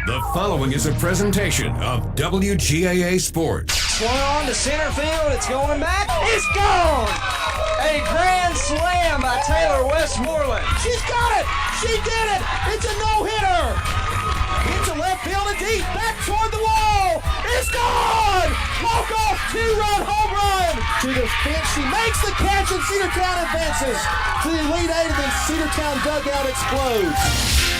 The following is a presentation of WGAA Sports. Swung on to center field. It's going back. It's gone! A grand slam by Taylor Westmoreland. She's got it! She did it! It's a no-hitter! Into left field and deep, back toward the wall! It's gone! Walk-off two-run home run! To the fence, she makes the catch and Cedartown advances to the Elite Eight, and then Cedartown dugout explodes.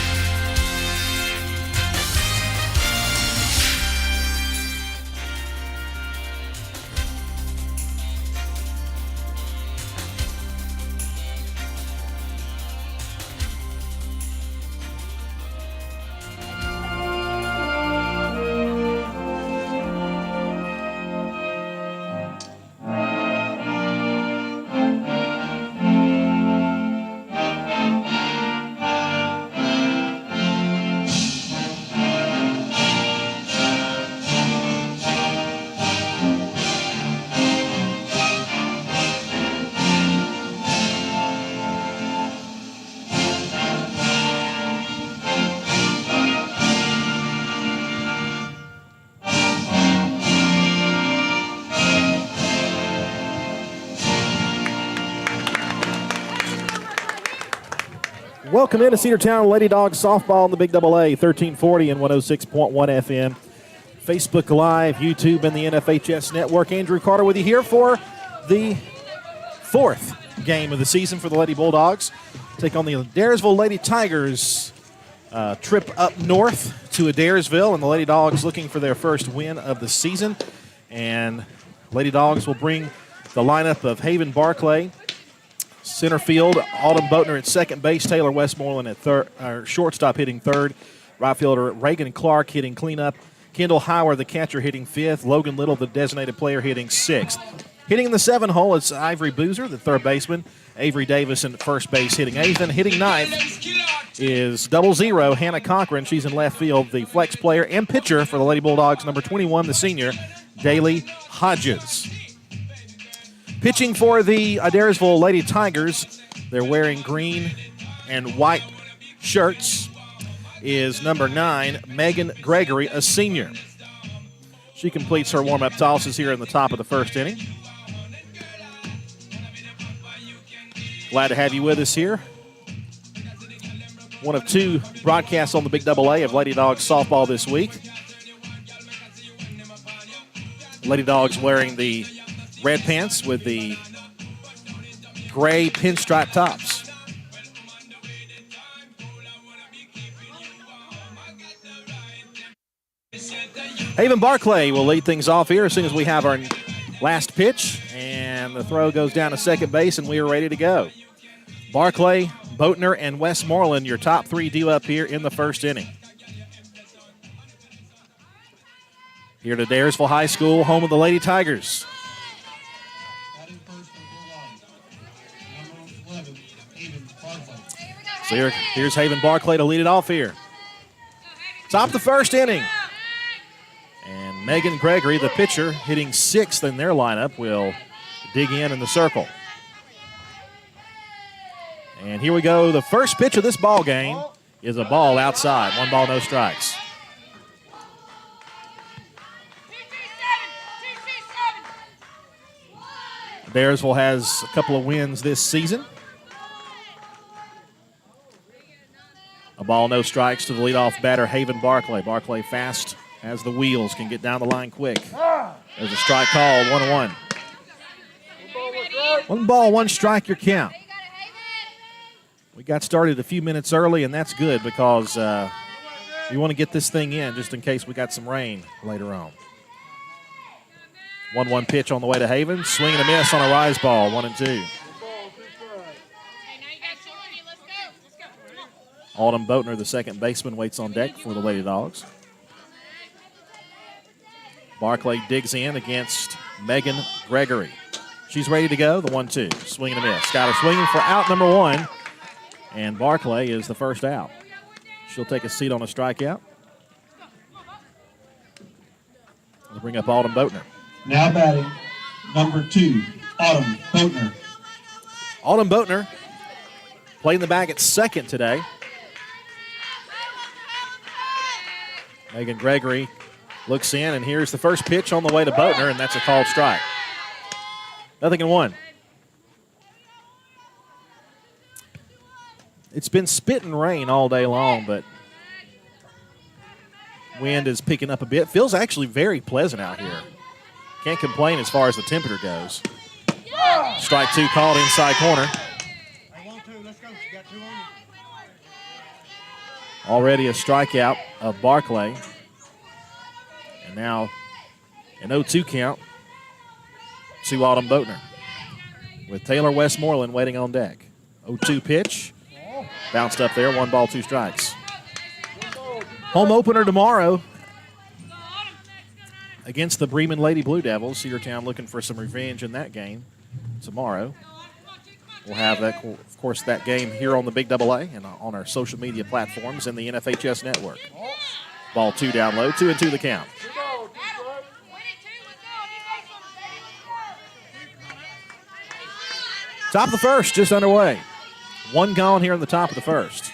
Welcome into Cedartown Lady Dawgs softball on the Big Double A, 1340 and 106.1 FM. Facebook Live, YouTube, and the NFHS Network. Andrew Carter with you here for the fourth game of the season for the Lady Bulldogs. Take on the Adairsville Lady Tigers. Trip up north to Adairsville, and the Lady Dawgs looking for their first win of the season. And Lady Dawgs will bring the lineup of Haven Barclay, center field, Autumn Boatner at second base, Taylor Westmoreland at third, shortstop hitting third, right fielder Reagan Clark hitting cleanup, Kendall Howard, the catcher, hitting fifth, Logan Little, the designated player, hitting sixth. Hitting in the 7 hole, it's Ivory Boozer, the third baseman, Avery Davis at first base hitting eighth, and hitting ninth is 00 Hannah Cochran. She's in left field, the flex player and pitcher for the Lady Bulldogs, number 21, the senior, Daly Hodges. Pitching for the Adairsville Lady Tigers, they're wearing green and white shirts, is number 9, Megan Gregory, a senior. She completes her warm-up tosses here in the top of the first inning. Glad to have you with us here. One of 2 broadcasts on the Big Double A of Lady Dawgs softball this week. Lady Dawgs wearing the red pants with the gray pinstripe tops. Haven Barclay will lead things off here as soon as we have our last pitch, and the throw goes down to second base, and we are ready to go. Barclay, Boatner, and Westmoreland, your top 3 due up here in the first inning. Here at Adairsville High School, home of the Lady Tigers. So here's Haven Barclay to lead it off here. Top of the first inning. And Megan Gregory, the pitcher, hitting 6th in their lineup, will dig in the circle. And here we go. The first pitch of this ball game is a ball outside. 1 ball, no strikes. Adairsville has a couple of wins this season. A ball, no strikes to the leadoff batter, Haven Barclay. Barclay fast as the wheels, can get down the line quick. There's a strike call, 1-1. 1 ball, 1 strike, your count. We got started a few minutes early, and that's good because you want to get this thing in just in case we got some rain later on. 1-1 pitch on the way to Haven. Swing and a miss on a rise ball, 1-2. Autumn Boatner, the second baseman, waits on deck for the Lady Dawgs. Barclay digs in against Megan Gregory. She's ready to go, the 1-2. Swing and a miss. Got her swinging for out number 1, and Barclay is the first out. She'll take a seat on a strikeout. We'll bring up Autumn Boatner. Now batting, number 2, Autumn Boatner. Autumn Boatner playing the bag at second today. Megan Gregory looks in, and here's the first pitch on the way to Boatner, and that's a called strike. 0-1. It's been spitting rain all day long, but wind is picking up a bit. Feels actually very pleasant out here. Can't complain as far as the temperature goes. Strike 2 called inside corner. Already a strikeout of Barclay. And now an 0-2 count to Autumn Boatner, with Taylor Westmoreland waiting on deck. 0-2 pitch. Bounced up there, 1 ball, 2 strikes. Home opener tomorrow against the Bremen Lady Blue Devils. Cedartown looking for some revenge in that game tomorrow. We'll have, that, of course, that game here on the Big AA and on our social media platforms in the NFHS network. Ball 2 down low, 2-2 the count. Top of the first, just underway. 1 gone here in the top of the first.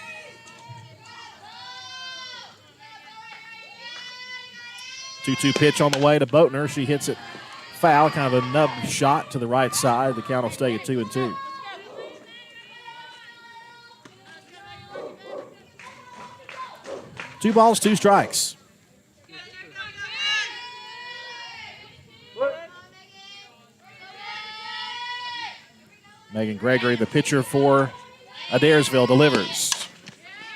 Two-two pitch on the way to Boatner. She hits it foul, kind of a nub shot to the right side. The count will stay at 2-2. Two balls, 2 strikes. Megan Gregory, the pitcher for Adairsville, delivers.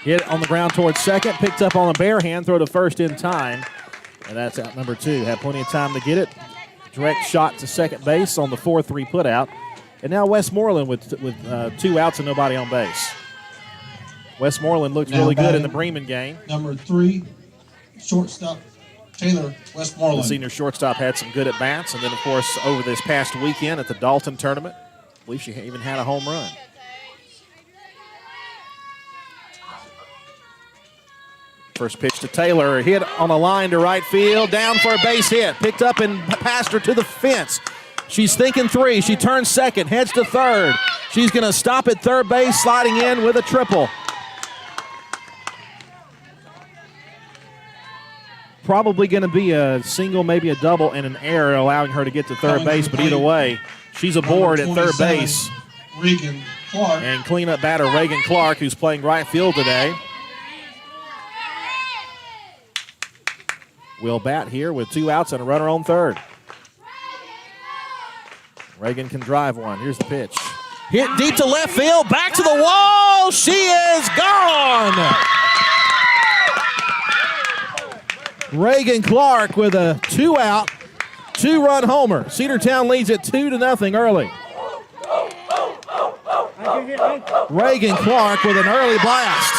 Hit on the ground towards second, picked up on a bare hand, throw to first in time. And that's out number 2. Had plenty of time to get it. Direct shot to second base on the 4-3 putout. And now Westmoreland with 2 outs and nobody on base. Westmoreland looked really good in the Bremen game. Number 3, shortstop Taylor Westmoreland. The senior shortstop had some good at-bats. And then, of course, over this past weekend at the Dalton tournament, I believe she even had a home run. First pitch to Taylor, hit on a line to right field, down for a base hit. Picked up and passed her to the fence. She's thinking 3. She turns second, heads to third. She's going to stop at third base, sliding in with a triple. Probably going to be a single, maybe a double, and an error, allowing her to get to third base. But either way, she's aboard at third base. Reagan Clark. And cleanup batter Reagan Clark, who's playing right field today, will bat here with 2 outs and a runner on third. Reagan can drive one. Here's the pitch. Hit deep to left field, back to the wall. She is gone. Reagan Clark with a 2-out, 2-run homer. Cedartown leads it 2-0 early. Reagan Clark with an early blast.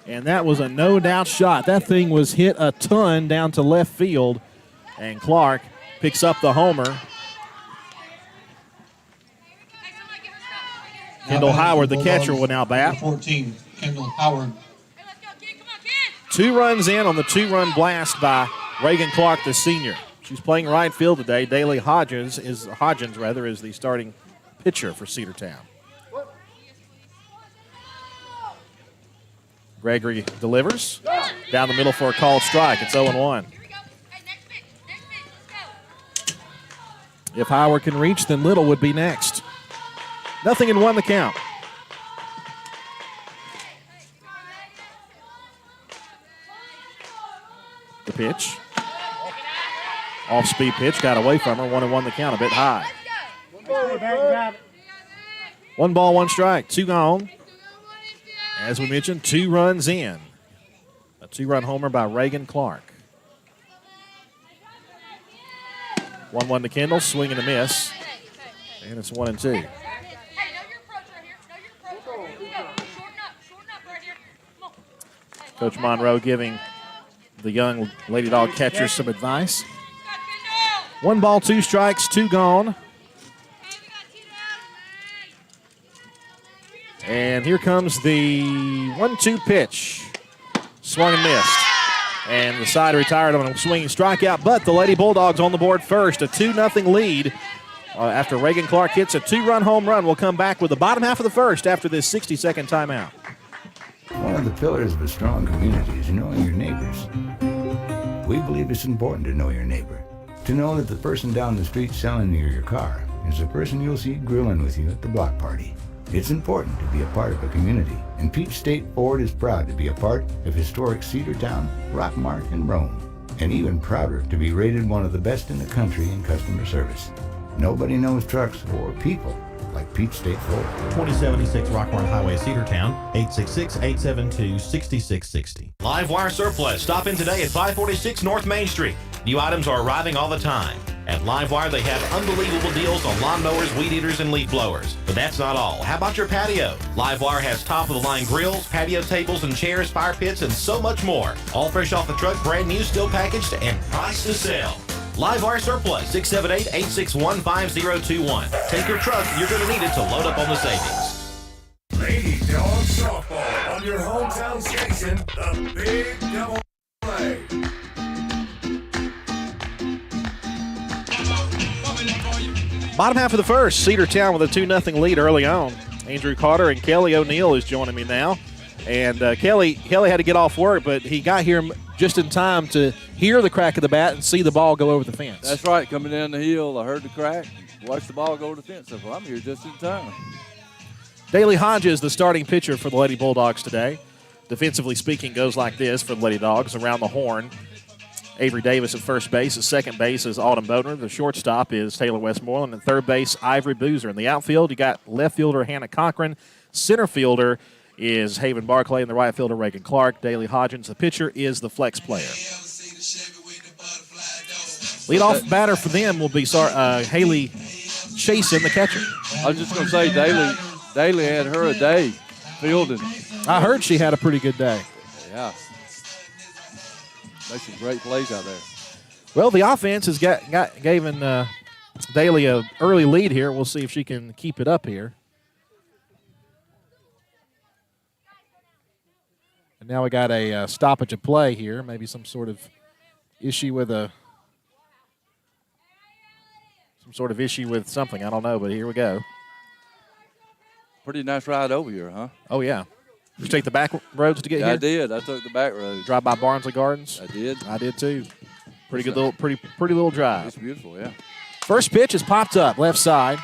And that was a no-doubt shot. That thing was hit a ton down to left field. And Clark picks up the homer. Kendall Howard, the catcher, will now bat. 14, Kendall Howard. 2 runs in on the 2-run blast by Reagan Clark, the senior. She's playing right field today. Daly Hodgins is the starting pitcher for Cedartown. Gregory delivers down the middle for a called strike. It's 0-1. If Howard can reach, then Little would be next. 0-1 the count. The pitch. Off-speed pitch, got away from her. 1-1 the count, a bit high. 1 ball, 1 strike, 2 gone. As we mentioned, 2 runs in. A 2-run homer by Reagan Clark. 1-1 to Kendall, swing and a miss. And it's 1-2. Coach Monroe giving the young Lady Dog catchers some advice. 1 ball, 2 strikes, 2 gone. And here comes the 1-2 pitch. Swung and missed. And the side retired on a swinging strikeout, but the Lady Bulldogs on the board first. A 2-0 lead after Reagan Clark hits a 2-run home run. We'll come back with the bottom half of the first after this 60-second timeout. of the pillars of a strong community is knowing your neighbors. We believe it's important to know your neighbor, to know that the person down the street selling you your car is the person you'll see grilling with you at the block party. It's important to be a part of a community, and Peach State Ford is proud to be a part of historic Cedartown, Rockmart, and Rome, and even prouder to be rated one of the best in the country in customer service. Nobody knows trucks or people like Peach State Ford. 2076 Rockmart Highway, Cedartown, 866-872-6660. Livewire Surplus. Stop in today at 546 North Main Street. New items are arriving all the time. At Livewire, they have unbelievable deals on lawnmowers, weed eaters, and leaf blowers. But that's not all. How about your patio? Livewire has top-of-the-line grills, patio tables and chairs, fire pits, and so much more. All fresh off the truck, brand new, still packaged, and priced to sell. Livewire Surplus, 678-861-5021. Take your truck. You're going to need it to load up on the savings. Lady Dawgs softball on your hometown station, the Big Double A. Bottom half of the first, Cedartown with a 2-0 lead early on. Andrew Carter and Kelly O'Neill is joining me now. And Kelly had to get off work, but he got here just in time to hear the crack of the bat and see the ball go over the fence. That's right. Coming down the hill, I heard the crack, watched the ball go over the fence. I said, well, I'm here just in time. Daley Hodges, the starting pitcher for the Lady Bulldogs today. Defensively speaking, goes like this for the Lady Dogs. Around the horn, Avery Davis at first base. At second base is Autumn Bodner. The shortstop is Taylor Westmoreland. And third base, Ivory Boozer. In the outfield, you got left fielder Hannah Cochran. Center fielder is Haven Barclay, and the right fielder Reagan Clark. Daley Hodgins, the pitcher, is the flex player. Leadoff batter for them will be Haley Chasen, the catcher. I was just going to say, Daley had her a day fielding. I heard she had a pretty good day. Yeah. Made some great plays out there. Well, the offense has given Daley an early lead here. We'll see if she can keep it up here. And now we got a stoppage of play here. Maybe some sort of issue with something. I don't know, but here we go. Pretty nice ride over here, huh? Oh, yeah. Did you take the back roads to get here? I did. I took the back road. Drive by Barnsley Gardens? I did. I did, too. Pretty little drive. It's beautiful, yeah. First pitch is popped up, left side.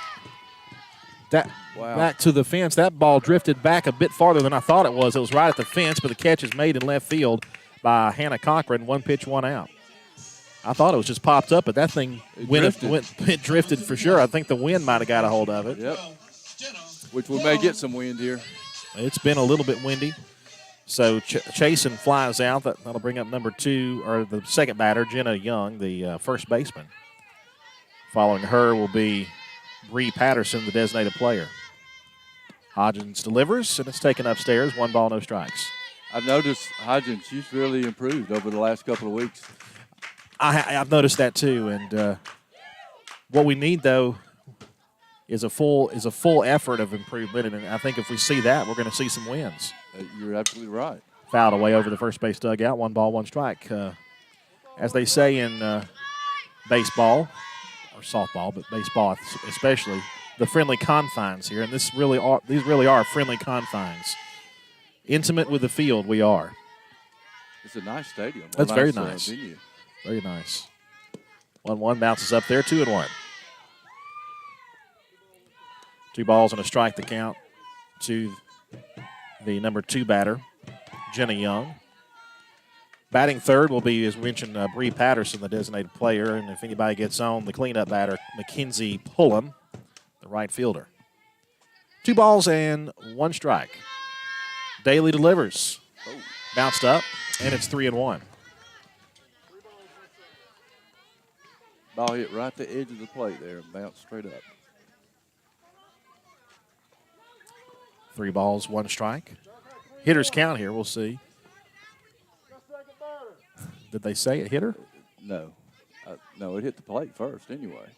Back to the fence. That ball drifted back a bit farther than I thought it was. It was right at the fence, but the catch is made in left field by Hannah Cochran. 1 pitch, 1 out. I thought it was just popped up, but that thing it drifted for sure. I think the wind might have got a hold of it. Yep. Which we may get some wind here. It's been a little bit windy. So Chasen flies out. That'll bring up number 2, or the second batter, Jenna Young, the first baseman. Following her will be Bree Patterson, the designated player. Hodgins delivers, and it's taken upstairs. 1 ball, no strikes. I've noticed Hodgins, she's really improved over the last couple of weeks. I've noticed that too, and what we need though is a full effort of improvement, and I think if we see that, we're going to see some wins. You're absolutely right. Fouled away over the first base dugout. 1 ball, 1 strike. As they say in baseball or softball, but baseball especially, the friendly confines here, and these really are friendly confines. Intimate with the field, we are. It's a nice stadium. That's very nice. Venue. Very nice. 1-1 bounces up there, 2-1. 2 balls and a strike to count to the number 2 batter, Jenna Young. Batting third will be, as we mentioned, Bree Patterson, the designated player, and if anybody gets on, the cleanup batter, Mackenzie Pullum, the right fielder. 2 balls and 1 strike. Daley delivers. Bounced up, and it's 3-1. Ball hit right at the edge of the plate there and bounced straight up. 3 balls, 1 strike. Hitters count here, we'll see. Did they say it hit her? No. No, it hit the plate first anyway.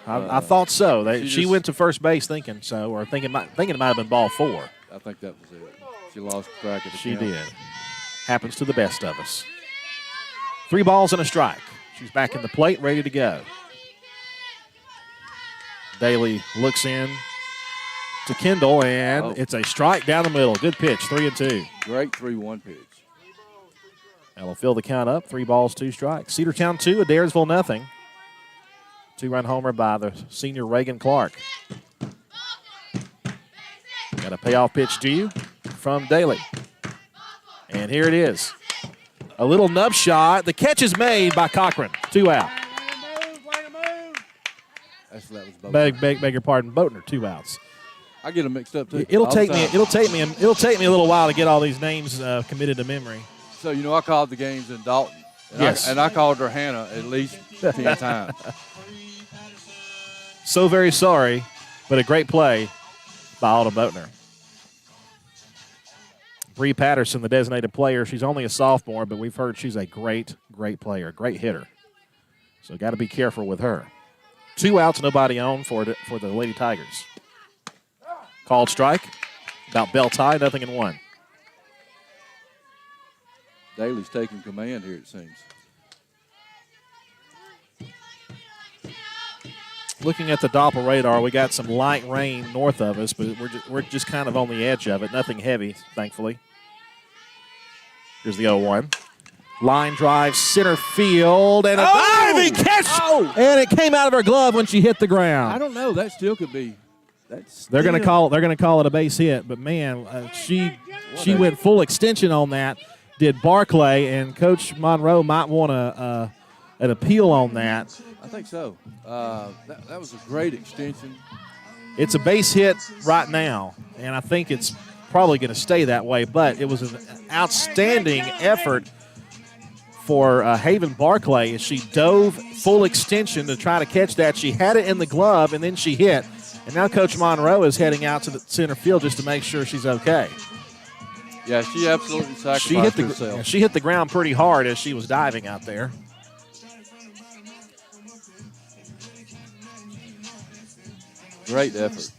I thought so. She went to first base thinking so, or thinking it might have been ball 4. I think that was it. She lost track of the She count. did. Happens to the best of us. 3 balls and a strike. She's back in the plate, ready to go. Daley looks in, to Kendall, and it's a strike down the middle. Good pitch, 3-2. Great 3-1 pitch. That'll fill the count up. 3 balls, 2 strikes. Cedartown 2, Adairsville nothing. 2-run homer by the senior Reagan Clark. Got a payoff pitch due from Daly. And here it is. A little nub shot. The catch is made by Cochran. 2 out. Beg your pardon, Boatner. 2 outs. I get them mixed up too. It'll take me a little while to get all these names committed to memory. So I called the games in Dalton. Yes. I called her Hannah at least 10 times. So very sorry, but a great play by Alden Boatner. Bree Patterson, the designated player. She's only a sophomore, but we've heard she's a great, great player, great hitter. So got to be careful with her. 2 outs, nobody on for the Lady Tigers. Called strike. About bell tie, 0-1. Daly's taking command here, it seems. Looking at the Doppel radar, we got some light rain north of us, but we're just kind of on the edge of it. Nothing heavy, thankfully. Here's the 0-1. Line drive, center field, and a diving catch! Oh! And it came out of her glove when she hit the ground. I don't know. That still could be. They're going to call it a base hit, but man, she went full extension on that. Did Barclay, and Coach Monroe might want an appeal on that. I think so. That was a great extension. It's a base hit right now, and I think it's probably going to stay that way, but it was an outstanding effort for Haven Barclay as she dove full extension to try to catch that. She had it in the glove, and then she hit. And now Coach Monroe is heading out to the center field just to make sure she's okay. Yeah, she absolutely sacrificed herself. She hit the ground pretty hard as she was diving out there. Great effort.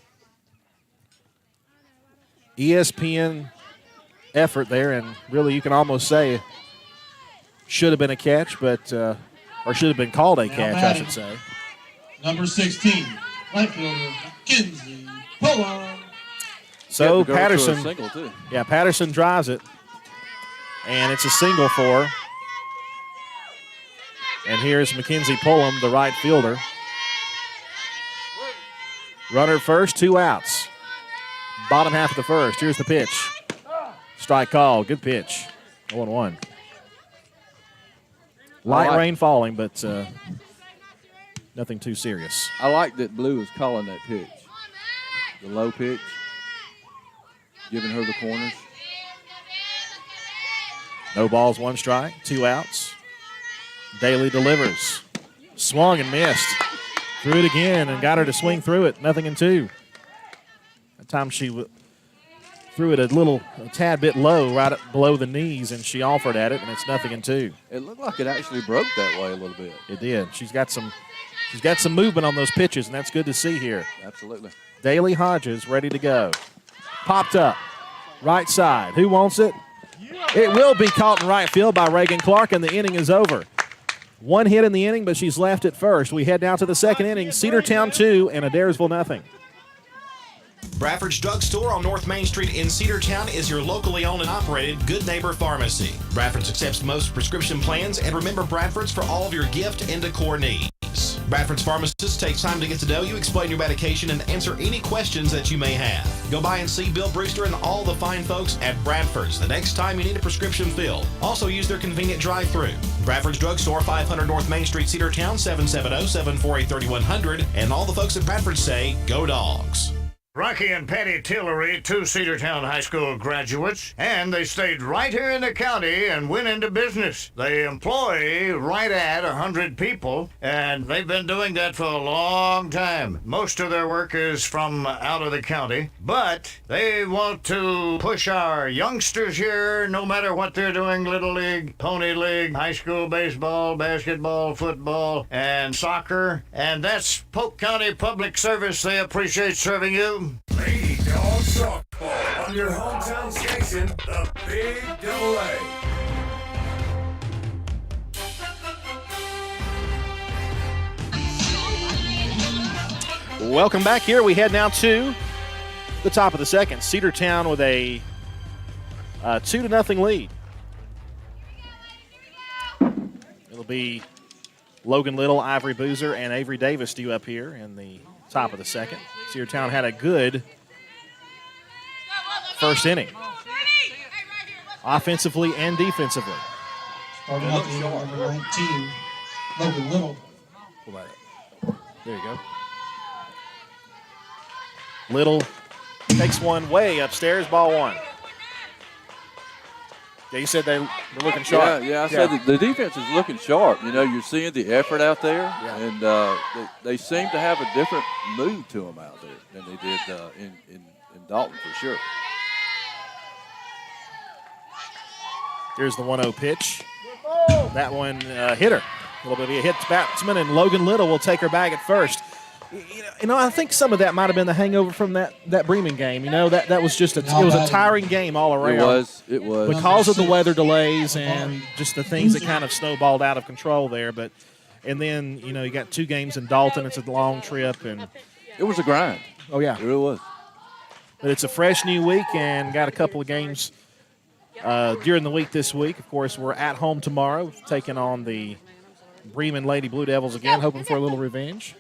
ESPN effort there, and really you can almost say should have been a catch, but or should have been called a catch, I should say. Number 16, right fielder, Kinsey Pullum. So Patterson, single too. Yeah, Patterson drives it, and it's a single for her. And here's Mackenzie Pullum, the right fielder. Runner at first, 2 outs. Bottom half of the first. Here's the pitch. Strike call. Good pitch. 0-1. Light rain falling, but nothing too serious. I like that Blue is calling that pitch. The low pitch. Giving her the corners. No balls, 1 strike. 2 outs. Daly delivers. Swung and missed. Threw it again and got her to swing through it. 0-2. That time she threw it a tad bit low, right below the knees, and she offered at it, and it's 0-2. It looked like it actually broke that way a little bit. It did. She's got some movement on those pitches, and that's good to see here. Absolutely. Daly Hodges ready to go. Popped up. Right side. Who wants it? It will be caught in right field by Reagan Clark, and the inning is over. 1 hit in the inning, but she's left at first. We head now to the second inning. Cedartown 2 and Adairsville nothing. Bradford's Drug Store on North Main Street in Cedartown is your locally owned and operated Good Neighbor Pharmacy. Bradford's accepts most prescription plans, and remember Bradford's for all of your gift and decor needs. Bradford's pharmacist takes time to get to know you, explain your medication, and answer any questions that you may have. Go by and see Bill Brewster and all the fine folks at Bradford's the next time you need a prescription filled. Also use their convenient drive-thru. Bradford's Drug Store, 500 North Main Street, Cedartown, 770-748-3100. And all the folks at Bradford say, go Dogs. Rocky and Patty Tillery, 2 Cedartown High School graduates, and they stayed right here in the county and went into business. They employ right at 100 people, and they've been doing that for a long time. Most of their work is from out of the county, but they want to push our youngsters here, no matter what they're doing, Little League, Pony League, high school baseball, basketball, football, and soccer, and that's Polk County Public Service. They appreciate serving you. Lady Dawgs softball on your hometown station, the Big Double A. Welcome back here. We head now to the top of the second. Cedartown with a 2-0 lead. It'll be Logan Little, Ivory Boozer, and Avery Davis due up here in the top of the second. Cedartown had a good first inning, offensively and defensively. Starting out the inning, number 19, Logan Little. Pull that up. There you go. Little takes one way upstairs, ball one. Yeah, you said they're looking sharp. Yeah, I said that the defense is looking sharp. You know, you're seeing the effort out there, and they seem to have a different mood to them out there than they did in Dalton for sure. Here's the 1-0 pitch. That one hit her. A little bit of a hit batsman, and Logan Little will take her back at first. You know, I think some of that might have been the hangover from that Bremen game. You know, that was just it was a tiring game all around. It was. Because of the weather delays and just the things that kind of snowballed out of control there. And then, you know, you got 2 games in Dalton. It's a long trip. And it was a grind. Oh, yeah. It really was. But it's a fresh new week and got a couple of games during the week this week. Of course, we're at home tomorrow, taking on the Bremen Lady Blue Devils again, hoping for a little revenge.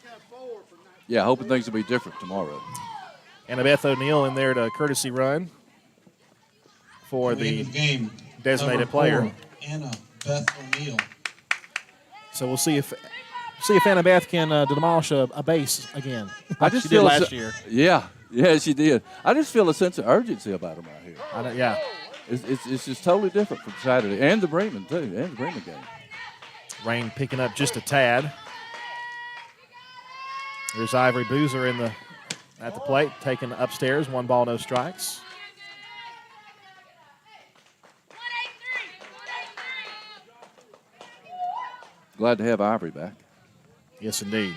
Yeah, hoping things will be different tomorrow. Annabeth O'Neill in there to courtesy run for the designated player. Annabeth O'Neill. So we'll see if Annabeth can demolish a base again. I just she did last year. Yeah, she did. I just feel a sense of urgency about them out here. Yeah. It's just totally different from Saturday. And the Bremen, too, and the Bremen game. Rain picking up just a tad. There's Ivory Boozer at the plate, taking upstairs, 1 ball, no strikes. Glad to have Ivory back. Yes, indeed.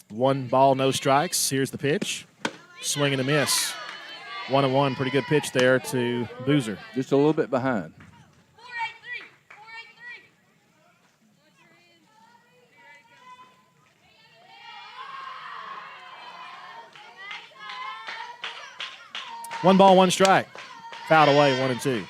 1 ball, no strikes. Here's the pitch. Swing and a miss. 1-1, pretty good pitch there to Boozer. Just a little bit behind. One ball, 1 strike. Fouled away, 1-2.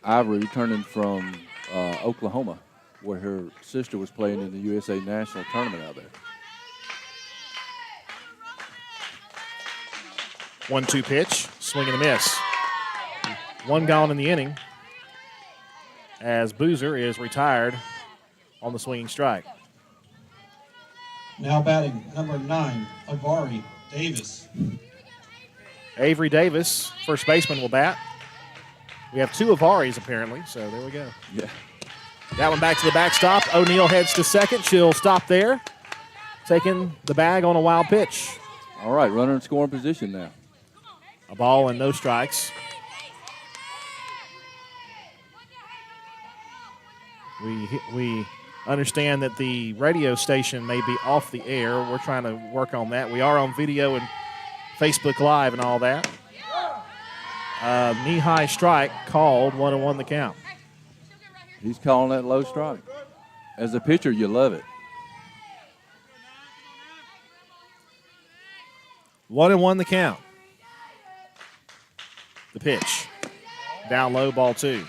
Ivory returning from Oklahoma, where her sister was playing in the USA National Tournament out there. 1-2 pitch, swing and a miss. 1 gone in the inning as Boozer is retired on the swinging strike. Now batting, number 9, Avari Davis. Avery Davis, first baseman, will bat. We have 2 Avaris apparently, so there we go. Yeah. That one back to the backstop. O'Neill heads to second. She'll stop there, taking the bag on a wild pitch. All right, runner in scoring position now. A ball and no strikes. We understand that the radio station may be off the air. We're trying to work on that. We are on video and Facebook Live and all that. Knee-high strike called, 1-1 the count. He's calling that low strike. As a pitcher, you love it. 1-1 the count. The pitch. Down low, ball 2.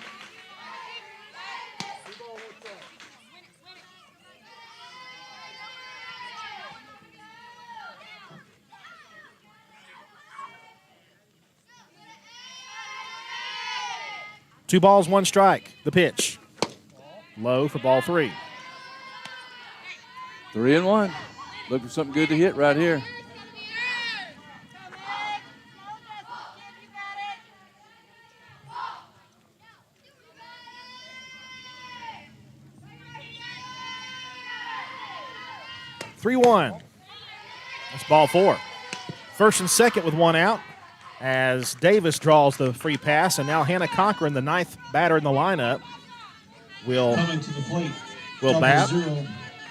Two balls, 1 strike. The pitch. Low for ball 3. 3-1. Look for something good to hit right here. That's ball 4. First and second with 1 out as Davis draws the free pass, and now Hannah Cochran, the 9th batter in the lineup, will coming to the plate. bat. 0,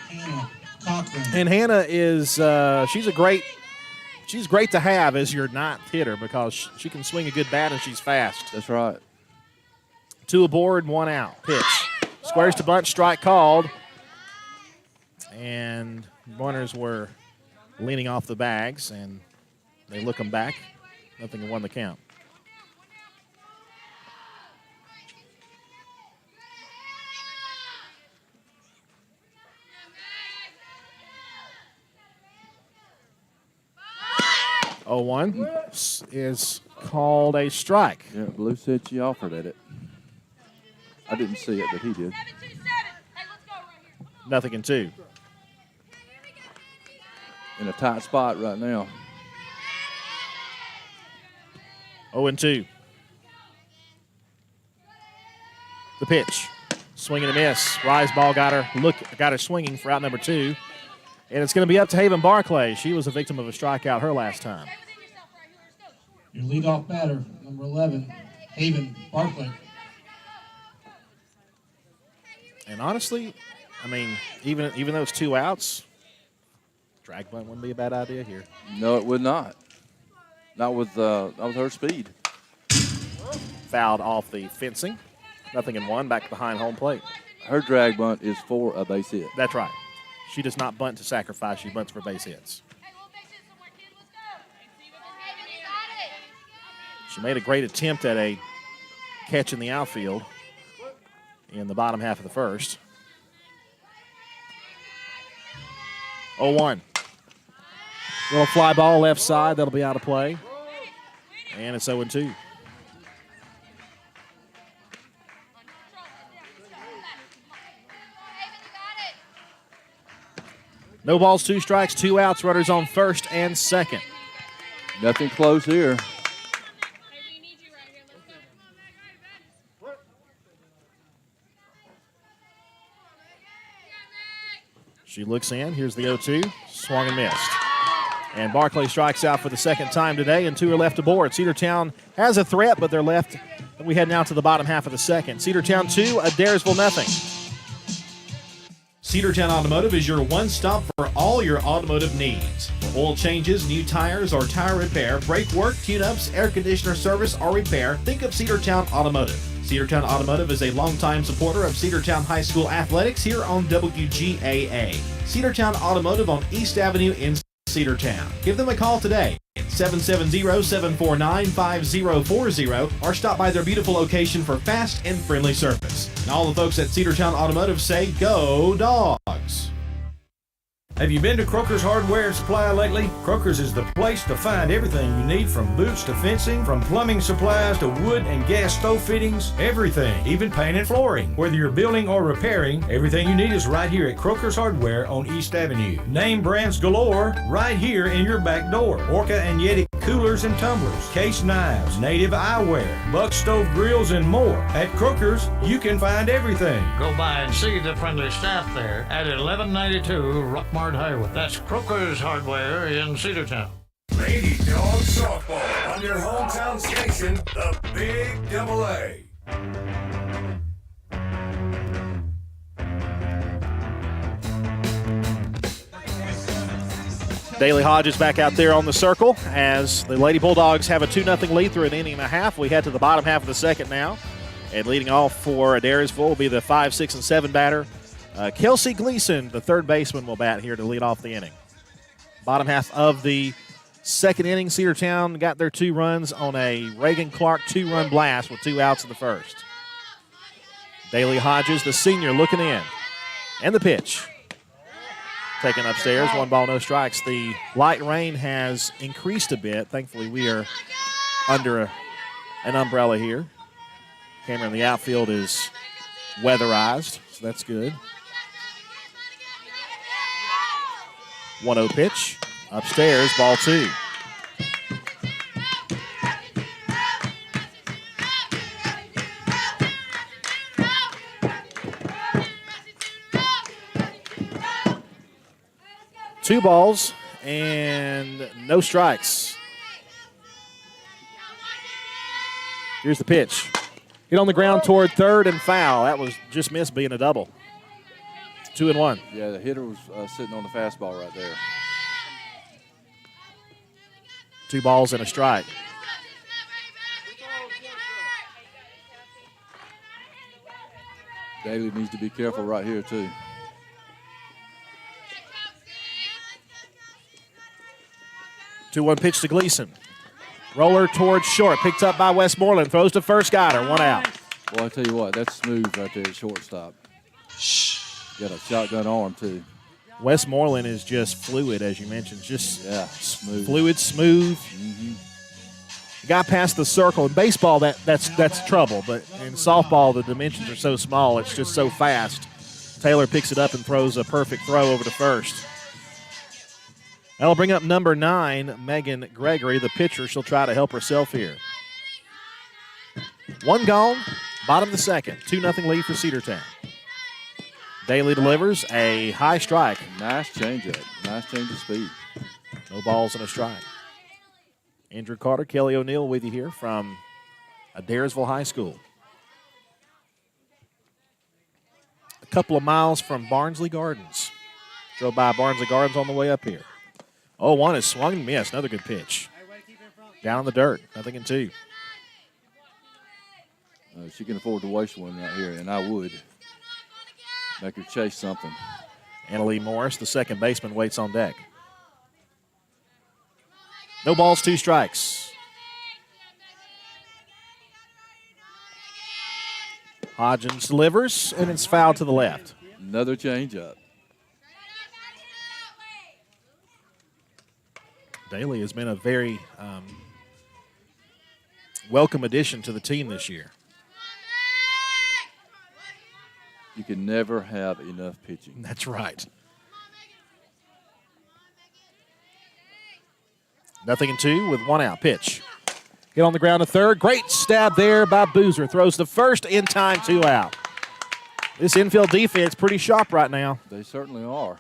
Hannah Cochran. And Hannah is she's great to have as your 9th hitter because she can swing a good bat and she's fast. That's right. 2 aboard, 1 out. Pitch. Squares to bunt, strike called. And runners were leaning off the bags, and they look them back. Nothing won the count. Oh, 1 is called a strike. Yeah, Blue said she offered at it. I didn't see it, but he did. Nothing in 2. In a tight spot right now. 0-2. The pitch. Swing and a miss. Rise ball got her swinging for out number 2. And it's going to be up to Haven Barclay. She was a victim of a strikeout her last time. Your leadoff batter, number 11, Haven Barclay. And honestly, I mean, even though it's 2 outs, drag bunt wouldn't be a bad idea here. No, it would not. Not with her speed. Fouled off the fencing. Nothing in 1, back behind home plate. Her drag bunt is for a base hit. That's right. She does not bunt to sacrifice. She bunts for base hits. She made a great attempt at a catch in the outfield in the bottom half of the first. 0-1. Little fly ball left side. That'll be out of play. And it's 0-2. No balls, 2 strikes, 2 outs. Runners on first and second. Nothing close here. She looks in. Here's the 0-2. Swung and missed. And Barclay strikes out for the second time today, and 2 are left aboard. Cedartown has a threat, but they're left. And we head now to the bottom half of the second. Cedartown 2, Adairsville nothing. Cedartown Automotive is your one-stop for all your automotive needs. Oil changes, new tires, or tire repair, brake work, tune-ups, air conditioner service, or repair, think of Cedartown Automotive. Cedartown Automotive is a longtime supporter of Cedartown High School athletics here on WGAA. Cedartown Automotive on East Avenue in Cedartown. Give them a call today at 770-749-5040 or stop by their beautiful location for fast and friendly service. And all the folks at Cedartown Automotive say, go Dawgs! Have you been to Croker's Hardware and Supply lately? Croker's is the place to find everything you need, from boots to fencing, from plumbing supplies to wood and gas stove fittings, everything, even paint and flooring. Whether you're building or repairing, everything you need is right here at Croker's Hardware on East Avenue. Name brands galore right here in your back door. Orca and Yeti coolers and tumblers, case knives, native eyewear, buck stove grills, and more. At Croker's, you can find everything. Go by and see the friendly staff there at 1192 Rockmart Highway. That's Croker's Hardware in Cedartown. Lady Dawgs softball on your hometown station, the Big Double A. Daly Hodges back out there on the circle as the Lady Bulldogs have a 2-0 lead through an inning and a half. We head to the bottom half of the second now. And leading off for Adairsville will be the 5, 6, and 7 batter. Kelsey Gleason, the third baseman, will bat here to lead off the inning. Bottom half of the second inning, Cedartown got their 2 runs on a Reagan Clark 2-run blast with 2 outs in the first. Daly Hodges, the senior, looking in. And the pitch. Taken upstairs, 1 ball, no strikes. The light rain has increased a bit. Thankfully, we are under an umbrella here. Camera in the outfield is weatherized, so that's good. 1-0 pitch. Upstairs, ball 2. Two balls and no strikes. Here's the pitch. Hit on the ground toward third and foul. That was just missed being a double. 2-1. Yeah, the hitter was sitting on the fastball right there. 2 balls and a strike. Daly needs to be careful right here, too. Two-one pitch to Gleason. Roller towards short. Picked up by Westmoreland. Throws to first. Got her. One out. Well, I tell you what, that's smooth right there at shortstop. Got a shotgun arm, too. Westmoreland is just fluid, as you mentioned. Just smooth. Fluid, smooth. Got past the circle. In baseball, that's trouble. But in softball, the dimensions are so small. It's just so fast. Taylor picks it up and throws a perfect throw over to first. That'll bring up number 9, Megan Gregory, the pitcher. She'll try to help herself here. One gone, bottom of the second. 2-0 lead for Cedartown. Daly delivers a high strike. Nice changeup. Nice change of speed. No balls and a strike. Andrew Carter, Kelly O'Neill with you here from Adairsville High School. A couple of miles from Barnsley Gardens. Drove by Barnsley Gardens on the way up here. 0-1 is swung and missed. Another good pitch. Down in the dirt. 0-2. She can afford to waste one right here, and I would. Make her chase something. Annalee Morris, the second baseman, waits on deck. No balls, 2 strikes. Hodgins delivers, and it's fouled to the left. Another changeup. Daly has been a very welcome addition to the team this year. You can never have enough pitching. That's right. 0-2 with 1 out. Pitch. Hit on the ground to third. Great stab there by Boozer. Throws to first in time, 2 out. This infield defense pretty sharp right now. They certainly are.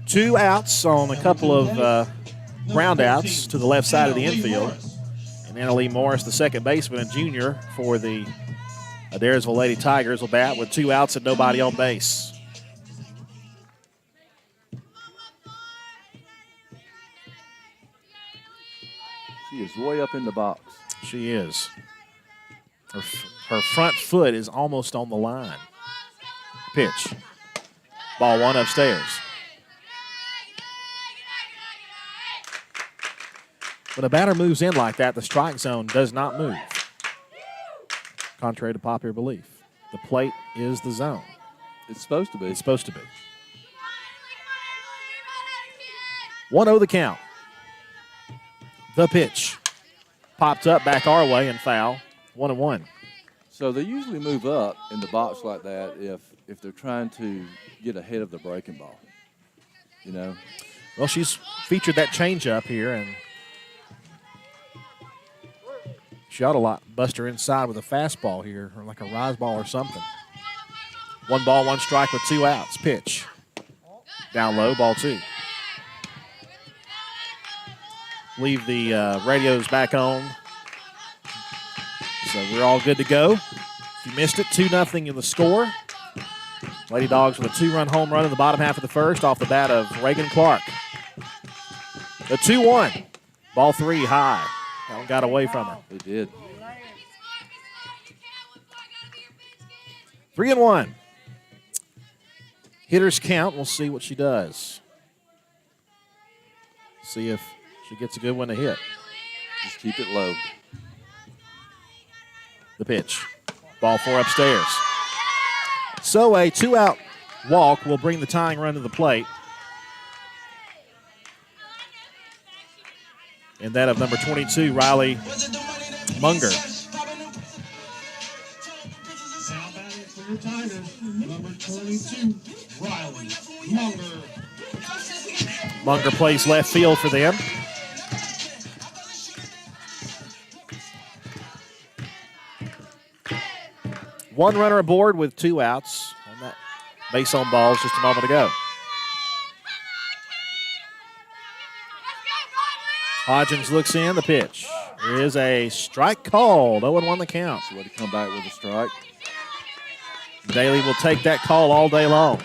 2 outs on a couple of ground outs to the left side of the infield. And Annalee Morris, the second baseman and junior for the Adairsville Lady Tigers, will bat with 2 outs and nobody on base. She is way up in the box. She is. Her front foot is almost on the line. Pitch. Ball 1 upstairs. When a batter moves in like that, the strike zone does not move. Contrary to popular belief. The plate is the zone. It's supposed to be. It's supposed to be. 1-0 the count. The pitch. Popped up back our way and foul. 1-1. So they usually move up in the box like that if they're trying to get ahead of the breaking ball. You know? Well, she's featured that changeup here, and she ought to bust her inside with a fastball here, or like a rise ball or something. 1 ball, 1 strike with 2 outs. Pitch. Down low, ball 2. Leave the radios back on. So we're all good to go. If you missed it, 2-0 in the score. Lady Dawgs with a 2-run home run in the bottom half of the first off the bat of Reagan Clark. The 2-1. Ball 3 high. That one got away from her. It did. 3-1. Hitters count. We'll see what she does. See if she gets a good one to hit. Just keep it low. The pitch. Ball 4 upstairs. So a 2-out walk will bring the tying run to the plate. And that of number 22, Riley Munger. Number 22, Riley Munger. Munger plays left field for them. One runner aboard with 2 outs on that base on balls just a moment ago. Hodgins looks in. The pitch is a strike called. 0-1 the count. So let it come back with a strike. Daly will take that call all day long.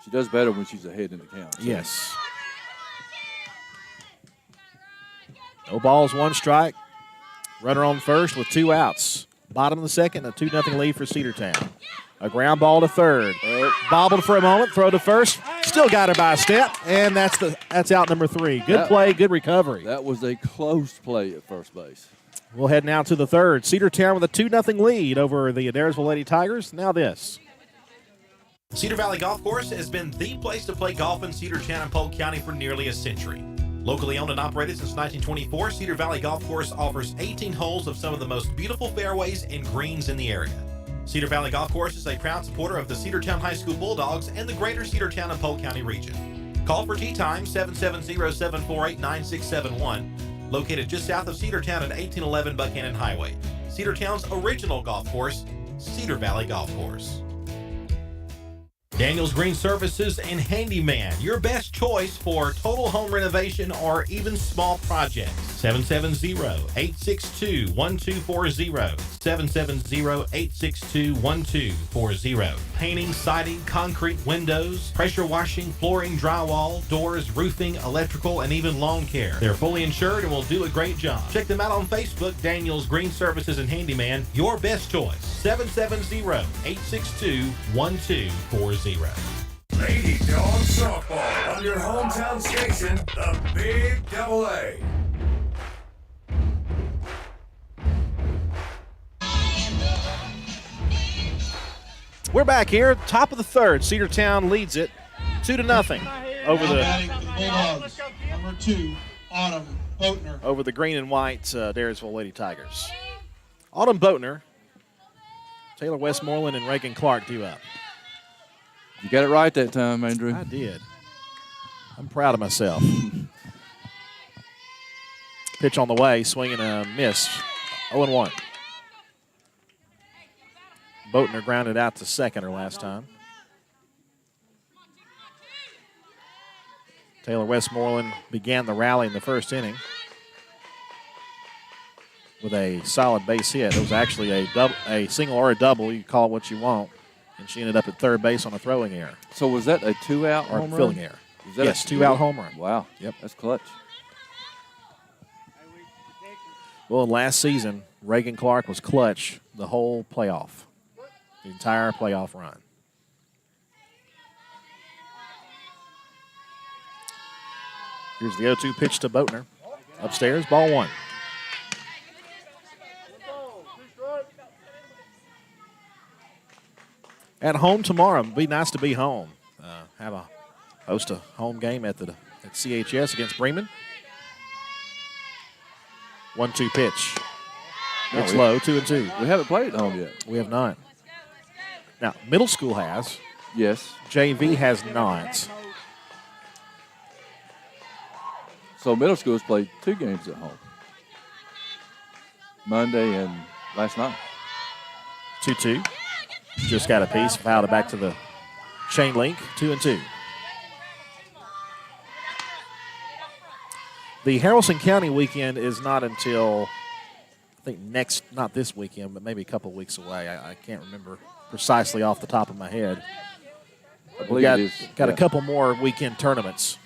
She does better when she's ahead in the count. So. Yes. No balls, 1 strike. Runner on first with 2 outs. Bottom of the second, a 2-0 lead for Cedartown. A ground ball to third. Bobbled for a moment, throw to first. Still got her by a step, and that's out number 3. Good play, good recovery. That was a close play at first base. We'll head now to the third. Cedartown with a 2-0 lead over the Adairsville Lady Tigers. Now this. Cedar Valley Golf Course has been the place to play golf in Cedartown and Polk County for nearly a century. Locally owned and operated since 1924, Cedar Valley Golf Course offers 18 holes of some of the most beautiful fairways and greens in the area. Cedar Valley Golf Course is a proud supporter of the Cedartown High School Bulldogs and the greater Cedartown and Polk County region. Call for tee time 770-748-9671, located just south of Cedartown at 1811 Buchanan Highway. Cedartown's original golf course, Cedar Valley Golf Course. Daniels Green Services and Handyman, your best choice for total home renovation or even small projects. 770-862-1240. 770-862-1240. Painting, siding, concrete, windows, pressure washing, flooring, drywall, doors, roofing, electrical, and even lawn care. They're fully insured and will do a great job. Check them out on Facebook, Daniels Green Services and Handyman, your best choice. 770-862-1240. Lady Dawgs softball on your hometown station, the Big AA. We're back here, top of the third. Cedartown leads it 2-0 over the Bulldogs, number 2, Autumn Boatner. over the green and white Adairsville Lady Tigers. Autumn Boatner, Taylor Westmoreland, and Reagan Clark due up. You got it right that time, Andrew. I did. I'm proud of myself. Pitch on the way, swing and a miss. 0-1. Boatner grounded out to second her last time. Taylor Westmoreland began the rally in the first inning with a solid base hit. It was actually a single or a double. You call it what you want. And she ended up at third base on a throwing error. So was that a 2-out home run? Filling error. Yes, 2-out home run. Wow. Yep. That's clutch. Well, last season, Reagan Clark was clutch the whole playoff, the entire playoff run. Here's the 0-2 pitch to Boatner. Upstairs, ball 1. At home tomorrow. It'd be nice to be home. Host a home game at CHS against Bremen. 1-2 pitch. It's low, 2-2. We haven't played at home yet. We have not. Now, middle school has. Yes. JV has not. So middle school's played 2 games at home. Monday and last night. 2-2. Just got a piece, fouled it back to the chain link, 2-2. The Haralson County weekend is not until, I think not this weekend, but maybe a couple of weeks away. I can't remember precisely off the top of my head. We've got a couple more weekend tournaments.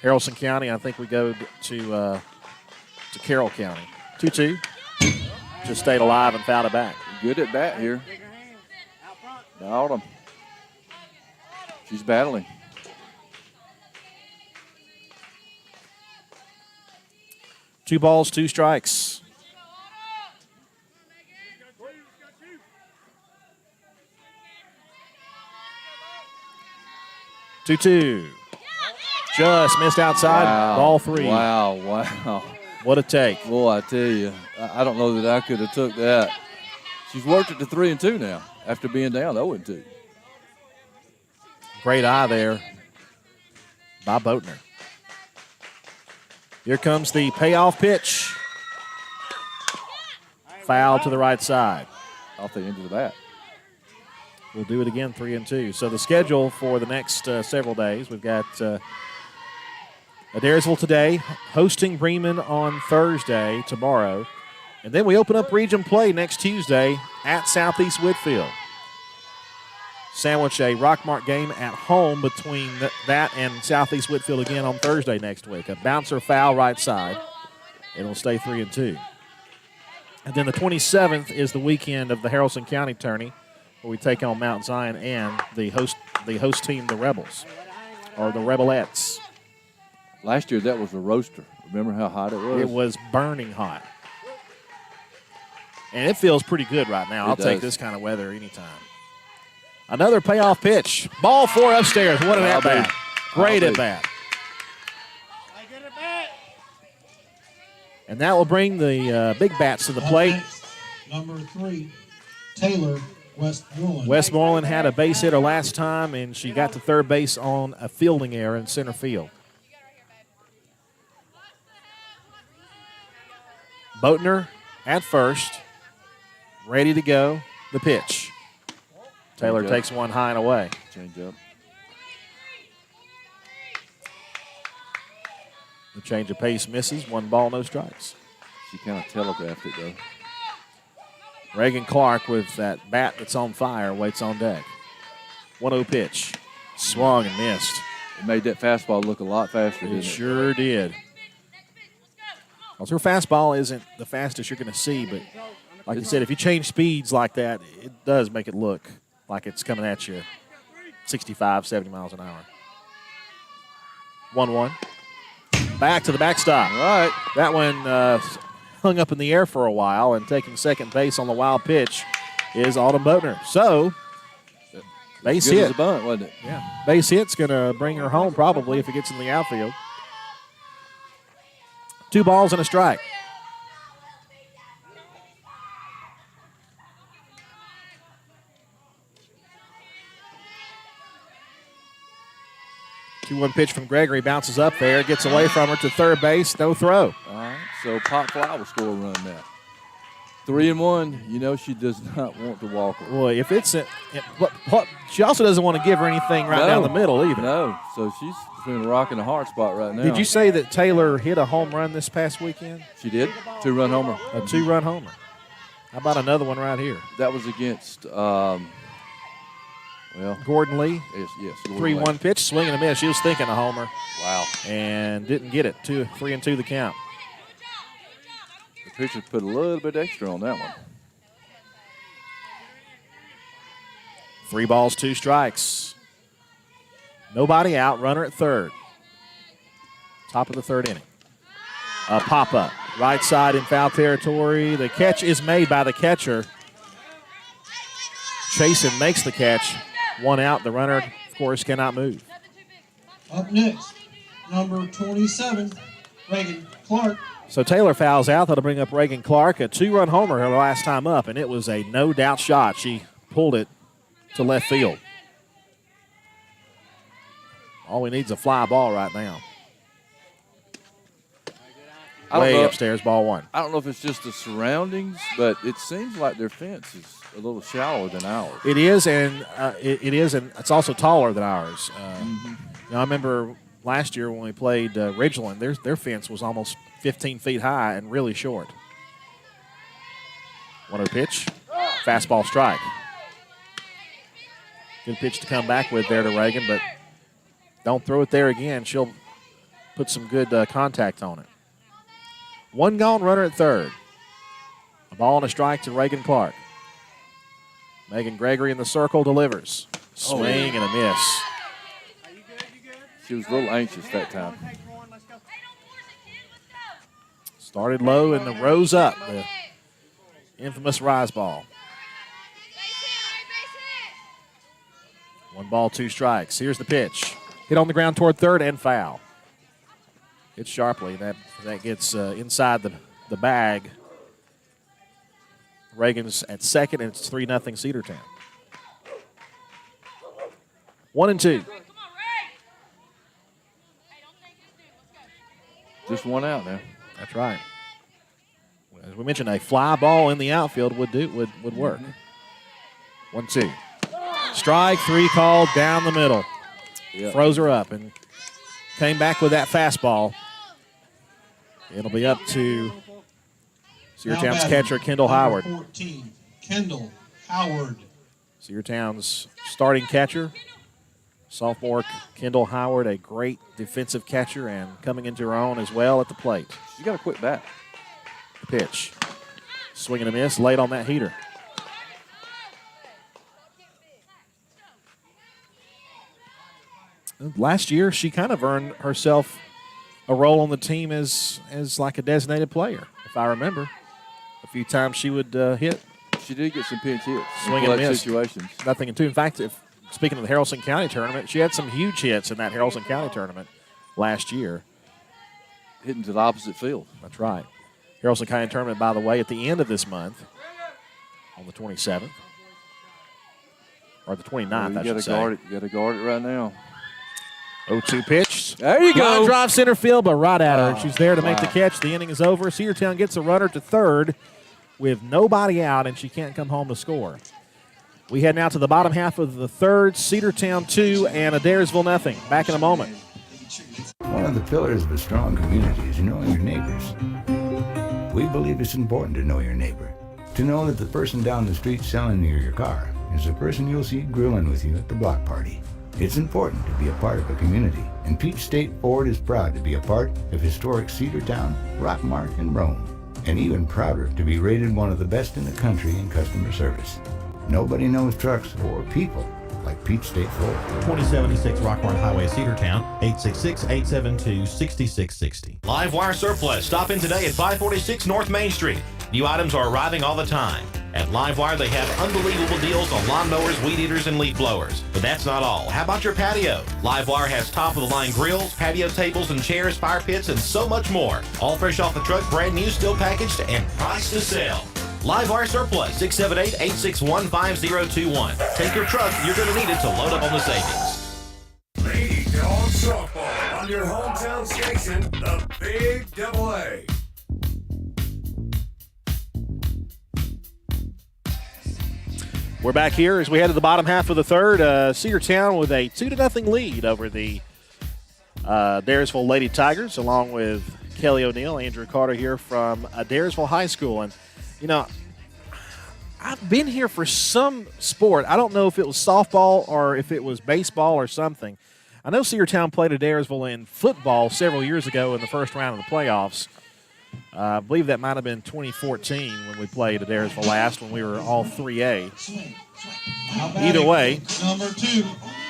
Haralson County, I think we go to Carroll County. 2-2. Just stayed alive and fouled it back. Good at bat here. Autumn. She's battling. Two balls, 2 strikes. Two. Just missed outside. Wow. Ball 3. Wow. What a take. Boy, I tell you, I don't know that I could have took that. She's worked it to 3-2 now after being down 0-2. Great eye there by Boatner. Here comes the payoff pitch. Foul to the right side. Off the end of the bat. We'll do it again, 3-2. So the schedule for the next several days, we've got Adairsville today, hosting Bremen on Thursday, tomorrow. And then we open up region play next Tuesday at Southeast Whitfield. sandwich a Rockmart game at home between that and Southeast Whitfield again on Thursday next week. A bouncer foul right side. It'll stay 3-2. And then the 27th is the weekend of the Haralson County tourney, where we take on Mount Zion and the host team, the Rebels, or the Rebelettes. Last year that was a roaster. Remember how hot it was? It was burning hot. And it feels pretty good right now. I'll take this kind of weather anytime. Another payoff pitch. Ball 4 upstairs. What an at-bat. Great at-bat. And that will bring the big bats to the plate. Number 3, Taylor Westmoreland. Westmoreland had a base hitter last time, and she got to third base on a fielding error in center field. Boatner at first, ready to go. The pitch. Taylor takes one high and away. Change up. The change of pace misses. 1 ball, no strikes. She kind of telegraphed it, though. Reagan Clark with that bat that's on fire waits on deck. 1-0 pitch. Swung and missed. It made that fastball look a lot faster, didn't it? Sure did. Well, her fastball isn't the fastest you're going to see, but like you said, if you change speeds like that, it does make it look like it's coming at you 65, 70 miles an hour. 1-1. Back to the backstop. All right. That one hung up in the air for a while, and taking second base on the wild pitch is Autumn Boatner. So, base hit. As a bunt, wasn't it? Yeah. Base hit's going to bring her home probably if it gets in the outfield. 2 balls and a strike. Two-one pitch from Gregory, bounces up there, gets away from her to third base, no throw. All right, so Pop Fly will score a run now. 3-1, you know she does not want to walk her. Boy, if it's she also doesn't want to give her anything right down the middle either. No, so she's between a rock and a hard spot right now. Did you say that Taylor hit a home run this past weekend? She did. 2-run homer. A 2-run homer. How about another one right here? That was against, Gordon Lee. Yes. 3-1 pitch, swing and a miss. She was thinking a homer. Wow. And didn't get it. 3-2 the count. The pitcher put a little bit extra on that one. 3 balls, 2 strikes. Nobody out, runner at third. Top of the third inning. A pop-up. Right side in foul territory. The catch is made by the catcher. Chasen makes the catch. 1 out. The runner, of course, cannot move. Up next, number 27, Reagan Clark. So Taylor fouls out. That'll bring up Reagan Clark. A 2-run homer her last time up, and it was a no-doubt shot. She pulled it to left field. All we need is a fly ball right now. Way upstairs, ball 1. I don't know if it's just the surroundings, but it seems like their fence is a little shallower than ours. It is, and it's also taller than ours. I remember last year when we played Ridgeland, their fence was almost 15 feet high and really short. 1-0 pitch, fastball strike. Good pitch to come back with there to Reagan, but don't throw it there again. She'll put some good contact on it. 1 gone, runner at third. A ball and a strike to Reagan Clark. Megan Gregory in the circle delivers. Swing and a miss. She was a little anxious that time. Started low and rose up. The infamous rise ball. 1 ball, 2 strikes. Here's the pitch. Hit on the ground toward third and foul. Hit sharply. That gets inside the bag. Reagan's at second, and it's 3-0 Cedartown. 1-2. Just 1 out now. That's right. As we mentioned, a fly ball in the outfield would work. 1-2. Strike 3 called down the middle. Yep. Froze her up and came back with that fastball. It'll be up to Cedartown's catcher, Kendall Howard. 14, Kendall Howard. Cedartown's starting catcher, sophomore Kendall Howard, a great defensive catcher and coming into her own as well at the plate. You got to quit back. The pitch. Swing and a miss, late on that heater. Last year, she kind of earned herself a role on the team as like a designated player, if I remember. A few times she would hit. She did get some pinch hits. Swing and miss. Situations. Nothing in two. In fact, speaking of the Haralson County tournament, she had some huge hits in that Haralson County tournament last year. Hitting to the opposite field. That's right. Haralson County tournament, by the way, at the end of this month, on the 27th. Or the 29th, I should say. You got to guard it right now. 0-2 pitch. There you go. Line drive center field, but right at her. She's there to make the catch. The inning is over. Cedartown gets a runner to third with nobody out, and she can't come home to score. We head now to the bottom half of the third. Cedartown 2 and Adairsville nothing. Back in a moment. One of the pillars of a strong community is knowing your neighbors. We believe it's important to know your neighbor. To know that the person down the street selling you your car is the person you'll see grilling with you at the block party. It's important to be a part of a community, and Peach State Ford is proud to be a part of historic Cedartown, Rockmart, and Rome, and even prouder to be rated one of the best in the country in customer service. Nobody knows trucks or people like Peach State Ford. 2076 Rockhorn Highway, Cedartown, 866-872-6660. Live Wire Surplus. Stop in today at 546 North Main Street. New items are arriving all the time. At Livewire, they have unbelievable deals on lawnmowers, weed eaters, and leaf blowers. But that's not all. How about your patio? Livewire has top-of-the-line grills, patio tables and chairs, fire pits, and so much more. All fresh off the truck, brand new, still packaged, and priced to sell. Livewire Surplus, 678-861-5021. Take your truck. You're going to need it to load up on the savings. Lady Dawgs Softball on your hometown station, the Big Double A. We're back here as we head to the bottom half of the third. Cedartown with a 2-0 lead over the Adairsville Lady Tigers, along with Kelly O'Neill, Andrew Carter here from Adairsville High School. And, you know, I've been here for some sport. I don't know if it was softball or if it was baseball or something. I know Cedartown played Adairsville in football several years ago in the first round of the playoffs. I believe that might have been 2014 when we played Adairsville last, when we were all 3A. Either way, Number 2,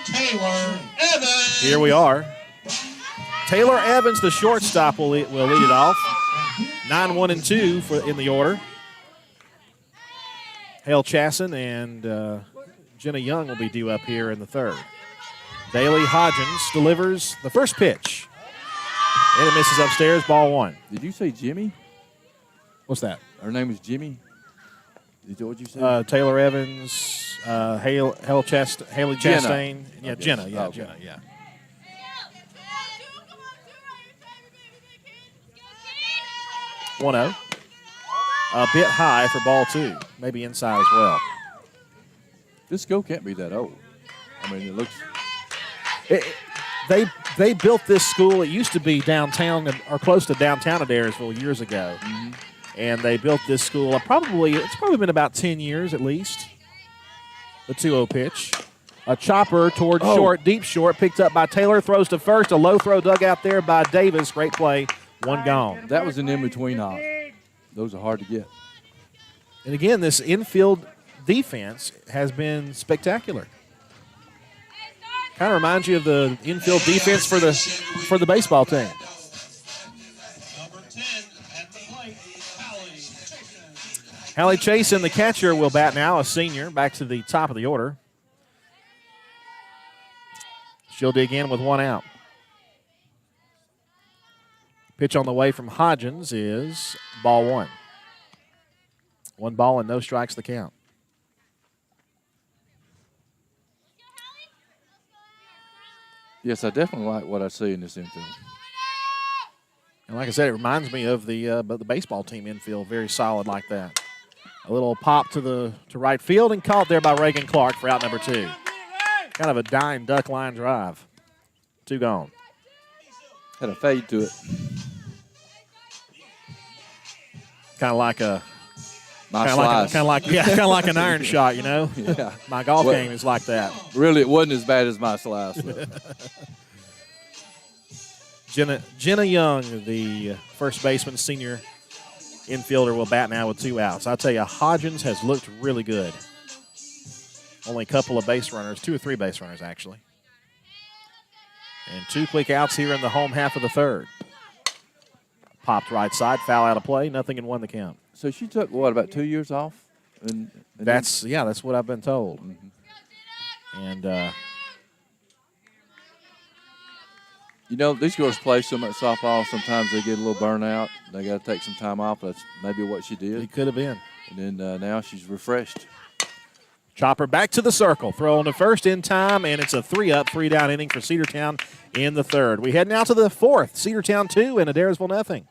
Taylor Evans. Here we are. Taylor Evans, the shortstop, will lead it off. 9-1-2 in the order. Hale Chasson and Jenna Young will be due up here in the third. Bailey Hodgins delivers the first pitch. And it misses upstairs, ball one. Did you say Jimmy? What's that? Her name is Jimmy? What did you say? Taylor Evans, Haley Chastain. Yeah, Jenna. Yeah, okay. Jenna, yeah. (1-0). A bit high for ball two. Maybe inside as well. This school can't be that old. I mean, it looks... They built this school. It used to be downtown or close to downtown Adairsville years ago. Mm-hmm. And they built this school. It's probably been about 10 years at least. The 2-0 pitch. A chopper towards short, deep short, picked up by Taylor, throws to first. A low throw dug out there by Davis. Great play. One gone. That was an in-between hop. Those are hard to get. And again, this infield defense has been spectacular. Kind of reminds you of the infield defense for the baseball team. Number 10 at the plate, Hallie Chasen, the catcher, will bat now, a senior, back to the top of the order. She'll dig in with one out. Pitch on the way from Hodgins is ball one. 1 ball and no strikes the count. Yes, I definitely like what I see in this infield. And like I said, it reminds me of the baseball team infield, very solid like that. A little pop to right field and caught there by Reagan Clark for out number 2. Kind of a dime duck line drive. 2 gone. Had a fade to it. Kind of like a My Kind slice. of like an iron shot, you know. Yeah. My golf game is like that. Really, it wasn't as bad as my slice. Jenna Young, the first baseman, senior infielder, will bat now with 2 outs. I'll tell you, Hodgins has looked really good. Only a couple of base runners, 2 or 3 base runners, actually. And 2 quick outs here in the home half of the third. Popped right side, foul out of play, 0-1 the count. So she took, what, about 2 years off? And That's what I've been told. Mm-hmm. And you know, these girls play so much softball, sometimes they get a little burnout. They got to take some time off. That's maybe what she did. it could have been. And then now she's refreshed. Chopper back to the circle. Throw on to first in time, and it's a 3-up, 3-down inning for Cedartown in the third. We head now to the fourth. Cedartown 2 and Adairsville nothing.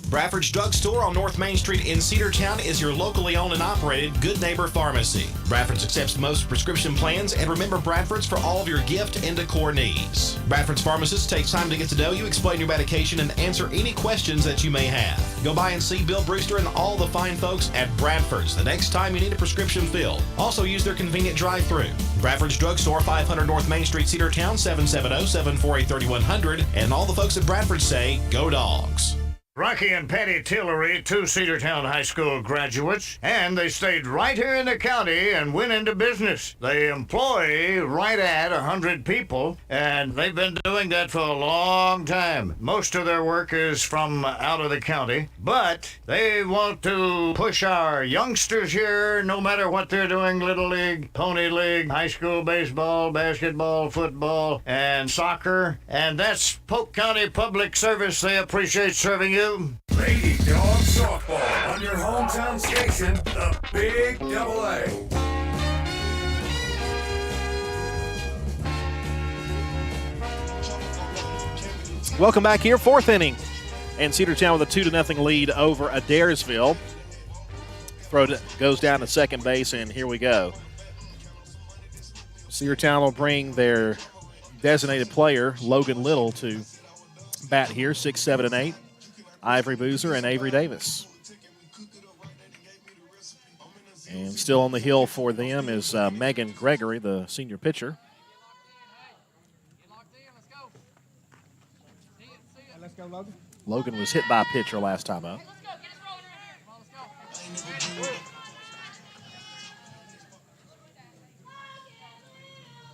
Bradford's Drug Store on North Main Street in Cedartown is your locally owned and operated Good Neighbor Pharmacy. Bradford's accepts most prescription plans, and remember Bradford's for all of your gift and decor needs. Bradford's pharmacist takes time to get to know you, explain your medication, and answer any questions that you may have. Go by and see Bill Brewster and all the fine folks at Bradford's the next time you need a prescription filled. Also use their convenient drive-thru. Bradford's Drug Store, 500 North Main Street, Cedartown, 770-748-3100. And all the folks at Bradford say, go Dawgs. Rocky and Patty Tillery, 2 Cedartown High School graduates, and they stayed right here in the county and went into business. They employ right at 100 people, and they've been doing that for a long time. Most of their work is from out of the county, but they want to push our youngsters here, no matter what they're doing, Little League, Pony League, high school baseball, basketball, football, and soccer, and that's Polk County Public Service. They appreciate serving you. Lady Dawgs softball on your hometown station, the Big Double A. Welcome back here, fourth inning. And Cedartown with a 2-0 lead over Adairsville. Throw goes down to second base, and here we go. Cedartown will bring their designated player, Logan Little, to bat here, 6, 7, and 8. Ivory Boozer and Avery Davis. And still on the hill for them is Megan Gregory, the senior pitcher. Let's go, Logan. Logan was hit by a pitcher last time up.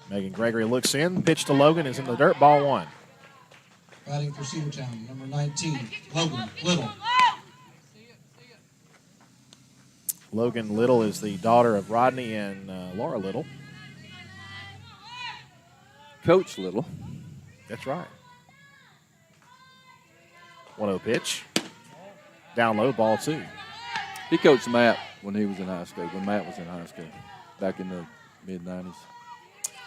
Megan Gregory looks in. Pitch to Logan is in the dirt. Ball 1. Batting for Cedartown, number 19, Logan Little. Logan Little is the daughter of Rodney and Laura Little. Coach Little. That's right. 1-0 pitch. Down low, ball 2. He coached Matt when he was in high school, when Matt was in high school, back in the mid-90s.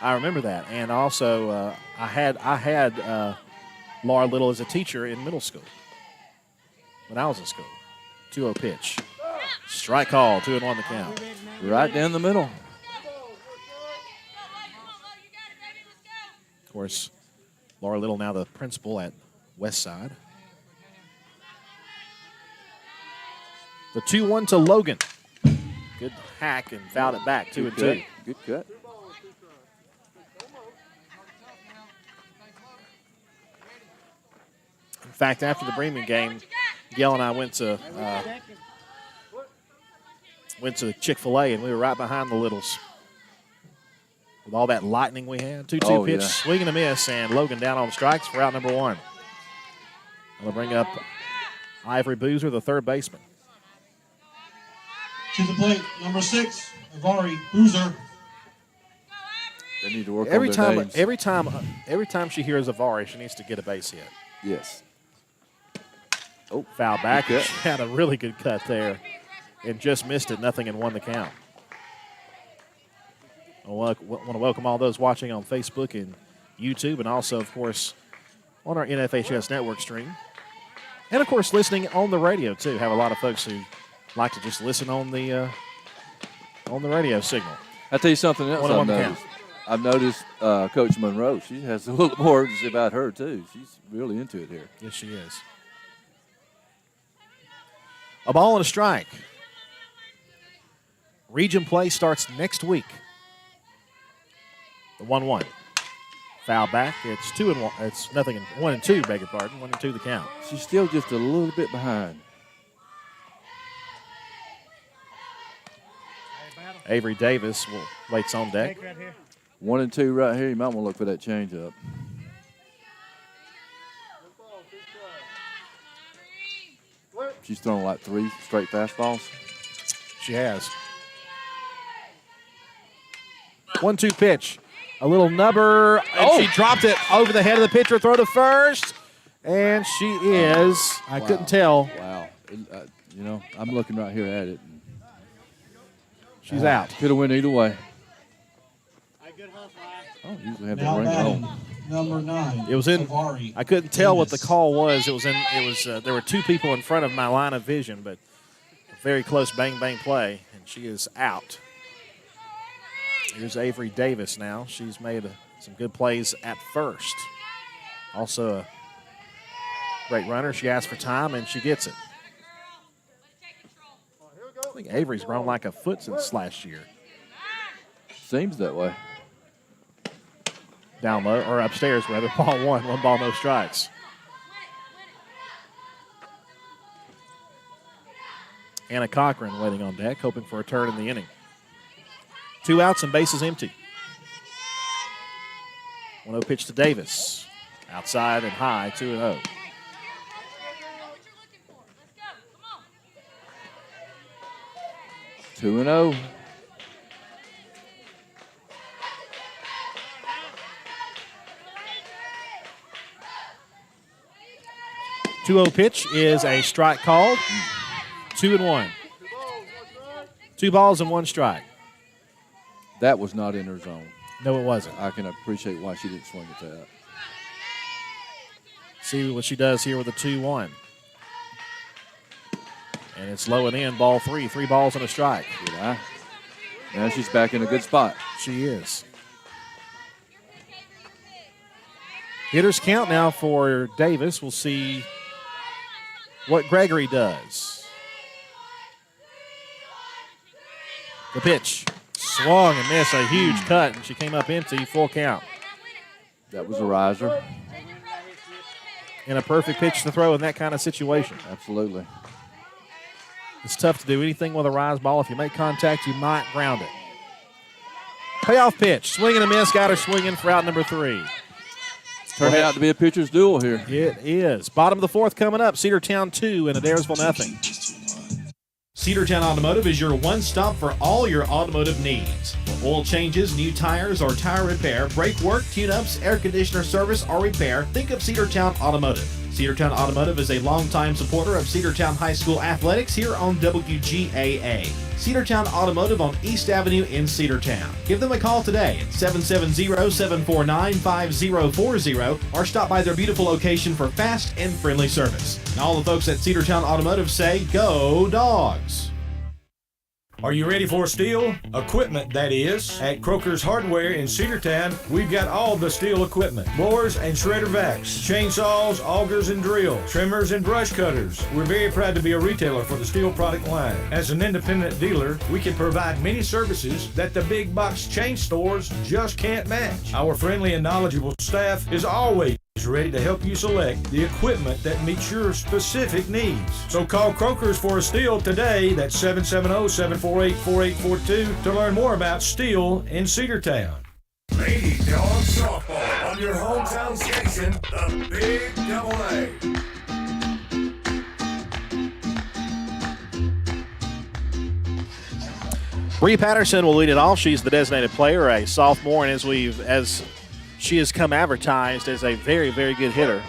I remember that. And also, I had Laura Little as a teacher in middle school when I was in school. 2-0 pitch. Strike call, 2-1 the count. Right down the middle. Of course, Laura Little now the principal at Westside. The 2-1 to Logan. Good hack and fouled it back, 2-2. Good cut. In fact, after the Bremen game, Gail and I went to Chick-fil-A, and we were right behind the Littles. With all that lightning we had, 2-2 pitch, swing and a miss, and Logan down on strikes for out number 1. I'll bring up Ivory Boozer, the third baseman. To the plate, number 6, Avari Boozer. They need to work on their names. Every time she hears Avari, she needs to get a base hit. Yes. Oh, foul back. She had a really good cut there and just missed it. 0-1 the count. I want to welcome all those watching on Facebook and YouTube, and also, of course, on our NFHS network stream. And, of course, listening on the radio, too. Have a lot of folks who like to just listen on the radio signal. I'll tell you something else I've noticed Coach Monroe, she has a little more to say about her, too. She's really into it here. Yes, she is. A ball and a strike. Region play starts next week. The 1-1. Foul back. It's 2-1. It's nothing. 1-2. Beg your pardon. 1-2 the count. She's still just a little bit behind. Avery Davis waits on deck. 1-2 right here. You might want to look for that change up. She's thrown like 3 straight fastballs. She has. 1-2 pitch. A little nubber, and she dropped it over the head of the pitcher. Throw to first, and she is. I couldn't tell. Wow. You know, I'm looking right here at it. She's out. Could have went either way. Oh, usually have that ring home. Number 9. It was in. Savari I couldn't tell what the Davis. call was. It was in. It was. There were 2 people in front of my line of vision, but a very close bang play, and she is out. Here's Avery Davis now. She's made some good plays at first. Also a great runner. She asked for time, and she gets it. I think Avery's grown like a foot since last year. Seems that way. Down low, or upstairs rather. Ball 1. 1 ball, no strikes. Anna Cochran waiting on deck, hoping for a turn in the inning. 2 outs and bases empty. 1-0 pitch to Davis. Outside and high, 2-0. Two and 0. Pitch is a strike called. 2-1. 2 balls and 1 strike. That was not in her zone. No, it wasn't. I can appreciate why she didn't swing at that. See what she does here with a 2-1. And it's low and in, ball 3. 3 balls and a strike. Yeah. Now she's back in a good spot. She is. Hitters count now for Davis. We'll see what Gregory does. The pitch. Swung and missed. A huge cut, and she came up empty. Full count. That was a riser. And a perfect pitch to throw in that kind of situation. Absolutely. It's tough to do anything with a rise ball. If you make contact, you might ground it. Payoff pitch. Swing and a miss. Got her swinging for out number 3. Turned out to be a pitcher's duel here. It is. Bottom of the 4th coming up. Cedartown 2 and Adairsville nothing. Cedartown Automotive is your one-stop for all your automotive needs. For oil changes, new tires, or tire repair, brake work, tune-ups, air conditioner service, or repair, think of Cedartown Automotive. Cedartown Automotive is a longtime supporter of Cedartown High School athletics here on WGAA. Cedartown Automotive on East Avenue in Cedartown. Give them a call today at 770-749-5040 or stop by their beautiful location for fast and friendly service. And all the folks at Cedartown Automotive say, go Dogs! Are you ready for steel? Equipment, that is. At Croker's Hardware in Cedartown, we've got all the steel equipment. Blowers and shredder vacs, chainsaws, augers and drills, trimmers and brush cutters. We're very proud to be a retailer for the steel product line. As an independent dealer, we can provide many services that the big box chain stores just can't match. Our friendly and knowledgeable staff is always ready to help you select the equipment that meets your specific needs. So call Croker's for a steel today. That's 770-748-4842 to learn more about steel in Cedartown. Lady Dawgs softball on your hometown station, the Big Double-A. Bree Patterson will lead it off. She's the designated player, a sophomore, and as she has come advertised as a very, very good hitter.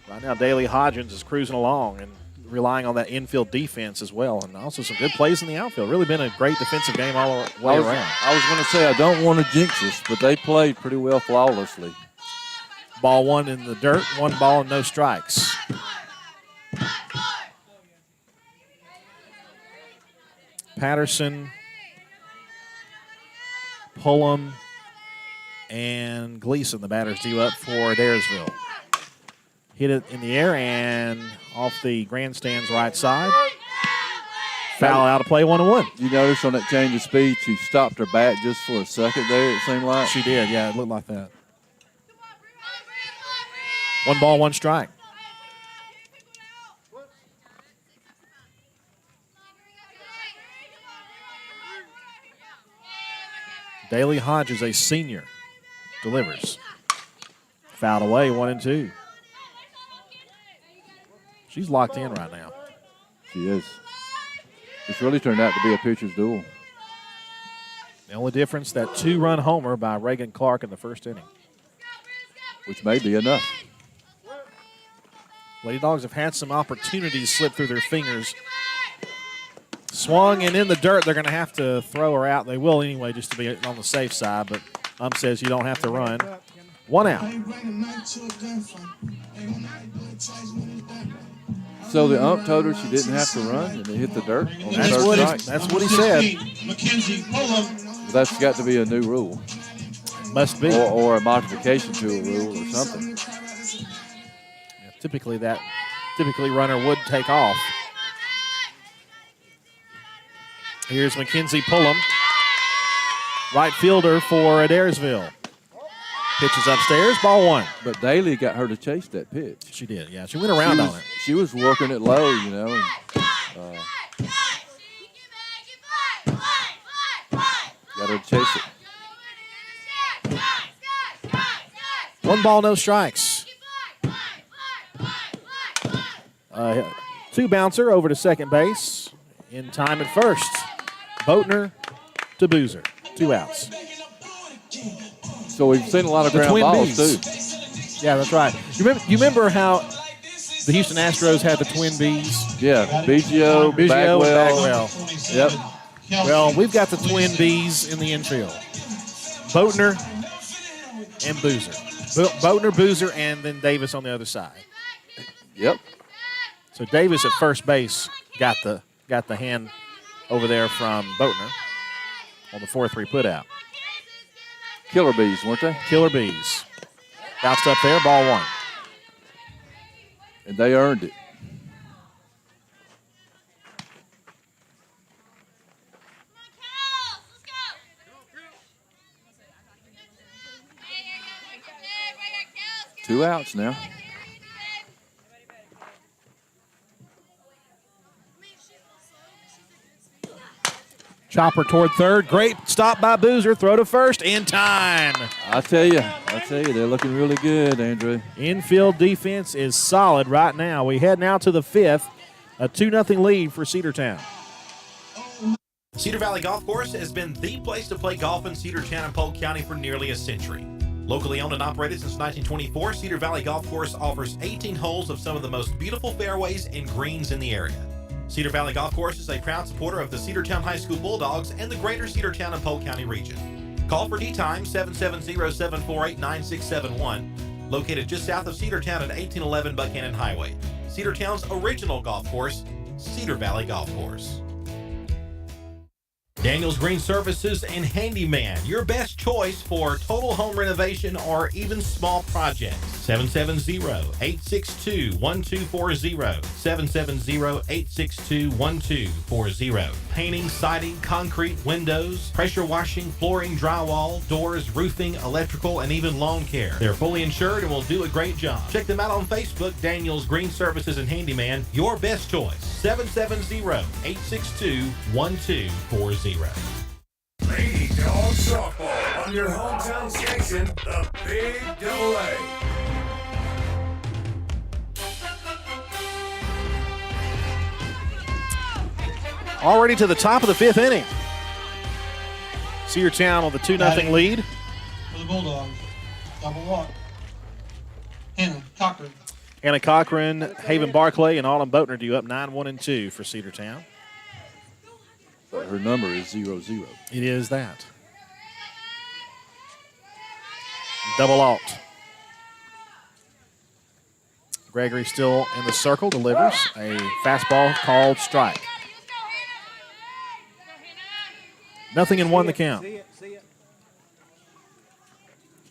Right now, Daly Hodgins is cruising along and relying on that infield defense as well, and also some good plays in the outfield. Really been a great defensive game all the way around. I was going to say, I don't want to jinx us, but they played pretty well flawlessly. Ball 1 in the dirt, 1 ball and no strikes. Patterson, Pullum, and Gleason, the batters due up for Adairsville. Hit it in the air and off the grandstand's right side. Foul out of play, 1-1. You notice on that change of speed, she stopped her bat just for a second there, it seemed like. She did, yeah, it looked like that. 1 ball, 1 strike. Daly Hodges, a senior, delivers. Fouled away, 1-2. She's locked in right now. She is. It's really turned out to be a pitcher's duel. The only difference, that 2-run homer by Reagan Clark in the first inning. Which may be enough. Lady Dogs have had some opportunities slip through their fingers. Swung and in the dirt, they're going to have to throw her out. They will anyway, just to be on the safe side, but says you don't have to run. 1 out. So the ump told her she didn't have to run, and it hit the dirt on the third strike. That's what he said. That's got to be a new rule. Must be. Or a modification to a rule or something. Yeah, typically runner would take off. Here's Mackenzie Pullum, right fielder for Adairsville. Pitches upstairs, ball 1. But Daly got her to chase that pitch. She did, yeah. She went around on it. She was working it low, you know. And, got her to chase it. 1 ball, no strikes. 2 bouncer over to second base. In time at first. Boatner to Boozer. 2 outs. So we've seen a lot of ground balls, too. Yeah, that's right. You remember how the Houston Astros had the twin Bs? Yeah, Biggio, Bagwell. Yep. Well, we've got the twin Bs in the infield. Boatner and Boozer. Boatner, Boozer, and then Davis on the other side. Yep. So Davis at first base got the hand over there from Boatner on the 4-3 putout. Killer bees, weren't they? Killer bees. Bounced up there, ball 1. And they earned it. Two outs now. Chopper toward third. Great stop by Boozer. Throw to first in time. I tell you, they're looking really good, Andrew. Infield defense is solid right now. We head now to the 5th. A 2-0 lead for Cedartown. Cedar Valley Golf Course has been the place to play golf in Cedartown and Polk County for nearly a century. Locally owned and operated since 1924, Cedar Valley Golf Course offers 18 holes of some of the most beautiful fairways and greens in the area. Cedar Valley Golf Course is a proud supporter of the Cedartown High School Bulldogs and the greater Cedartown and Polk County region. Call for D-Time 770-748-9671, located just south of Cedartown at 1811 Buchanan Highway. Cedartown's original golf course, Cedar Valley Golf Course. Daniels Green Services and Handyman, your best choice for total home renovation or even small projects. 770-862-1240. 770-862-1240. Painting, siding, concrete, windows, pressure washing, flooring, drywall, doors, roofing, electrical, and even lawn care. They're fully insured and will do a great job. Check them out on Facebook, Daniels Green Services and Handyman, your best choice. 770-862-1240. Lady Dawgs softball on your hometown station, the Big Double A. Already to the top of the 5th inning. Cedartown with a 2-0 lead. For the Bulldogs, double walk. Hannah Cochran. Hannah Cochran, Haven Barclay, and Autumn Boatner do up 9-1-2 for Cedartown. But her number is 0-0. It is that. Double alt. Gregory still in the circle, delivers a fastball called strike. 0-1 the count.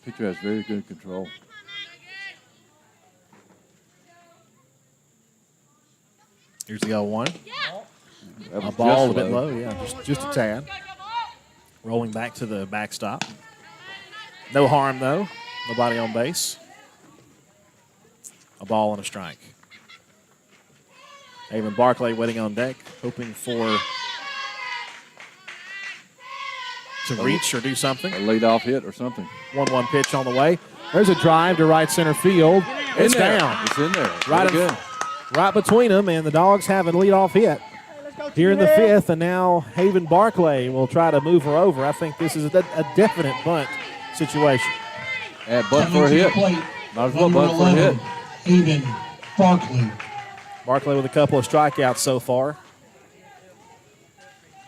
Pitcher has very good control. Here's the 0-1. That A was ball a just bit low, yeah, just a tad. Rolling back to the backstop. No harm, though. Nobody on base. A ball and a strike. Haven Barclay waiting on deck, hoping to reach or do something. A leadoff hit or something. 1-1 pitch on the way. There's a drive to right center field. It's down. It's in there. Right between them, and the Dogs have a leadoff hit here in the fifth, and now Haven Barclay will try to move her over. I think this is a definite bunt situation. Bunt for a hit. Might as well bunt for a hit. Haven Barclay. Barclay with a couple of strikeouts so far.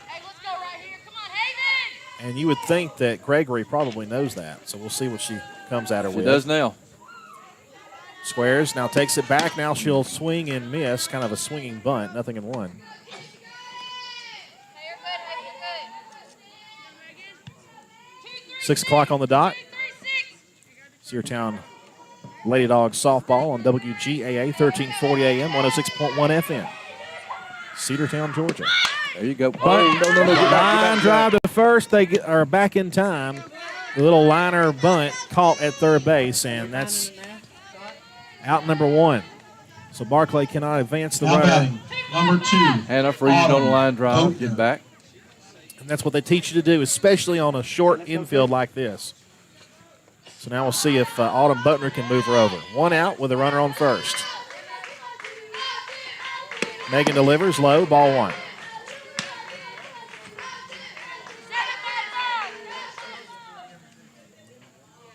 Hey, let's go right here. Come on, Haven! And you would think that Gregory probably knows that, so we'll see what she comes at her with. She does now. Squares, now takes it back. Now she'll swing and miss, kind of a swinging bunt, nothing in one. Hey, you're good. 6 o'clock on the dot. Cedartown Lady Dogs softball on WGAA 1340 AM, 106.1 FM. Cedartown, Georgia. There you go. Line drive to first. They are back in time. The little liner bunt caught at third base, and that's out number 1. So Barclay cannot advance the runner. Number 2. Hannah freezing on the line drive, getting back. And that's what they teach you to do, especially on a short infield like this. So now we'll see if Autumn Butner can move her over. 1 out with a runner on first. Megan delivers low, ball 1.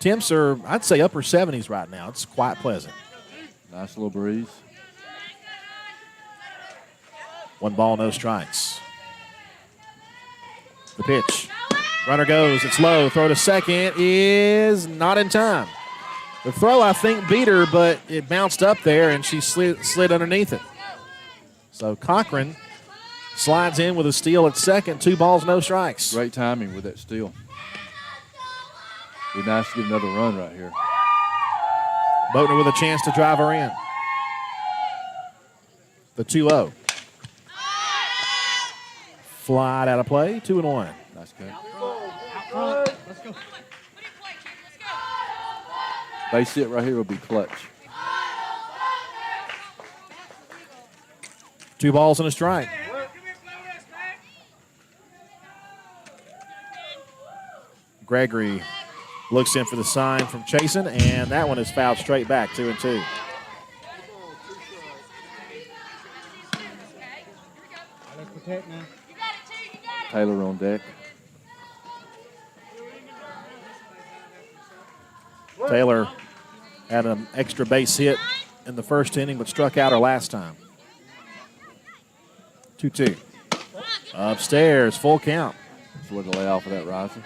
Temps are, I'd say, upper 70s right now. It's quite pleasant. Nice little breeze. 1 ball, no strikes. The pitch. Runner goes. It's low. Throw to second is not in time. The throw, I think, beat her, but it bounced up there, and she slid underneath it. So Cochran slides in with a steal at second. 2 balls, no strikes. Great timing with that steal. Be nice to get another run right here. Boatner with a chance to drive her in. The 2-0. Flied out of play, 2-1. Nice cut. Let's go. Base hit right here will be clutch. 2 balls and a strike. Gregory looks in for the sign from Chasen, and that one is fouled straight back, 2-2. Taylor on deck. Taylor had an extra base hit in the first inning, but struck out her last time. 2-2. Upstairs, full count. Just wanted to lay off of that riser.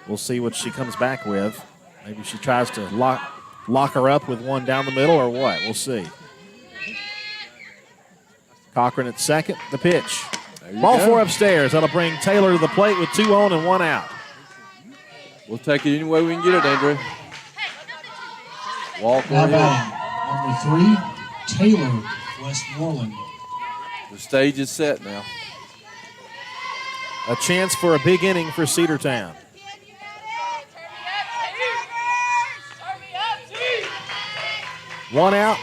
We'll see what she comes back with. Maybe she tries to lock her up with one down the middle or what. We'll see. Cochran at second. The pitch. Ball 4 upstairs. That'll bring Taylor to the plate with 2 on and 1 out. We'll take it any way we can get it, Andrew. Walk Now right batting, number 3, Taylor Westmoreland. The stage is set now. A chance for a big inning for Cedartown. One out.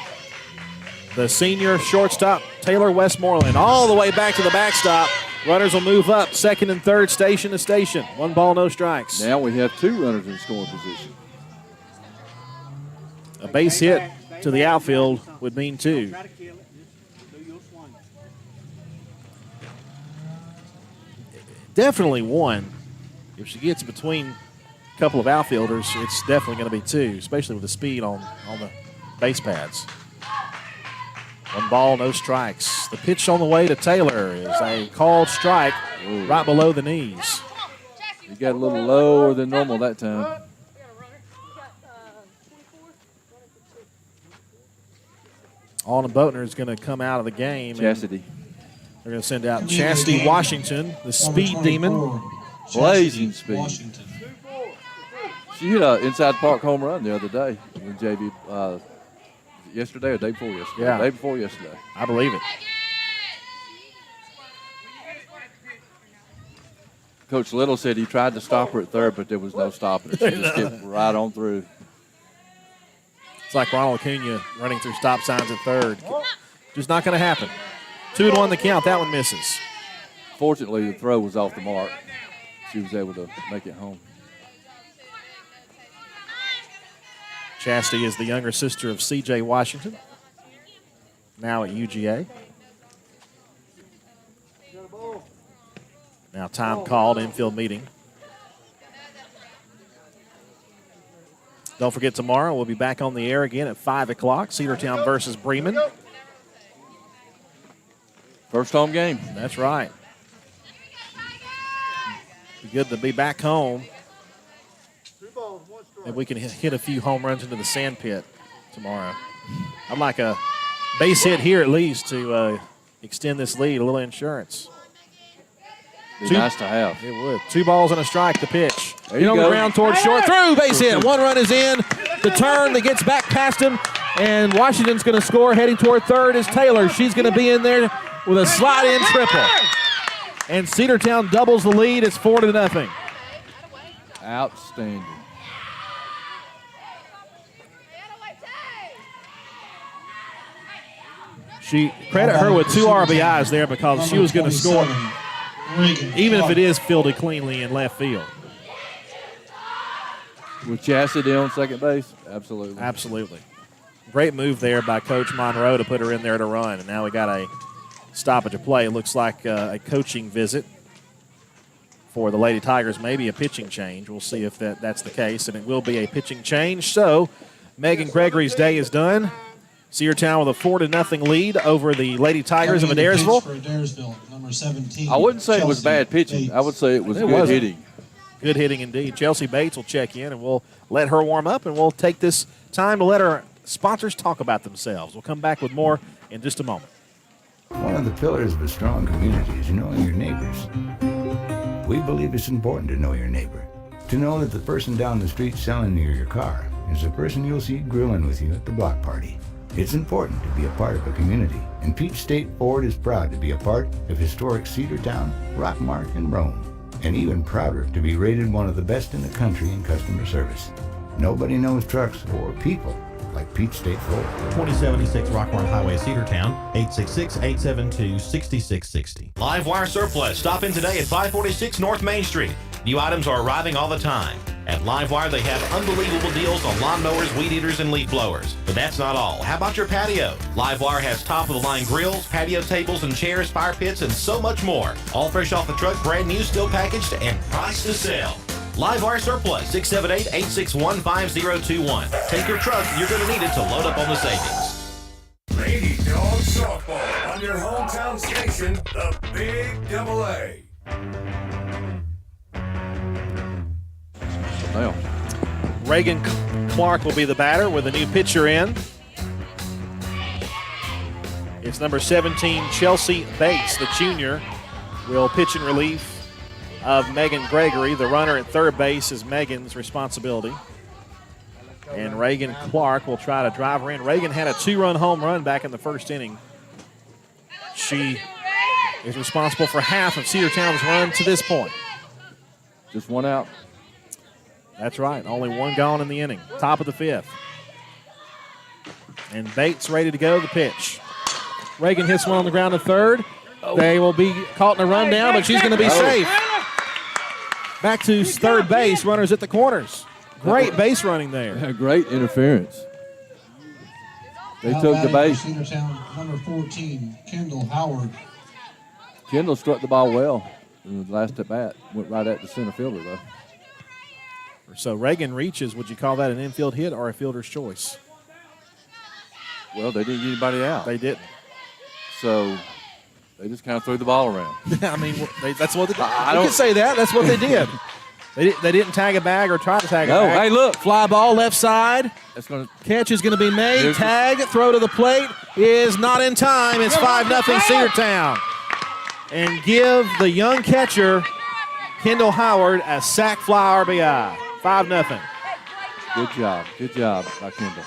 The senior shortstop, Taylor Westmoreland, all the way back to the backstop. Runners will move up, second and third, station to station. 1 ball, no strikes. Now we have 2 runners in scoring position. A base hit to the outfield would mean 2. Definitely 1. If she gets between a couple of outfielders, it's definitely going to be 2, especially with the speed on the base pads. 1 ball, no strikes. The pitch on the way to Taylor is a called strike right below the knees. You got a little lower than normal that time. Alden Boatner is going to come out of the game. Chastity. They're going to send out Chastity Washington, the speed demon. Blazing speed. She hit an inside park home run the other day when JV yesterday or day before yesterday? Yeah. Day before yesterday. I believe it. Coach Little said he tried to stop her at third, but there was no stopping her. She just skipped right on through. It's like Ronald Acuna running through stop signs at third. Just not going to happen. 2-1 the count. That one misses. Fortunately, the throw was off the mark. She was able to make it home. Chastity is the younger sister of C.J. Washington, now at UGA. Now time called, infield meeting. Don't forget, tomorrow we'll be back on the air again at 5 o'clock, Cedartown versus Bremen. First home game. That's right. Be good to be back home. And we can hit a few home runs into the sand pit tomorrow. I'd like a base hit here at least to extend this lead, a little insurance. Be nice to have. It would. 2 balls and a strike, the pitch. There you on go. the ground towards short. Through, base hit. 1 run is in. The turn that gets back past him, and Washington's going to score. Heading toward third is Taylor. She's going to be in there with a slide-in triple. And Cedartown doubles the lead. It's 4-0. Outstanding. Credit her with 2 RBIs there because she was going to score, even if it is fielded cleanly in left field. With Chastity on second base? Absolutely. Absolutely. Great move there by Coach Monroe to put her in there to run. And now we got a stoppage of play. It looks like a coaching visit for the Lady Tigers, maybe a pitching change. We'll see if that's the case, and it will be a pitching change. So Megan Gregory's day is done. Cedartown with a 4-0 lead over the Lady Tigers of Adairsville. For Adairsville, number 17. I wouldn't say it was bad pitching. I would say it was good hitting. Good hitting indeed. Chelsea Bates will check in, and we'll let her warm up, and we'll take this time to let our sponsors talk about themselves. We'll come back with more in just a moment. One of the pillars of a strong community is knowing your neighbors. We believe it's important to know your neighbor. To know that the person down the street selling you your car is the person you'll see grilling with you at the block party. It's important to be a part of a community, and Peach State Ford is proud to be a part of historic Cedartown, Rockmart, and Rome, and even prouder to be rated one of the best in the country in customer service. Nobody knows trucks or people like Peach State Ford. 2076 Rockmart Highway, Cedartown, 866-872-6660. Live Wire Surplus. Stop in today at 546 North Main Street. New items are arriving all the time. At Livewire, they have unbelievable deals on lawnmowers, weed eaters, and leaf blowers. But that's not all. How about your patio? Livewire has top-of-the-line grills, patio tables and chairs, fire pits, and so much more. All fresh off the truck, brand new, still packaged, and priced to sell. Livewire Surplus, 678-861-5021. Take your truck. You're going to need it to load up on the savings. Lady Dawgs softball on your hometown station, the Big Double A. Now, Reagan Clark will be the batter with a new pitcher in. It's number 17, Chelsea Bates, the junior, will pitch in relief of Megan Gregory. The runner at third base is Megan's responsibility. And Reagan Clark will try to drive her in. Reagan had a 2-run home run back in the first inning. She is responsible for half of Cedartown's run to this point. just one out. That's right. Only one gone in the inning. Top of the fifth. And Bates ready to go. The pitch. Reagan hits one on the ground to third. They will be caught in a rundown, but she's going to be safe. Back to third base. Runners at the corners. Great base running there. Great interference. They took the base. Cedartown, number 14, Kendall Howard. Kendall struck the ball well in the last at bat. Went right at the center fielder, though. So Reagan reaches. Would you call that an infield hit or a fielder's choice? Well, they didn't get anybody out. They didn't. So they just kind of threw the ball around. I mean, that's what they did. You can say that. That's what they did. They didn't tag a bag or try to tag a bag. Hey, look. Fly ball left side. That's gonna Catch is going to be made. Tag, throw to the plate is not in time. It's 5-0 Cedartown. And give the young catcher, Kendall Howard, a sac fly RBI. 5-0. Good job. Good job by Kendall.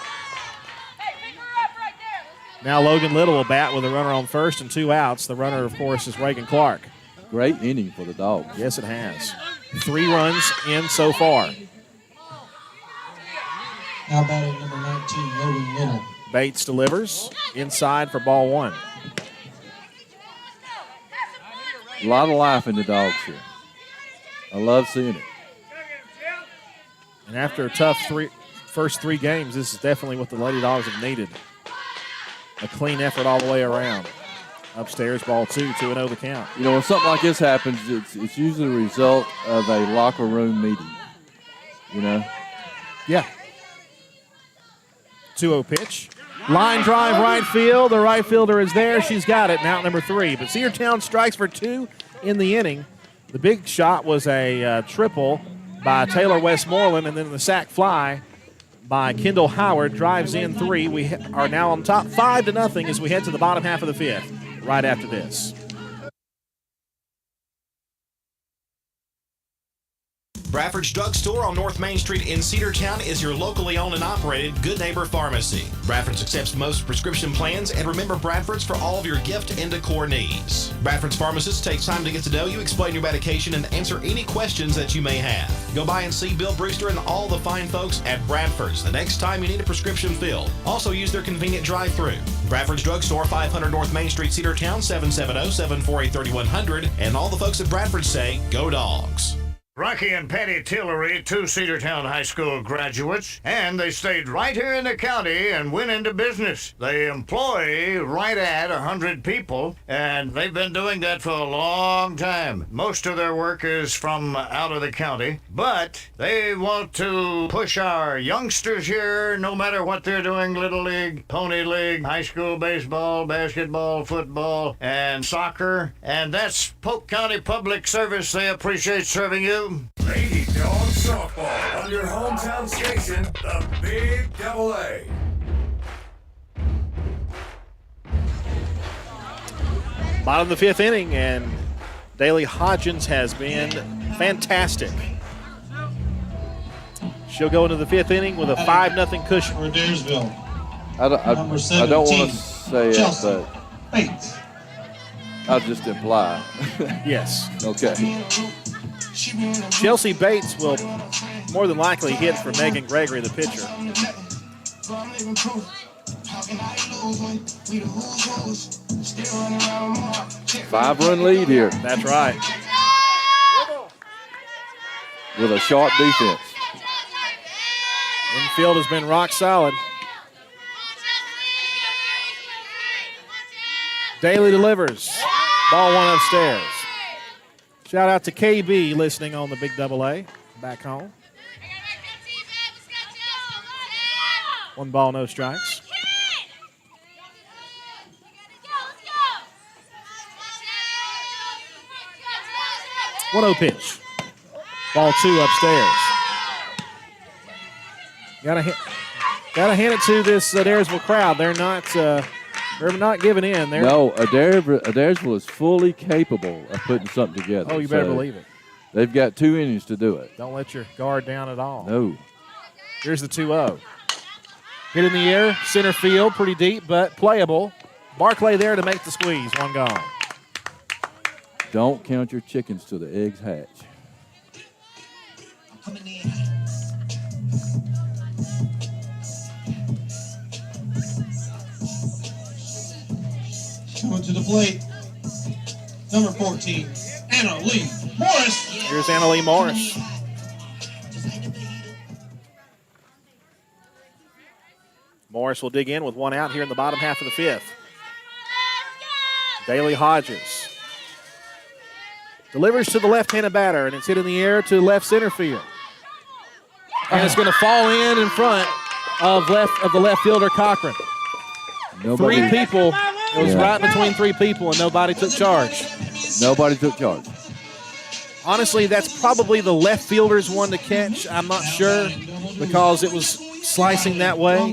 Now Logan Little will bat with a runner on first and 2 outs. The runner, of course, is Reagan Clark. Great inning for the Dogs. Yes, it has. 3 runs in so far. Now batting number 19, Logan Little. Bates delivers inside for ball 1. A lot of life in the Dogs here. I love seeing it. And after a tough first 3 games, this is definitely what the Lady Dogs have needed. A clean effort all the way around. Upstairs, ball 2, 2-0 the count. You know, when something like this happens, it's usually the result of a locker room meeting. You know? Yeah. 2-0 pitch. Line drive right field. The right fielder is there. She's got it. Now number 3. But Cedartown strikes for 2 in the inning. The big shot was a triple by Taylor Westmoreland, and then the sac fly by Kendall Howard drives in 3. We are now on top 5-0 as we head to the bottom half of the 5th right after this. Bradford's Drug Store on North Main Street in Cedartown is your locally owned and operated Good Neighbor Pharmacy. Bradford's accepts most prescription plans, and remember Bradford's for all of your gift and decor needs. Bradford's pharmacist takes time to get to know you, explain your medication, and answer any questions that you may have. Go by and see Bill Brewster and all the fine folks at Bradford's the next time you need a prescription filled. Also use their convenient drive-thru. Bradford's Drug Store, 500 North Main Street, Cedartown, 770-748-3100. And all the folks at Bradford say, go Dogs. Rocky and Patty Tillery, 2 Cedartown High School graduates, and they stayed right here in the county and went into business. They employ right at 100 people, and they've been doing that for a long time. Most of their work is from out of the county, but they want to push our youngsters here, no matter what they're doing, Little League, Pony League, high school baseball, basketball, football, and soccer, and that's Polk County Public Service. They appreciate serving you. Lady Dawgs softball on your hometown station, the Big AA. Bottom of the 5th inning, and Daly Hodgins has been fantastic. She'll go into the 5th inning with a 5-0 cushion. For Adairsville. I don't want to say Chelsea. it, but Bates. I'll just imply. Yes. Okay. Chelsea Bates will more than likely hit for Megan Gregory, the pitcher. 5-run lead here. That's right. With a sharp defense. Infield has been rock solid. Daly delivers. Ball 1 upstairs. Shout out to KB listening on the Big AA back home. 1 ball, no strikes. One 1-0 pitch. Ball 2 upstairs. Gotta hand it to this Adairsville crowd. They're not giving in. No, Adairsville is fully capable of putting something together. Oh, you better believe it. They've got 2 innings to do it. Don't let your guard down at all. No. Here's the 2-0. Hit in the air, center field, pretty deep, but playable. Barclay there to make the squeeze. 1 gone. Don't count your chickens till the eggs hatch. Coming to the plate, number 14, Anna Lee Morris. Here's Anna Lee Morris. Morris will dig in with 1 out here in the bottom half of the 5th. Daly Hodges delivers to the left-handed batter, and it's hit in the air to left center field. And it's going to fall in front of the left fielder, Cochran. Nobody, 3 people. It was right between 3 people, and nobody took charge. Nobody took charge. Honestly, that's probably the left fielder's one to catch. I'm not sure because it was slicing that way.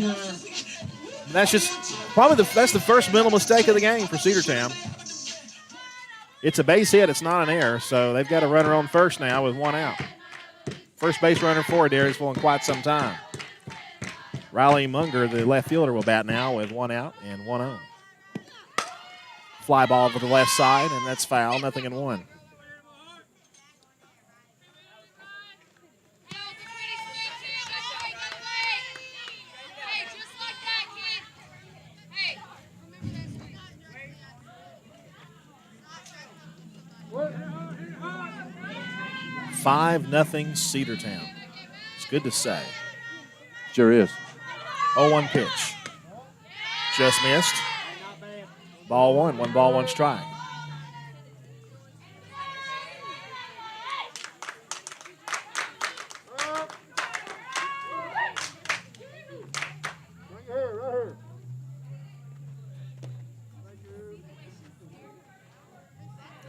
That's that's the first mental mistake of the game for Cedartown. It's a base hit. It's not an error, so they've got a runner on first now with 1 out. First base runner for Adairsville in quite some time. Riley Munger, the left fielder, will bat now with 1 out and 1 0. Fly ball to the left side, and that's foul. 0-1. Five nothing Cedartown. It's good to say. Sure is. 0-1 pitch. Just missed. Ball one. 1 ball, 1 strike.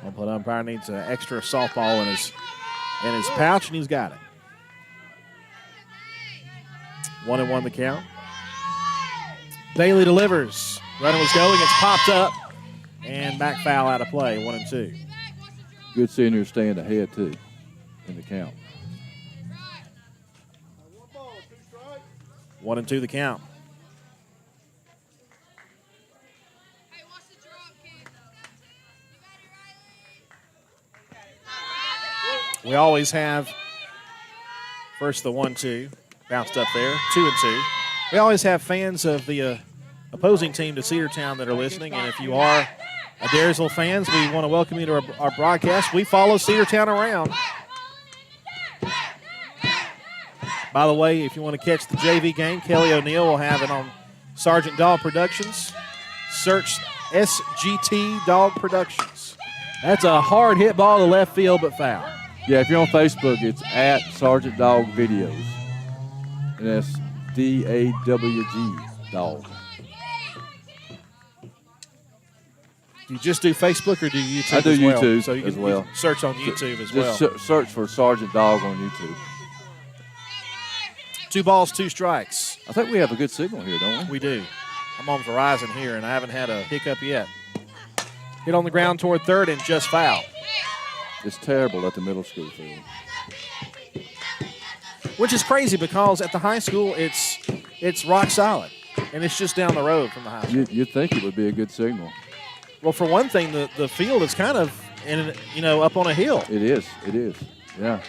Home umpire needs an extra softball in his pouch, and he's got it. 1-1 the count. Bailey delivers. Runner was going. It's popped up. And back foul out of play. 1-2. Good senior staying ahead, too, in the count. 1-2 the count. We always have first the 1-2. Bounced up there. 2-2. We always have fans of the opposing team to Cedartown that are listening, and if you are Adairsville fans, we want to welcome you to our broadcast. We follow Cedartown around. By the way, if you want to catch the JV game, Kelly O'Neill will have it on Sergeant Dog Productions. Search SGT Dog Productions. That's a hard hit ball to left field, but foul. Yeah, if you're on Facebook, it's at Sergeant Dog Videos. And that's DAWG, Dog. Do you just do Facebook or do you YouTube? I do as well? YouTube so you as can, well. You can search on YouTube as Just well. search for Sergeant Dog on YouTube. 2 balls, 2 strikes. I think we have a good signal here, don't we? We do. I'm on Verizon here, and I haven't had a hiccup yet. Hit on the ground toward third and just foul. It's terrible at the middle school field. Which is crazy because at the high school, it's rock solid, and it's just down the road from the high school. You'd think it would be a good signal. Well, for one thing, the field is kind of up on a hill. It is. Yeah.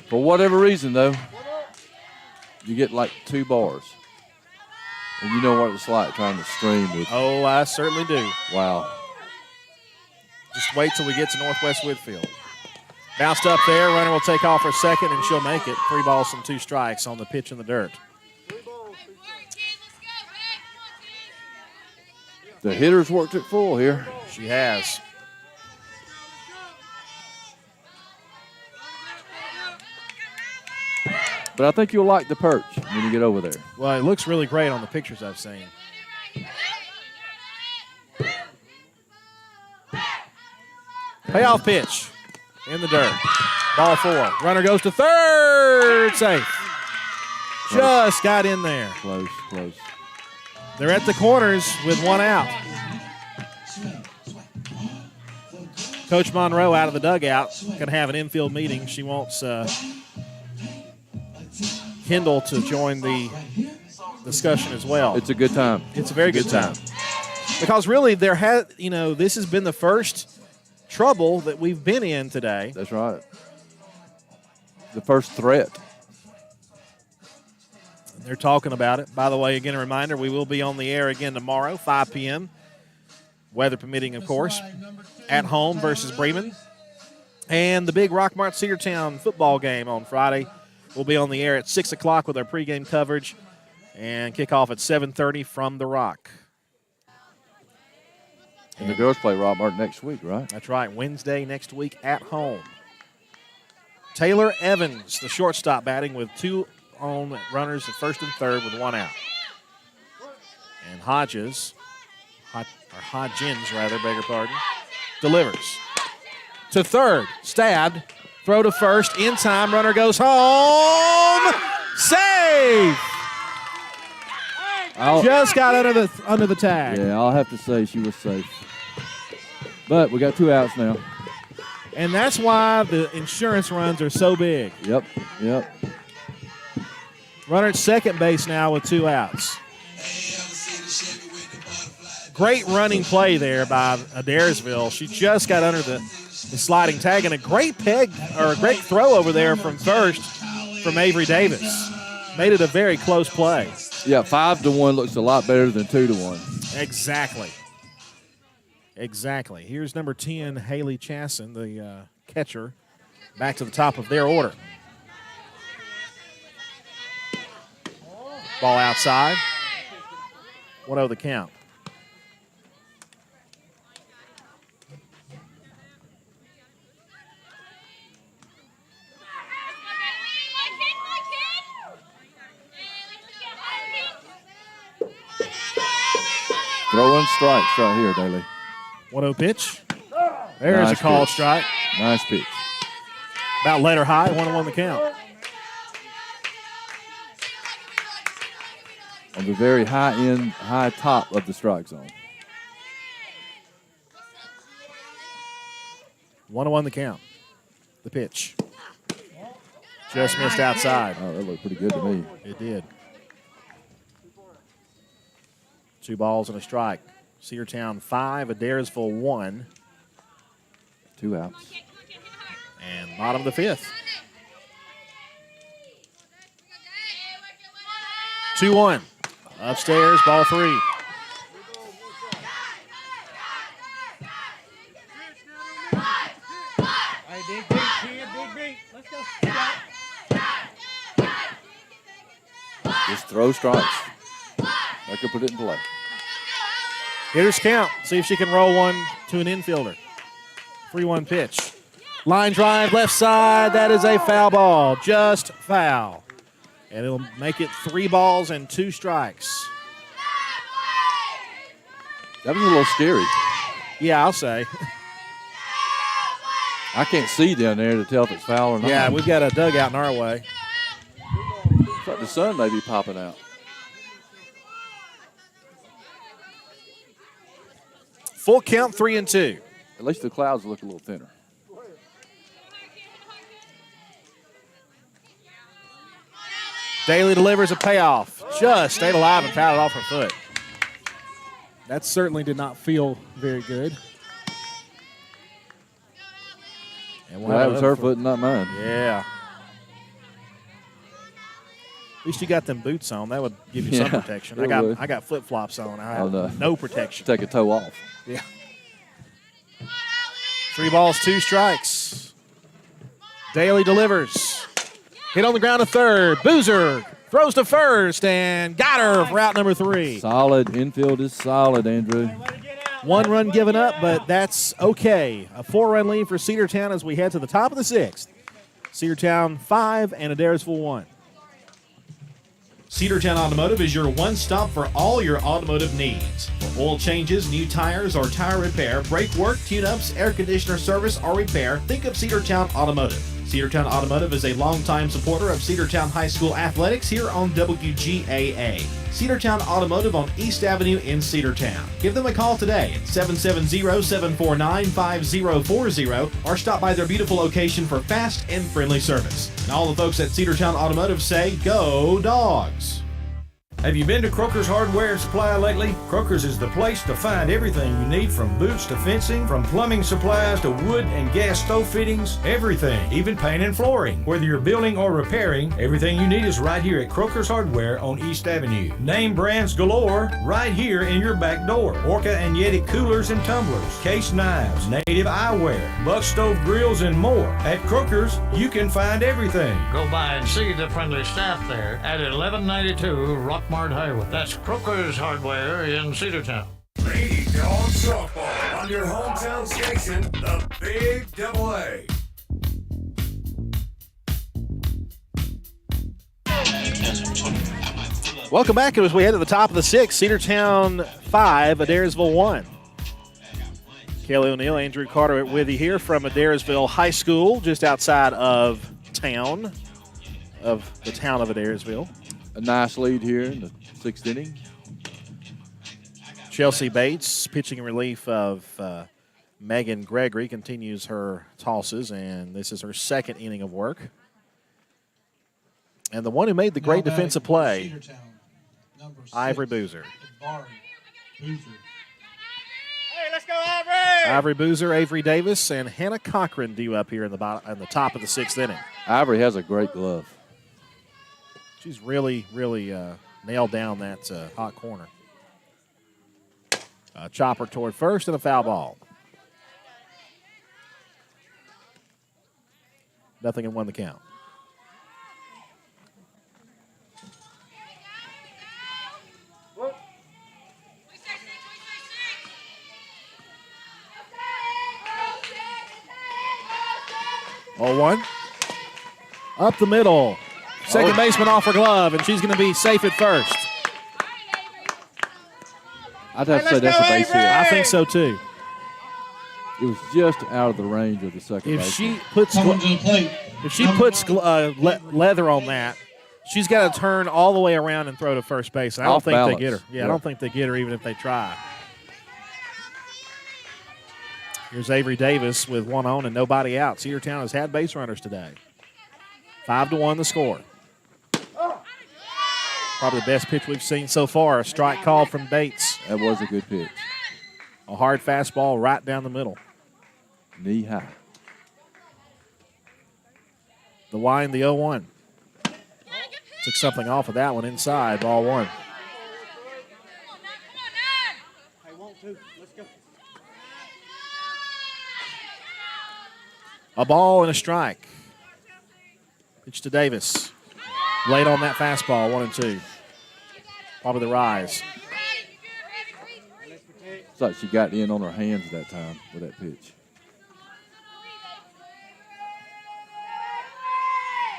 For whatever reason, though, you get like 2 bars. And you know what it's like trying to stream with. Oh, I certainly do. Wow. Just wait till we get to Northwest Whitfield. Bounced up there. Runner will take off for second, and she'll make it. 3 balls and 2 strikes on the pitch in the dirt. The hitter's worked it full here. She has. But I think you'll like the perch when you get over there. Well, it looks really great on the pictures I've seen. Payoff pitch in the dirt. Ball 4. Runner goes to third. Safe. Just got in there. Close. They're at the corners with 1 out. Coach Monroe out of the dugout. Going to have an infield meeting. She wants Kendall to join the discussion as well. It's a good time. It's a very good time. Because really this has been the first trouble that we've been in today. That's right. The first threat. They're talking about it. By the way, again, a reminder, we will be on the air again tomorrow, 5 p.m., weather permitting, of course, at home versus Bremen. And the big Rockmart Cedartown football game on Friday will be on the air at 6 o'clock with our pregame coverage and kickoff at 7:30 from the Rock. And the girls play Rockmart next week, right? That's right, Wednesday next week at home. Taylor Evans, the shortstop, batting with 2 on runners at first and third with 1 out. And Hodgins, delivers to third, stabbed, throw to first, in time, runner goes home, safe! Just got under the tag. Yeah, I'll have to say she was safe. But we got 2 outs now. And that's why the insurance runs are so big. Yep. Runner at second base now with 2 outs. Great running play there by Adairsville. She just got under the sliding tag, and a great great throw over there from first from Avery Davis. Made it a very close play. Yeah, 5-1 looks a lot better than 2-1. Exactly. Here's number 10, Haley Chasson, the catcher, back to the top of their order. Ball outside. 1-0 the count. Throwing strikes right here, Daly. 1-0 pitch. There's Nice a called pitch. strike. Nice pitch. About let her high, 1-1 the count. On the very high top of the strike zone. 1-1 the count. The pitch. Just missed outside. Oh, that looked pretty good to me. It did. 2 balls and a strike. Cedartown 5, Adairsville 1. 2 outs. And bottom of the 5th. 2-1. Upstairs, ball 3. Just throw strikes. I could put it in play. Hitters count. See if she can roll one to an infielder. 3-1 pitch. Line drive, left side. That is a foul ball. Just foul. And it'll make it 3 balls and 2 strikes. That was a little scary. Yeah, I'll say. I can't see down there to tell if it's foul or not. Yeah, we've got a dugout in our way. Looks like the sun may be popping out. Full count, 3-2. At least the clouds look a little thinner. Daly delivers a payoff. Just stayed alive and fouled it off her foot. That certainly did not feel very good. And Well, that was her foot, not mine. Yeah. At least you got them boots on. That would give you some protection. it would. I got flip flops on. I have Oh, no protection. Take a toe off. Yeah. 3 balls, 2 strikes. Daly delivers. Hit on the ground to third. Boozer throws to first and got her for out number 3. Solid. Infield is solid, Andrew. 1 run given up, but that's okay. A 4-run lead for Cedartown as we head to the top of the 6th. Cedartown 5 and Adairsville 1. Cedartown Automotive is your one-stop for all your automotive needs. For oil changes, new tires, or tire repair, brake work, tune-ups, air conditioner service, or repair, think of Cedartown Automotive. Cedartown Automotive is a longtime supporter of Cedartown High School athletics here on WGAA. Cedartown Automotive on East Avenue in Cedartown. Give them a call today at 770-749-5040 or stop by their beautiful location for fast and friendly service. And all the folks at Cedartown Automotive say, go Dogs! Have you been to Croker's Hardware and Supply lately? Croker's is the place to find everything you need, from boots to fencing, from plumbing supplies to wood and gas stove fittings, everything, even paint and flooring. Whether you're building or repairing, everything you need is right here at Croker's Hardware on East Avenue. Name brands galore right here in your back door. Orca and Yeti coolers and tumblers, case knives, native eyewear, buck stove grills, and more. At Croker's, you can find everything. Go by and see the friendly staff there at 1192 Rockmart Highway. That's Croker's Hardware in Cedartown. Lady Dawgs softball on your hometown station, the Big Double A. Welcome back as we head to the top of the 6th. Cedartown 5, Adairsville 1. Kelly O'Neill, Andrew Carter with you here from Adairsville High School, just outside of the town of Adairsville. A nice lead here in the 6th inning. Chelsea Bates, pitching in relief of Megan Gregory, continues her tosses, and this is her 2nd inning of work. And the one who made the great Now defensive batting for play, Cedartown, number 6, Ivory Boozer. Bari Boozer. Hey, let's go, Ivory! Ivory Boozer, Avery Davis, and Hannah Cochran due up here in the top of the 6th inning. Ivory has a great glove. She's really nailed down that hot corner. A chopper toward first and a foul ball. Nothing and 1 the count. Oh, 1. Up the middle. Second baseman off her glove, and she's going to be safe at first. I'd have to say that's a base hit. I think so, too. It was just out of the range of the second If baseman. she puts Coming to the plate. if she puts leather on that, she's got to turn all the way around and throw to first base. I don't Off think balance. they get her. Yeah, I don't think they get her even if they try. Here's Avery Davis with 1 on and nobody out. Cedartown has had base runners today. 5-1 the score. Probably the best pitch we've seen so far. A strike call from Bates. That was a good pitch. A hard fastball right down the middle. Knee high. The wind, the 0-1. Took something off of that one inside. Ball 1. A ball and a strike. Pitch to Davis. Late on that fastball, 1-2. Probably the rise. It's like she got in on her hands that time with that pitch.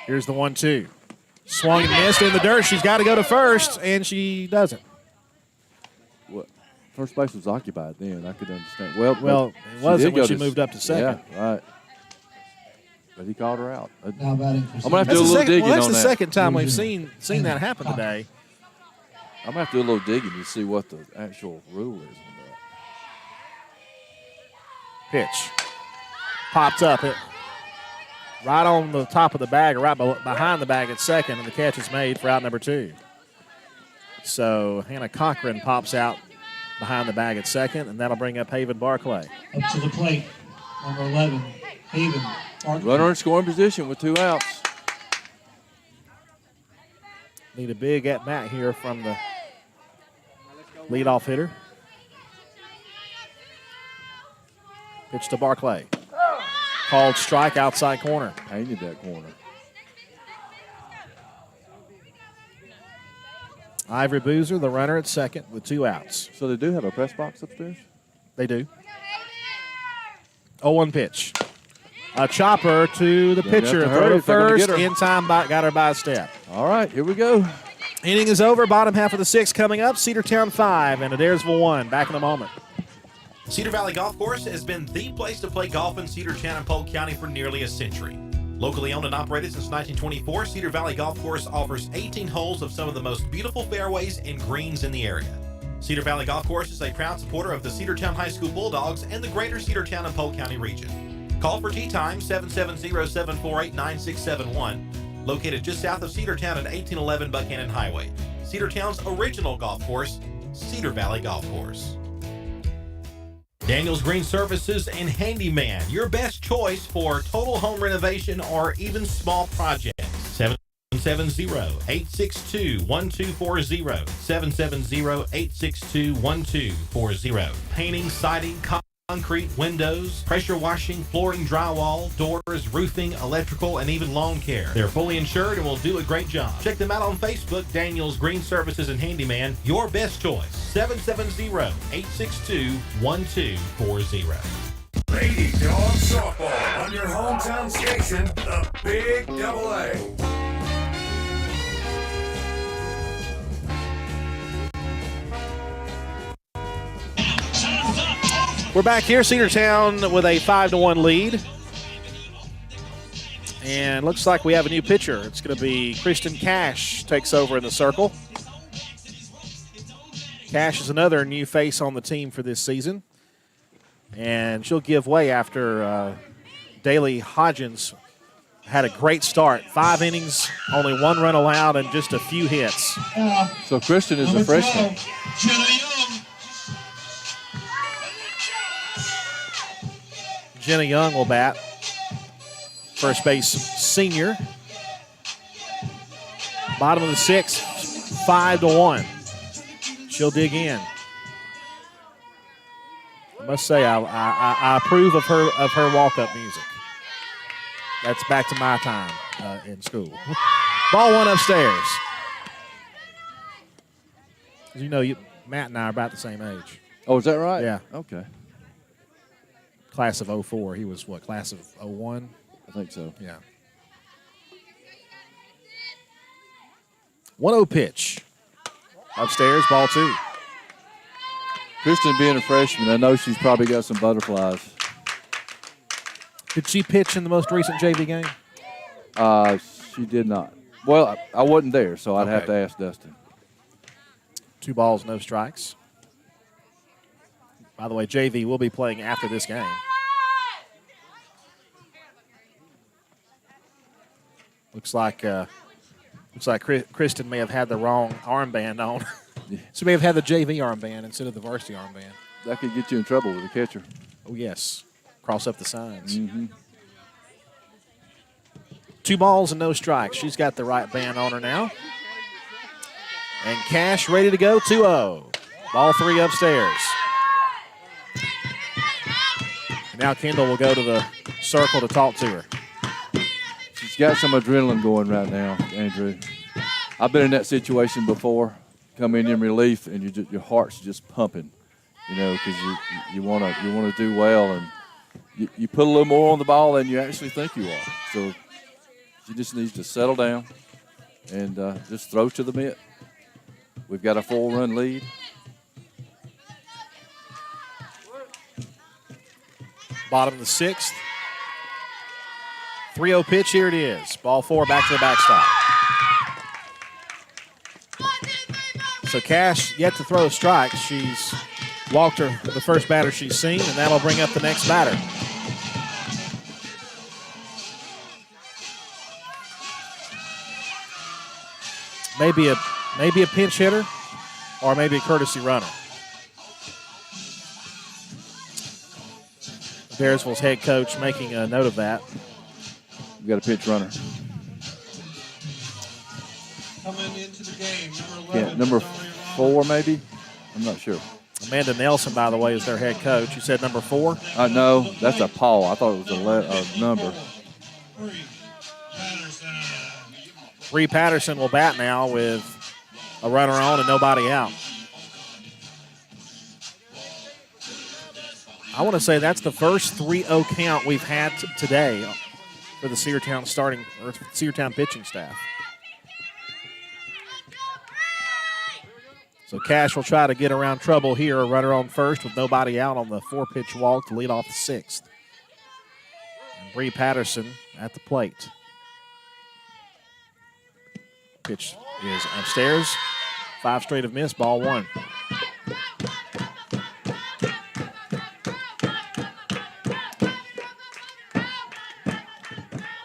Here's the 1-2. Swung and missed in the dirt. She's got to go to first, and she doesn't. What? First base was occupied then. I could understand. Well, it wasn't when she moved up to second. Yeah, right. But he called her out. Now batting for I'm going to have to do a little digging on that. That's the second time we've seen that happen today. I'm going to have to do a little digging to see what the actual rule is on that. Pitch. Popped up. It right on the top of the bag, or right behind the bag at second, and the catch is made for out number 2. So Hannah Cochran pops out behind the bag at second, and that'll bring up Haven Barclay. Up to the plate, number 11, Haven Barclay. Runner in scoring position with 2 outs. Need a big at-bat here from the leadoff hitter. Pitch to Barclay. Called strike outside corner. Painted that corner. Ivory Boozer, the runner at second with 2 outs. So they do have a press box upstairs? They do. 0-1 pitch. A chopper to the pitcher. Throw to first. In time, got her by a step. All right, here we go. Inning is over. Bottom half of the 6th coming up. Cedartown 5 and Adairsville 1. Back in a moment. Cedar Valley Golf Course has been the place to play golf in Cedartown and Polk County for nearly a century. Locally owned and operated since 1924, Cedar Valley Golf Course offers 18 holes of some of the most beautiful fairways and greens in the area. Cedar Valley Golf Course is a proud supporter of the Cedartown High School Bulldogs and the greater Cedartown and Polk County region. Call for tee time 770-748-9671, located just south of Cedartown at 1811 Buchanan Highway. Cedartown's original golf course, Cedar Valley Golf Course. Daniels Green Services and Handyman, your best choice for total home renovation or even small projects. 770-862-1240. 770-862-1240. Painting, siding, concrete, windows, pressure washing, flooring, drywall, doors, roofing, electrical, and even lawn care. They're fully insured and will do a great job. Check them out on Facebook, Daniels Green Services and Handyman, your best choice. 770-862-1240. Lady Dawgs Softball on your hometown station, the Big Double A. We're back here, Cedartown with a 5-1 lead. And looks like we have a new pitcher. It's going to be Kristen Cash takes over in the circle. Cash is another new face on the team for this season. And she'll give way after Daly Hodgins had a great start. 5 innings, only 1 run allowed, and just a few hits. So Kristen is a freshman. Jenna Young. Jenna Young will bat. First base senior. Bottom of the 6th, 5-1. She'll dig in. I must say, I approve of her walk-up music. That's back to my time in school. Ball 1 upstairs. As you know, Matt and I are about the same age. Oh, is that right? Yeah. Okay. Class of 04. He was what, class of 01? I think so. Yeah. 1-0 pitch. Upstairs, ball 2. Kristen being a freshman, I know she's probably got some butterflies. Did she pitch in the most recent JV game? She did not. Well, I wasn't there, so I'd have to ask Dustin. 2 balls, no strikes. By the way, JV will be playing after this game. Looks like Kristen may have had the wrong armband on. She may have had the JV armband instead of the varsity armband. That could get you in trouble with the catcher. Oh, yes. Cross up the signs. Mm-hmm. 2 balls and no strikes. She's got the right band on her now. And Cash ready to go, 2-0. Ball 3 upstairs. And now Kendall will go to the circle to talk to her. She's got some adrenaline going right now, Andrew. I've been in that situation before. Come in relief, and your heart's just pumping, because you want to do well, and you put a little more on the ball than you actually think you are. So she just needs to settle down and just throw to the mitt. We've got a 4-run lead. Bottom of the 6th. 3-0 pitch, here it is. Ball 4, back to the backstop. So Cash yet to throw a strike. She's walked the first batter she's seen, and that'll bring up the next batter. Maybe a pinch hitter, or maybe a courtesy runner. Adairsville's head coach making a note of that. We've got a pinch runner. Coming into the game, number 11. Yeah, number 4 maybe? I'm not sure. Amanda Nelson, by the way, is their head coach. You said number 4? No, that's a Paul. I thought it was a number. Bree Patterson will bat now with a runner on and nobody out. I want to say that's the first 3-0 count we've had today for the Cedartown pitching staff. So Cash will try to get around trouble here. A runner on first with nobody out on the 4-pitch walk to lead off the 6th. And Bree Patterson at the plate. Pitch is upstairs. 5 straight have missed. Ball 1.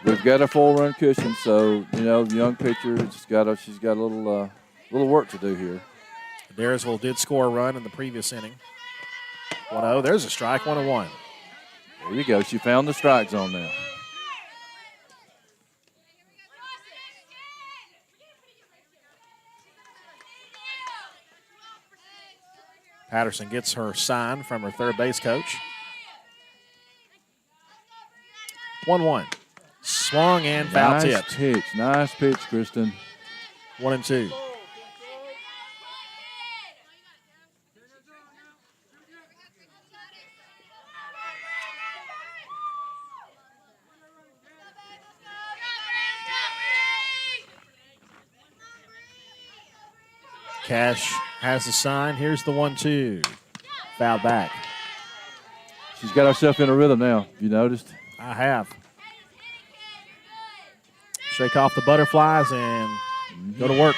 We've got a 4-run cushion, so the young pitcher she's got a little work to do here. Adairsville did score a run in the previous inning. 1-0. There's a strike. 1-1. There you go. She found the strike zone now. Patterson gets her sign from her third base coach. 1-1. Swung and foul tipped. Nice pitch, Kristen. 1-2. Cash has the sign. Here's the 1-2. Foul back. She's got herself in a rhythm now. You noticed? I have. Shake off the butterflies and go to work.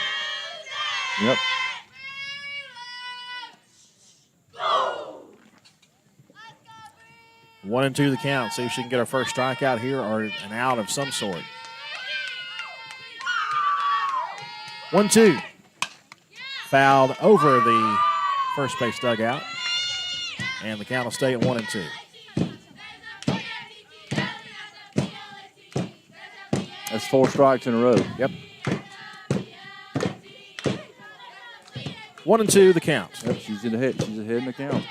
Yep. One and 2 the count. See if she can get her first strikeout here or an out of some sort. 1-2. Fouled over the first base dugout. And the count will stay at 1-2. That's 4 strikes in a row. Yep. 1-2 the count. Yep, she's ahead. She's ahead in the count.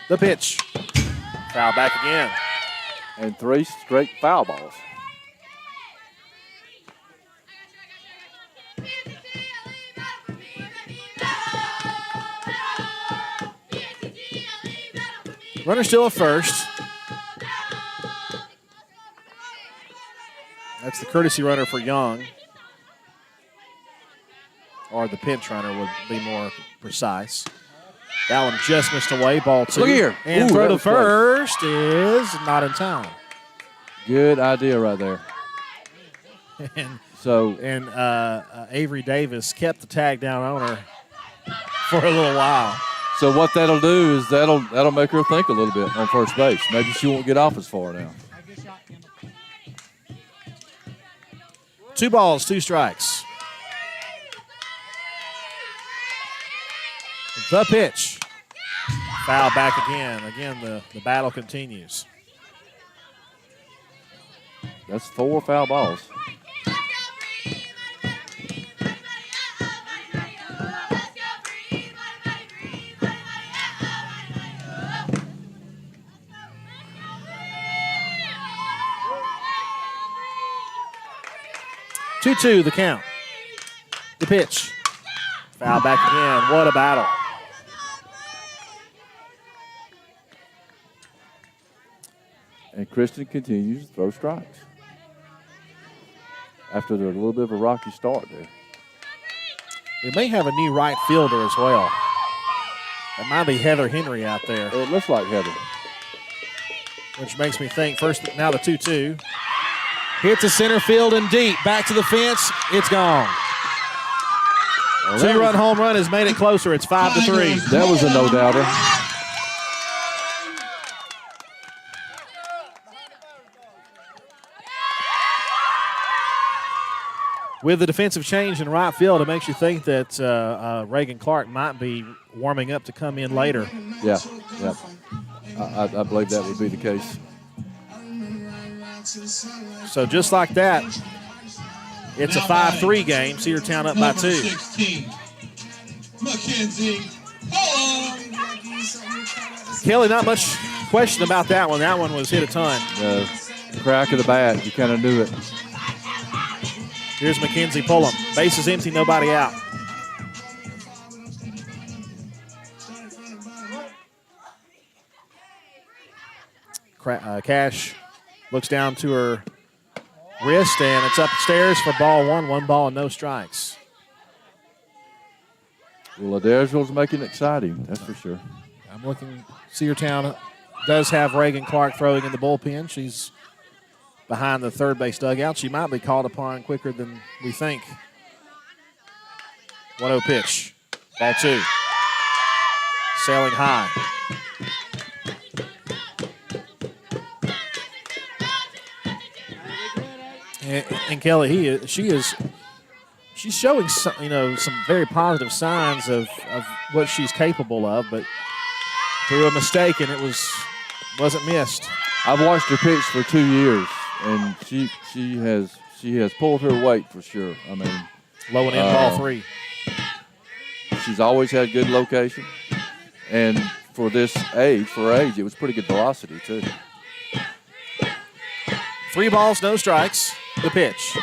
The pitch. Foul back again. And 3 straight foul balls. Runner still at first. That's the courtesy runner for Young. Or the pinch runner would be more precise. That one just missed away. Ball 2. Look here. And Ooh, throw to was first is not in time. Good idea right there. And Avery Davis kept the tag down on her for a little while. So what that'll do is that'll make her think a little bit on first base. Maybe she won't get off as far now. 2 balls, 2 strikes. The pitch. Foul back again. Again, the battle continues. That's 4 foul balls. Two, the count. The pitch. Foul back again. What a battle. And Kristen continues to throw strikes. After a little bit of a rocky start there. We may have a new right fielder as well. That might be Heather Henry out there. It looks like Heather. Which makes me think, first, now the 2-2. Hit to center field and deep. Back to the fence. It's gone. Well, 2-run home run has made it closer. It's 5-3. That was a no-doubter. With the defensive change in right field, it makes you think that Reagan Clark might be warming up to come in later. Yeah. I believe that would be the case. So just like that, it's a 5-3 game. Cedartown up by 2. 16, Mackenzie. Kelly, not much question about that one. That one was hit a ton. Crack of the bat, you kind of knew it. Here's Mackenzie Pullum. Base is empty, nobody out. Cash looks down to her wrist, and it's upstairs for ball 1. 1 ball and no strikes. Well, Adairsville's making it exciting, that's for sure. I'm looking. Cedartown does have Reagan Clark throwing in the bullpen. She's behind the third base dugout. She might be called upon quicker than we think. 1-0 pitch. Ball 2. Sailing high. And Kelly, she's showing some very positive signs of what she's capable of, but through a mistake, and it wasn't missed. I've watched her pitch for 2 years, and she has pulled her weight for sure. I mean, low and in ball 3. She's always had good location, and for her age, it was pretty good velocity too. 3 balls, no strikes. The pitch.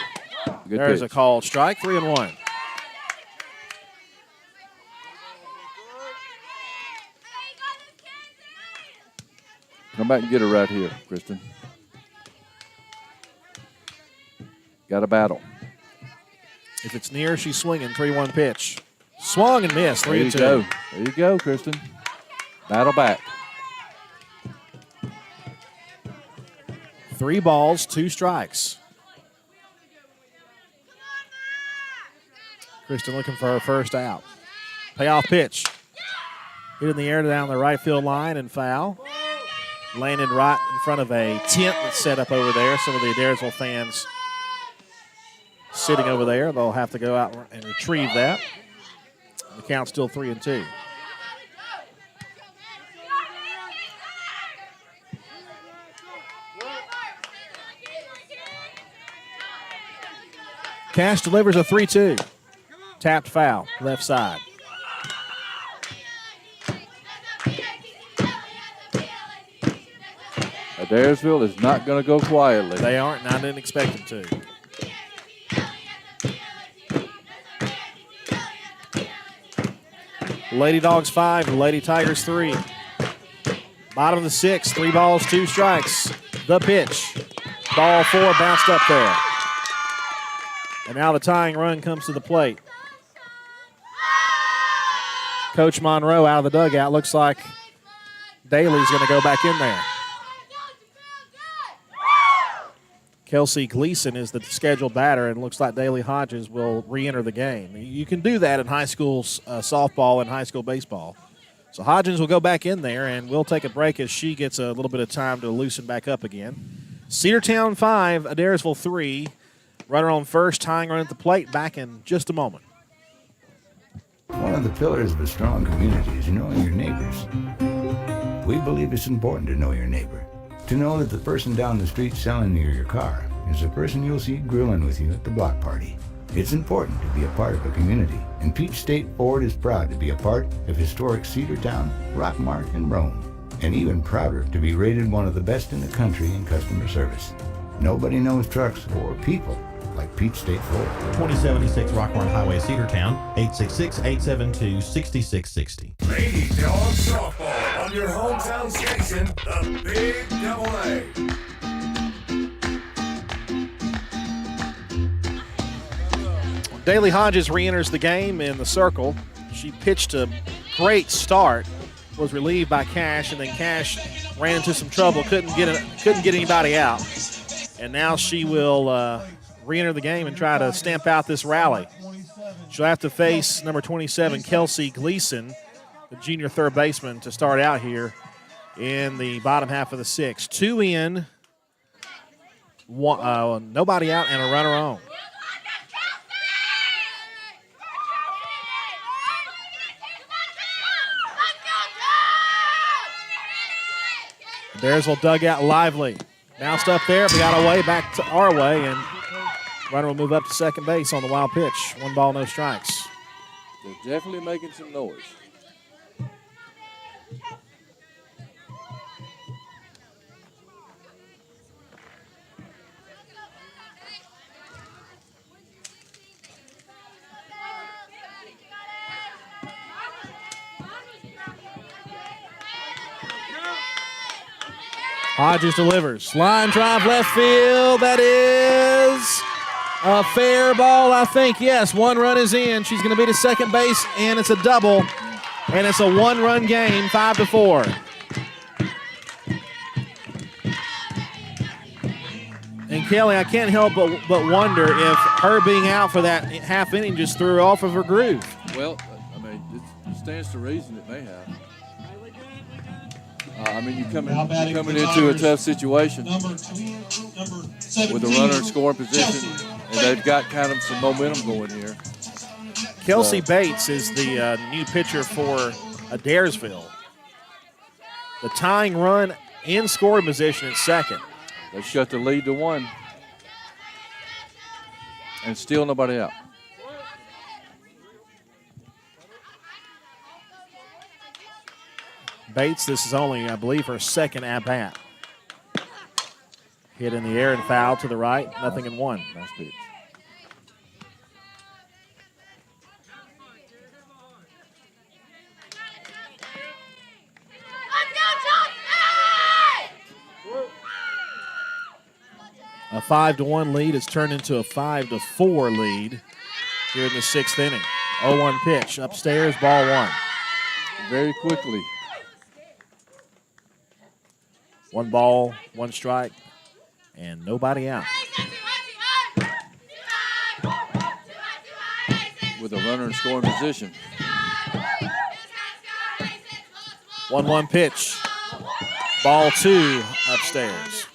There's pitch. A called strike. 3-1. Come back and get her right here, Kristen. Got a battle. If it's near, she's swinging. 3-1 pitch. Swung and missed. 3-2. There you go. There you go, Kristen. Battle back. 3 balls, 2 strikes. Kristen looking for her first out. Payoff pitch. Hit in the air down the right field line and foul. landed right in front of a tent that's set up over there. Some of the Adairsville fans sitting over there. They'll have to go out and retrieve that. The count's still 3-2. Cash delivers a 3-2. Tapped foul, left side. Adairsville is not going to go quietly. They aren't, and I didn't expect them to. Lady Dogs 5, Lady Tigers 3. Bottom of the 6th, 3 balls, 2 strikes. The pitch. Ball 4 bounced up there. And now the tying run comes to the plate. Coach Monroe out of the dugout. Looks like Daly's going to go back in there. Kelsey Gleason is the scheduled batter, and looks like Daly Hodges will re-enter the game. You can do that in high school softball and high school baseball. So Hodges will go back in there, and we'll take a break as she gets a little bit of time to loosen back up again. Cedartown 5, Adairsville 3. Runner on first, tying run at the plate. Back in just a moment. One of the pillars of a strong community is knowing your neighbors. We believe it's important to know your neighbor. To know that the person down the street selling you your car is the person you'll see grilling with you at the block party. It's important to be a part of a community, and Peach State Ford is proud to be a part of historic Cedartown, Rockmart, and Rome, and even prouder to be rated one of the best in the country in customer service. Nobody knows trucks or people like Peach State Ford. 2076 Rockmart Highway, Cedartown, 866-872-6660. Lady Dawgs softball on your hometown station, the Big Double A. Daly Hodges re-enters the game in the circle. She pitched a great start, was relieved by Cash, and then Cash ran into some trouble, couldn't get anybody out. And now she will re-enter the game and try to stamp out this rally. She'll have to face number 27, Kelsey Gleason, the junior third baseman, to start out here in the bottom half of the 6th. 2 in, nobody out, and a runner on. Adairsville dugout lively. Bounced up there, but got away back to our way, and runner will move up to second base on the wild pitch. 1 ball, no strikes. They're definitely making some noise. Hodges delivers. Line drive left field. That is a fair ball, I think. Yes, 1 run is in. She's going to be to second base, and it's a double. And it's a 1-run game, 5-4. And Kelly, I can't help but wonder if her being out for that half inning just threw her off of her groove. Well, I mean, it stands to reason it may have. I mean, you're coming into a tough situation with a runner in scoring position, and they've got kind of some momentum going here. Kelsey Bates is the new pitcher for Adairsville. The tying run in scoring position at second. They shut the lead to 1, and still nobody out. Bates, this is only, I believe, her second at-bat. Hit in the air and foul to the right, nothing in 1. Nice pitch. A 5-1 lead has turned into a 5-4 lead here in the 6th inning. 0-1 pitch, upstairs, ball 1. Very quickly. 1 ball, 1 strike, and nobody out. With a runner in scoring position. 1-1 pitch. Ball 2 upstairs.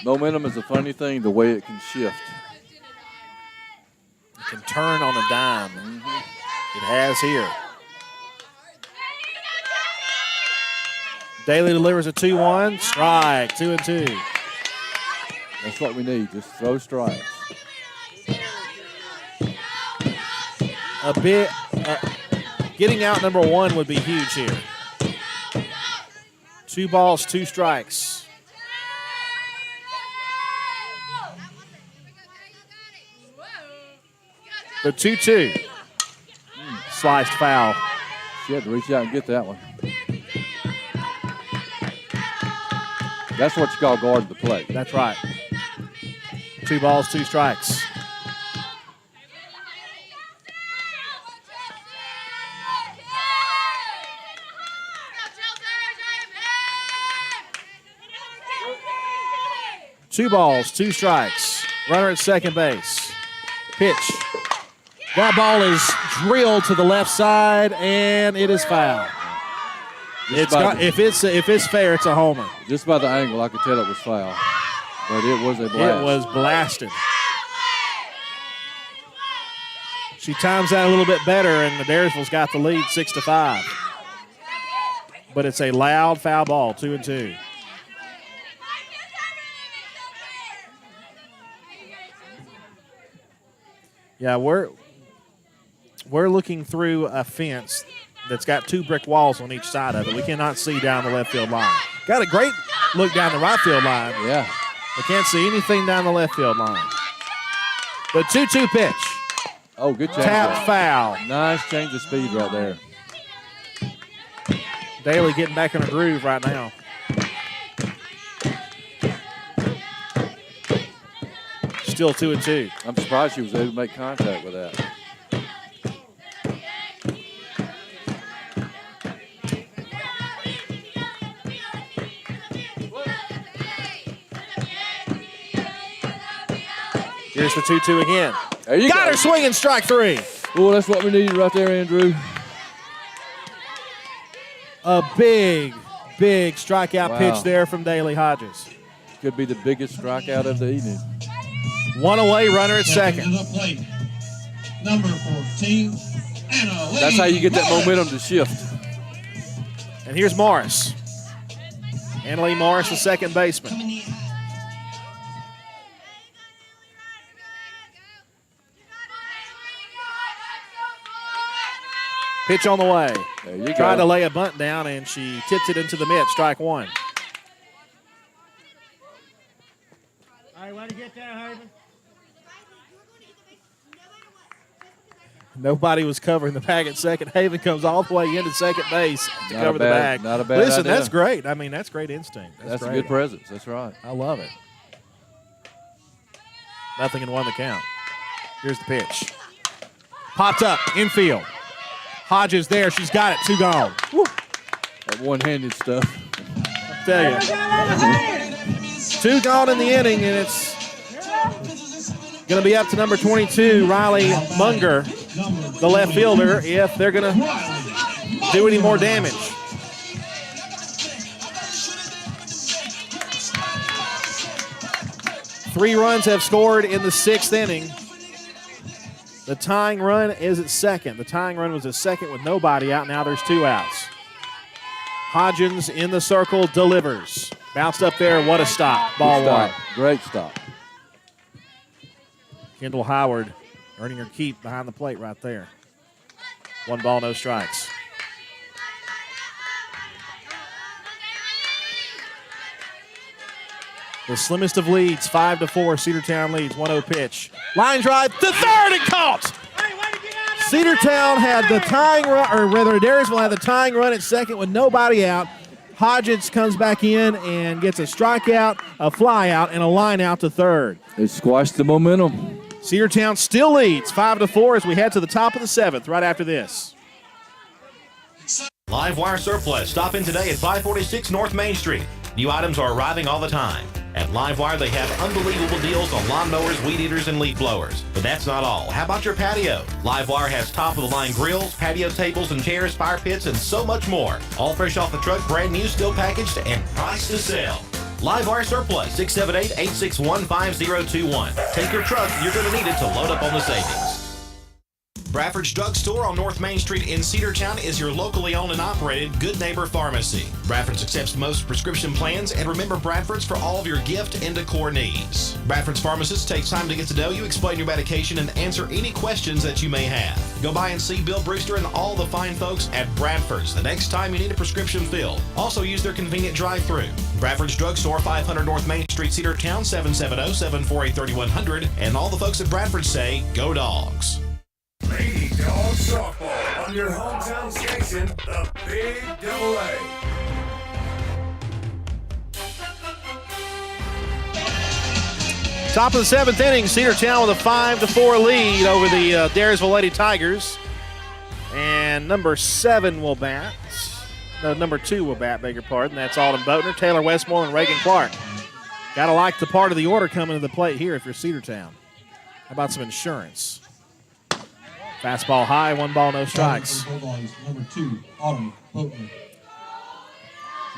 Momentum is a funny thing, the way it can shift. It can turn on a dime. It has here. Daly delivers a 2-1. Strike, 2-2. That's what we need, just throw strikes. A bit, getting out number 1 would be huge here. 2 balls, 2 strikes. The 2-2. Sliced foul. She had to reach out and get that one. That's what you call guard the plate. That's right. 2 balls, 2 strikes. Two balls, 2 strikes. Runner at second base. Pitch. That ball is drilled to the left side, and it is foul. If it's fair, it's a homer. Just by the angle, I could tell it was foul. But it was a blast. It was blasted. She times that a little bit better, and Adairsville's got the lead 6-5. But it's a loud foul ball, 2-2. Yeah, we're looking through a fence that's got 2 brick walls on each side of it. We cannot see down the left field line. Got a great look down the right field line. Yeah. We can't see anything down the left field line. The 2-2 pitch. Oh, good change. Tap foul. Nice change of speed right there. Daly getting back in a groove right now. Still 2-2. I'm surprised she was able to make contact with that. Here's the 2-2 again. There you Got go. her swinging, strike 3. Oh, that's what we needed right there, Andrew. A big strikeout Wow. pitch there from Daly Hodges. Could be the biggest strikeout of the evening. 1 away, runner at second. To the plate, number 14, Anna Lee. That's how you get that momentum to shift. And here's Morris. Annalee Morris, the second baseman. Pitch on the way. There you Tried go. to lay a bunt down, and she tips it into the mitt. Strike 1. All right, way to get there, Haven. Nobody was covering the bag at second. Haven comes all the way into second base to Not cover a the bad- bag. not a bad Listen, idea. that's great. I mean, that's great instinct. That's a great. good presence. That's right. I love it. 0-1 the count. Here's the pitch. Popped up, infield. Hodges there. She's got it. 2 gone. Woo. That one-handed stuff. I tell you. 2 gone in the inning, and it's going to be up to number 22, Riley Munger, the left fielder, if they're going to do any more damage. Three runs have scored in the 6th inning. The tying run is at second. The tying run was at second with nobody out. Now there's 2 outs. Hodgins in the circle delivers. Bounced up there. What a stop. Ball Good stop. 1. Great stop. Kendall Howard earning her keep behind the plate right there. 1 ball, no strikes. The slimmest of leads, 5-4. Cedartown leads, 1-0 pitch. Line drive to third and caught. Cedartown had the tying run, or rather Adairsville had the tying run at second with nobody out. Hodgins comes back in and gets a strikeout, a fly out, and a line out to third. It squashed the momentum. Cedartown still leads 5-4 as we head to the top of the 7th right after this. Live Wire Surplus. Stop in today at 546 North Main Street. New items are arriving all the time. At Livewire, they have unbelievable deals on lawnmowers, weed eaters, and leaf blowers. But that's not all. How about your patio? Livewire has top-of-the-line grills, patio tables and chairs, fire pits, and so much more. All fresh off the truck, brand new, still packaged, and priced to sell. Livewire Surplus, 678-861-5021. Take your truck. You're going to need it to load up on the savings. Bradford's Drug Store on North Main Street in Cedartown is your locally owned and operated Good Neighbor Pharmacy. Bradford's accepts most prescription plans, and remember Bradford's for all of your gift and decor needs. Bradford's pharmacist takes time to get to know you, explain your medication, and answer any questions that you may have. Go by and see Bill Brewster and all the fine folks at Bradford's the next time you need a prescription filled. Also use their convenient drive-thru. Bradford's Drug Store, 500 North Main Street, Cedartown, 770-748-3100. And all the folks at Bradford say, go Dogs. Lady Dawgs softball on your hometown station, the Big Double A. Top of the seventh inning, Cedartown with a 5-4 lead over the Adairsville Lady Tigers. And number 7 will bat. No, number 2 will bat, beg your pardon. That's Alden Boatner, Taylor Westmore, and Reagan Clark. Got to like the part of the order coming to the plate here if you're Cedartown. How about some insurance? Fastball high, 1 ball, no strikes. Number 2, Autumn Boatner.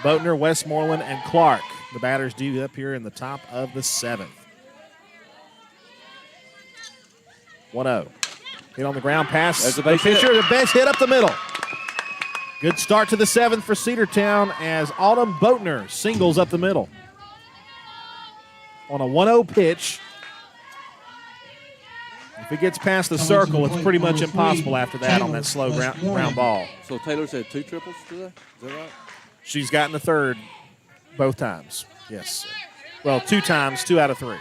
Boatner, Westmoreland, and Clark. The batters due up here in the top of the 7th. 1-0. Hit on the ground pass. There's the base pitcher, the best hit up the middle. Good start to the 7th for Cedartown as Autumn Boatner singles up the middle. On a 1-0 pitch. If it gets past the circle, it's pretty much impossible after that on that slow ground ball. So Taylor's had 2 triples today? Is that right? She's gotten a third both times. Yes. Well, 2 times, 2 out of 3.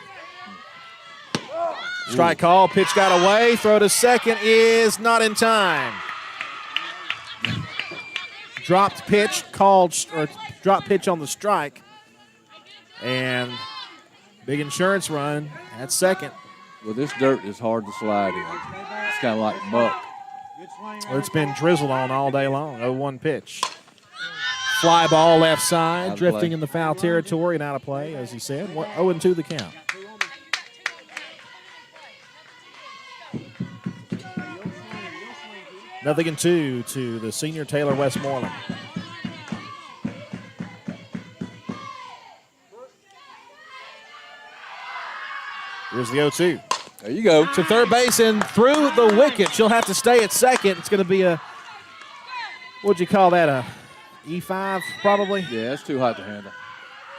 Strike call, pitch got away, throw to second is not in time. Dropped pitch called, or drop pitch on the strike. And big insurance run at second. Well, this dirt is hard to slide in. It's kind of like muck. Well, it's been drizzled on all day long. 0-1 pitch. Fly ball left side, drifting in the foul territory and out of play, as he said. 0-2 the count. Nothing in 2 to the senior Taylor Westmoreland. Here's the 0-2. There you go. To third base and through the wicket. She'll have to stay at second. It's going to be a, what'd you call that, a E5 probably? Yeah, it's too hot to handle.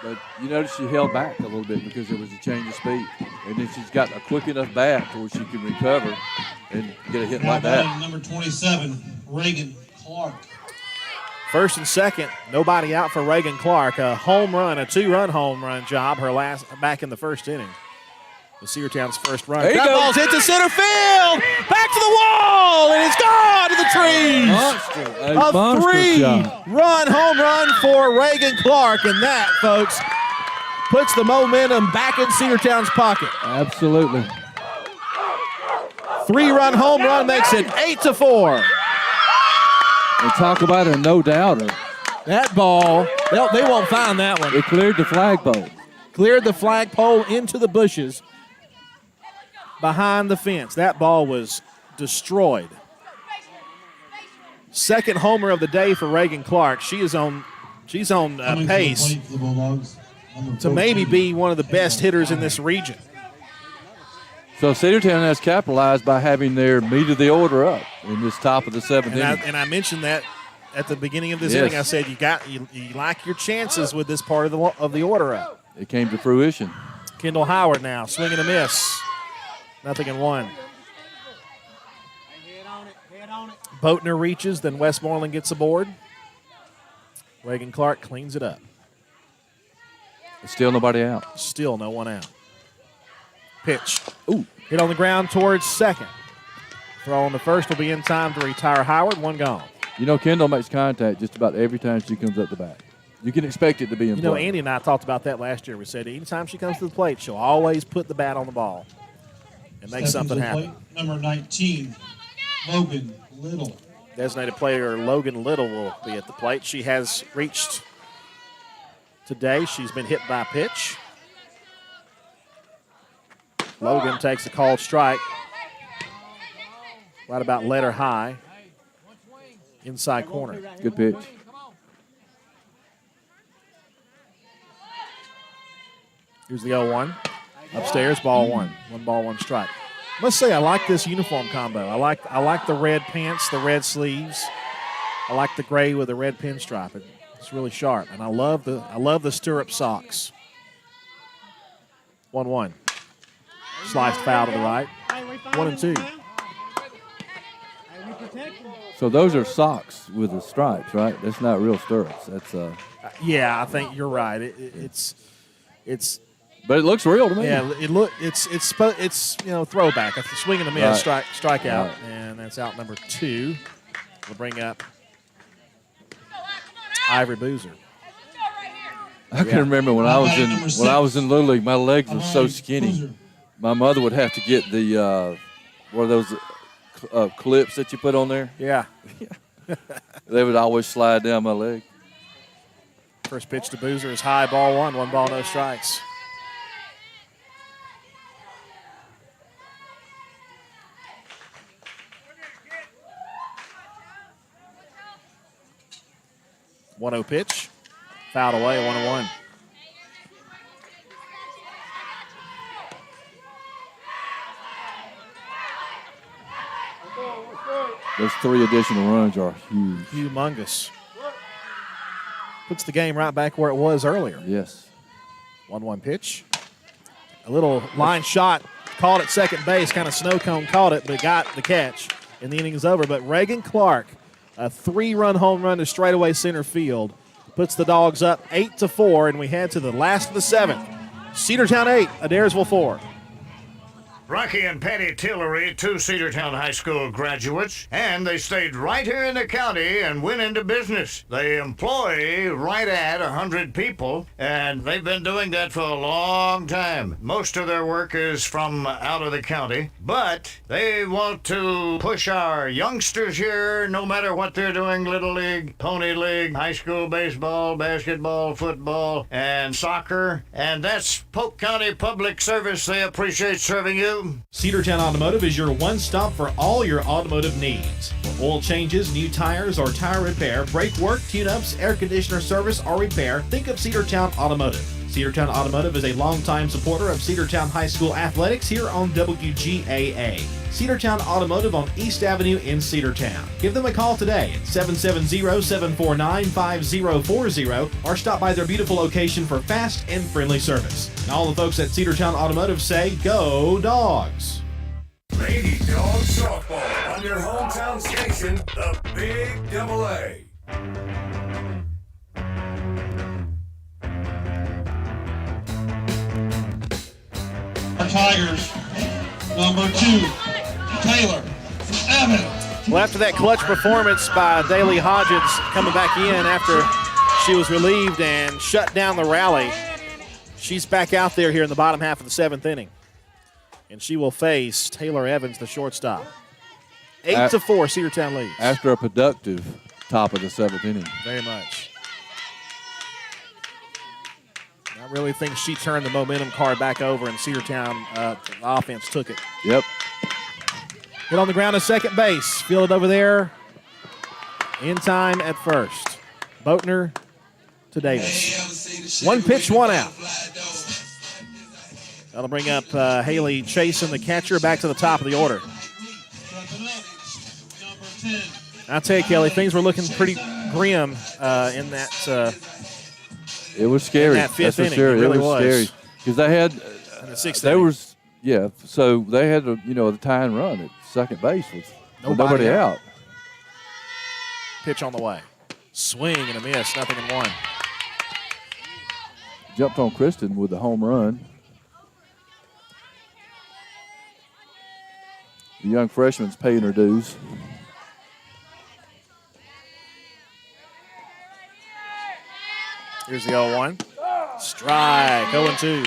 But you notice she held back a little bit because there was a change of speed. And then she's got a quick enough bat to where she can recover and get a hit like that. Number 27, Reagan Clark. First and second, nobody out for Reagan Clark. A home run, a 2-run home run job, her last back in the first inning. The Cedartown's first run. That ball's hit to center field. Back to the wall, and it's gone to the trees. A 3-run home run for Reagan Clark, and that, folks, puts the momentum back in Cedartown's pocket. Absolutely. 3-run home run makes it 8-4. And talk about a no-doubter. That ball, they won't find that one. It cleared the flagpole. Cleared the flagpole into the bushes behind the fence. That ball was destroyed. Second homer of the day for Reagan Clark. She's on pace to maybe be one of the best hitters in this region. So Cedartown has capitalized by having their meat of the order up in this top of the 7th inning. And I mentioned that at the beginning of this inning. I said you like your chances with this part of the order up. It came to fruition. Kendall Howard now swinging a miss. 0-1. Boatner reaches, then Westmoreland gets aboard. Reagan Clark cleans it up. Still nobody out. Still no one out. Pitch. Ooh. Hit on the ground towards second. Throw on the first will be in time to retire Howard. 1 gone. You know, Kendall makes contact just about every time she comes up the bat. You can expect it to be in play. You know, Andy and I talked about that last year. We said anytime she comes to the plate, she'll always put the bat on the ball and make something happen. Number 19, Logan Little. Designated player Logan Little will be at the plate. She has reached today. She's been hit by a pitch. Logan takes a called strike. Right about letter high. Inside corner. Good pitch. Here's the 0-1. Upstairs, ball one. 1 ball, 1 strike. I must say I like this uniform combo. I like the red pants, the red sleeves. I like the gray with the red pinstripe. It's really sharp. And I love the stirrup socks. 1-1. Sliced foul to the right. 1-2. So those are socks with the stripes, right? That's not real stirrups. That's yeah, I think you're right. It's but it looks real to me. Yeah, it's throwback. A swing and a miss, strikeout, and that's out number 2. We'll bring up Ivory Boozer. I can remember when I was in Little League, my legs were so skinny. My mother would have to get the what are those clips that you put on there? Yeah. They would always slide down my leg. First pitch to Boozer is high, ball 1. 1 ball, no strikes. One-oh pitch, fouled away. 1-1. Those 3 additional runs are huge. Humongous. Puts the game right back where it was earlier. Yes. 1-1 pitch. A little line shot caught at second base, kind of snow cone caught it, but got the catch. And the inning is over. But Reagan Clark, a 3-run home run to straightaway center field, puts the Dogs up 8-4, and we head to the last of the 7th. Cedartown 8, Adairsville 4. Rocky and Patty Tillery, 2 Cedartown High School graduates, and they stayed right here in the county and went into business. They employ right at 100 people, and they've been doing that for a long time. Most of their work is from out of the county, but they want to push our youngsters here, no matter what they're doing, Little League, Pony League, high school baseball, basketball, football, and soccer, and that's Polk County Public Service. They appreciate serving you. Cedartown Automotive is your one-stop for all your automotive needs. For oil changes, new tires, or tire repair, brake work, tune-ups, air conditioner service, or repair, think of Cedartown Automotive. Cedartown Automotive is a longtime supporter of Cedartown High School athletics here on WGAA. Cedartown Automotive on East Avenue in Cedartown. Give them a call today at 770-749-5040 or stop by their beautiful location for fast and friendly service. And all the folks at Cedartown Automotive say, go Dogs! Lady Dawgs softball on your hometown station, the Big Double A. Tigers, number 2, Taylor Evans. Well, after that clutch performance by Daly Hodgins coming back in after she was relieved and shut down the rally, she's back out there here in the bottom half of the 7th inning. And she will face Taylor Evans, the shortstop. 8-4, Cedartown leads. After a productive top of the 7th inning. Very much. I really think she turned the momentum card back over, and Cedartown the offense took it. Yep. Hit on the ground at second base. Fielded over there. In time at first. Boatner to Davis. 1 pitch, 1 out. That'll bring up Haley Chasen, the catcher, back to the top of the order. I'll tell you, Kelly, things were looking pretty grim in that. It was scary. That 5th inning, sure. it really was scary because they had. In the 6th they inning. was So they had the tying run at second base with nobody out. Pitch on the way. Swing and a miss. Nothing in 1. Jumped on Kristen with the home run. The young freshman's paying her dues. Here's the 0-1. Strike. 0-2.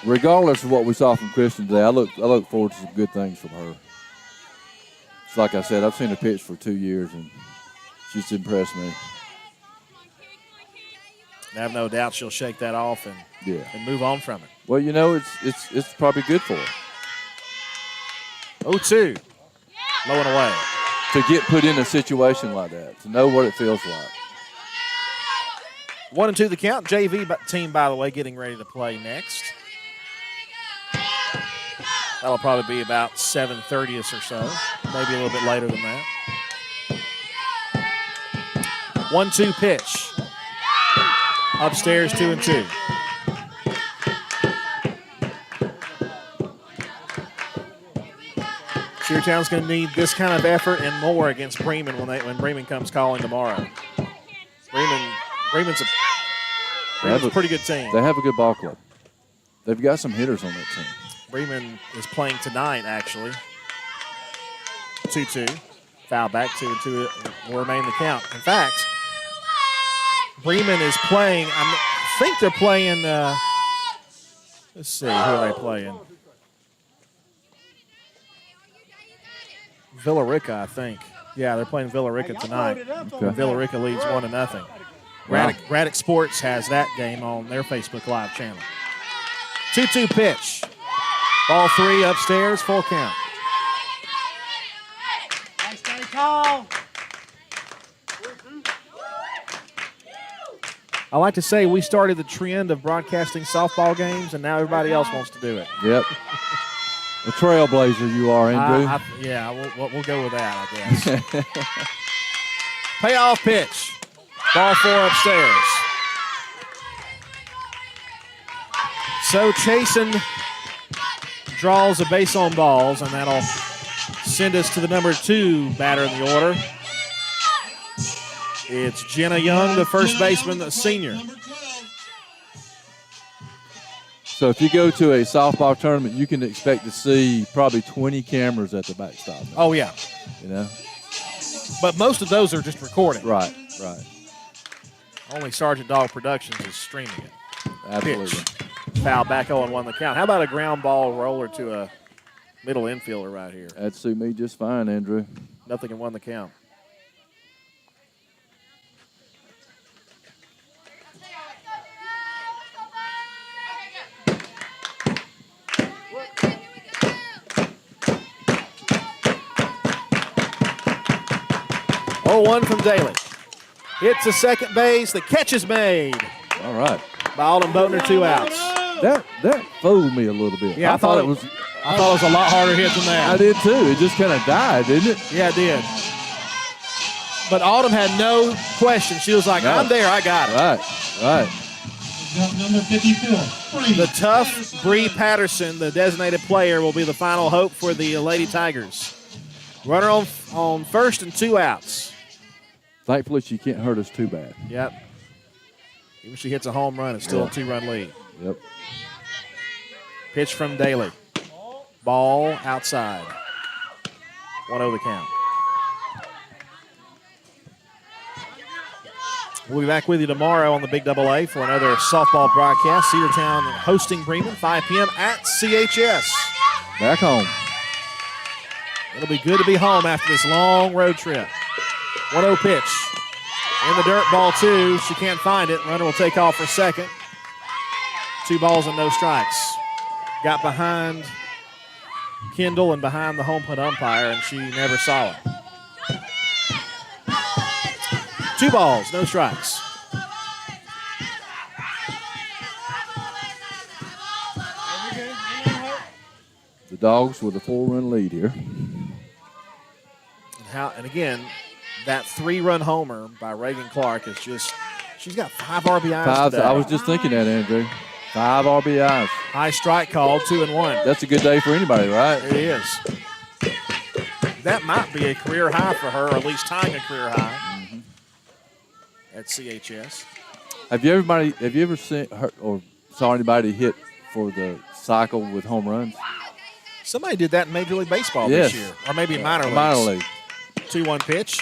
Regardless of what we saw from Kristen today, I look forward to some good things from her. It's like I said, I've seen her pitch for 2 years, and she's impressed me. I have no doubt she'll shake that off and move on from it. Well, it's probably good for her. 0-2. Low and away. To get put in a situation like that, to know what it feels like. 1-2 the count. JV team, by the way, getting ready to play next. That'll probably be about 7:30ish or so. Maybe a little bit later than that. 1-2 pitch. Upstairs, 2-2. Cedartown's going to need this kind of effort and more against Bremen when Bremen comes calling tomorrow. Bremen's a pretty good team. They have a good ball club. They've got some hitters on that team. Bremen is playing tonight, actually. 2-2. Foul back, 2-2 will remain the count. In fact, Bremen is playing, I think they're playing, let's see, who are they playing? Villarica, I think. Yeah, they're playing Villarica tonight. Okay. Villarica leads 1-0. Braddock Sports has that game on their Facebook Live channel. 2-2 pitch. Ball 3 upstairs, full count. Stay calm. I like to say we started the trend of broadcasting softball games, and now everybody else wants to do it. Yep. A trailblazer you are, Andrew. We'll go with that, I guess. Payoff pitch. Ball 4 upstairs. So Chasen draws a base on balls, and that'll send us to the number 2 batter in the order. It's Jenna Young, the first baseman, the senior. So if you go to a softball tournament, you can expect to see probably 20 cameras at the backstop. Oh, yeah. You know? But most of those are just recording. Right. Only Sergeant Dog Productions is streaming it. Absolutely. Pitch. Foul back 0-1 the count. How about a ground ball roller to a middle infielder right here? That'd suit me just fine, Andrew. Nothing in 1 the count. One from Daly. Hits the second base. The catch is made. All right. By Alden Boatner, 2 outs. That fooled me a little bit. Yeah, I thought it was a lot harder hit than that. I did too. It just kind of died, didn't it? Yeah, it did. But Autumn had no question. She was like, I'm there. I got it. Right. Number 54. The tough Bree Patterson, the designated player, will be the final hope for the Lady Tigers. Runner on first and 2 outs. Thankfully, she can't hurt us too bad. Yep. Even if she hits a home run, it's still a 2-run lead. Yep. Pitch from Daly. Ball outside. 1-0 the count. We'll be back with you tomorrow on the Big Double A for another softball broadcast. Cedartown hosting Bremen, 5 p.m. at CHS. Back home. It'll be good to be home after this long road trip. 1-0 pitch. In the dirt, ball 2. She can't find it. Runner will take off for second. 2 balls and no strikes. Got behind Kendall and behind the home plate umpire, and she never saw it. 2 balls, no strikes. The Dogs with a 4-run lead here. And again, that 3-run homer by Reagan Clark is just, she's got 5 RBIs today. I was just thinking that, Andrew. 5 RBIs. High strike call, 2-1. That's a good day for anybody, right? It is. That might be a career high for her, or at least tying a career high at CHS. Have you ever seen her or saw anybody hit for the cycle with home runs? Somebody did that in Major League Baseball this year, or maybe minor leagues. Minor league. 2-1 pitch.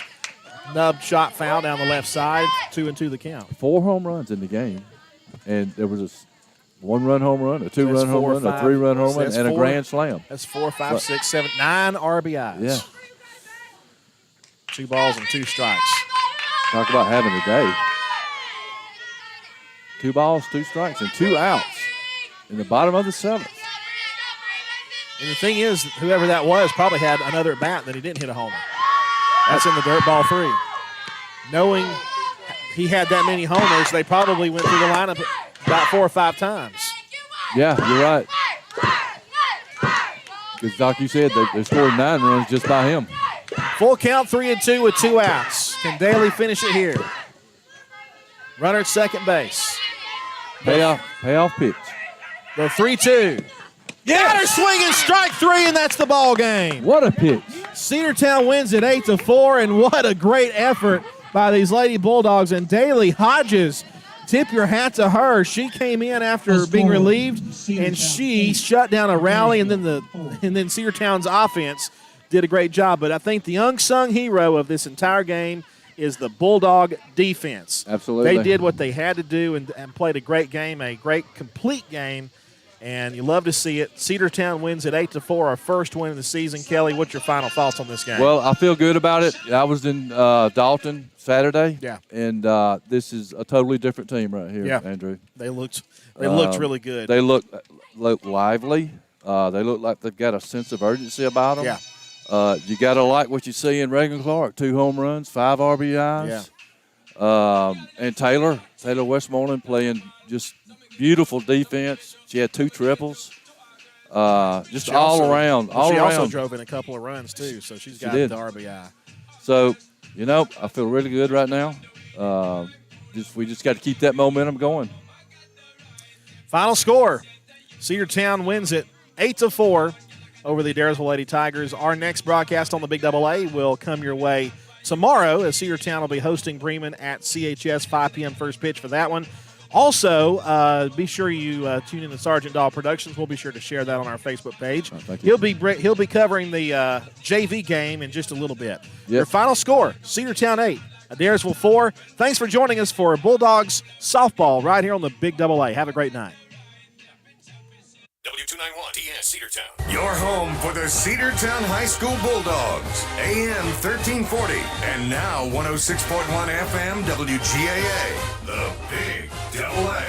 Nub shot foul down the left side. 2-2 the count. 4 home runs in the game, and there was a 1-run home run, a 2-run home run, a 3-run home run, and a grand slam. That's 4, 5, 6, 7, 9 RBIs. Yeah. 2 balls and 2 strikes. Talk about having a day. 2 balls, 2 strikes, and 2 outs in the bottom of the 7th. And the thing is, whoever that was probably had another at bat that he didn't hit a homer. That's in the dirt ball 3. Knowing he had that many homers, they probably went through the lineup about 4 or 5 times. Yeah, you're right. Because, Doc, you said they scored 9 runs just by him. Full count, 3-2 with 2 outs. Can Daly finish it here? Runner at second base. Payoff pitch. The 3-2. Got her swinging, strike 3, and that's the ball game. What a pitch. Cedartown wins it 8-4, and what a great effort by these Lady Bulldogs. And Daly Hodges, tip your hat to her. She came in after being relieved, and she shut down a rally, and then Cedartown's offense did a great job. But I think the unsung hero of this entire game is the Bulldog defense. Absolutely. They did what they had to do and played a great game, a great complete game, and you love to see it. Cedartown wins at 8-4, our first win of the season. Kelly, what's your final thoughts on this game? Well, I feel good about it. I was in Dalton Saturday. Yeah. And this is a totally different team right here, Andrew. They looked really good. They look lively. They look like they've got a sense of urgency about them. Yeah. You got to like what you see in Reagan Clark. 2 home runs, 5 RBIs. Yeah. And Taylor Westmoreland playing just beautiful defense. She had 2 triples. Just all around. She also drove in a couple of runs, too, so she's got the RBI. So, I feel really good right now. We just got to keep that momentum going. Final score, Cedartown wins it 8-4 over the Adairsville Lady Tigers. Our next broadcast on the Big Double A will come your way tomorrow as Cedartown will be hosting Bremen at CHS, 5 p.m. first pitch for that one. Also, be sure you tune in to Sergeant Dahl Productions. We'll be sure to share that on our Facebook page. He'll be covering the JV game in just a little bit. Yep. Your final score, Cedartown 8, Adairsville 4. Thanks for joining us for Bulldogs softball right here on the Big Double A. Have a great night. W291 TS Cedartown. Your home for the Cedartown High School Bulldogs. AM 1340 and now 106.1 FM WGAA. The Big Double A.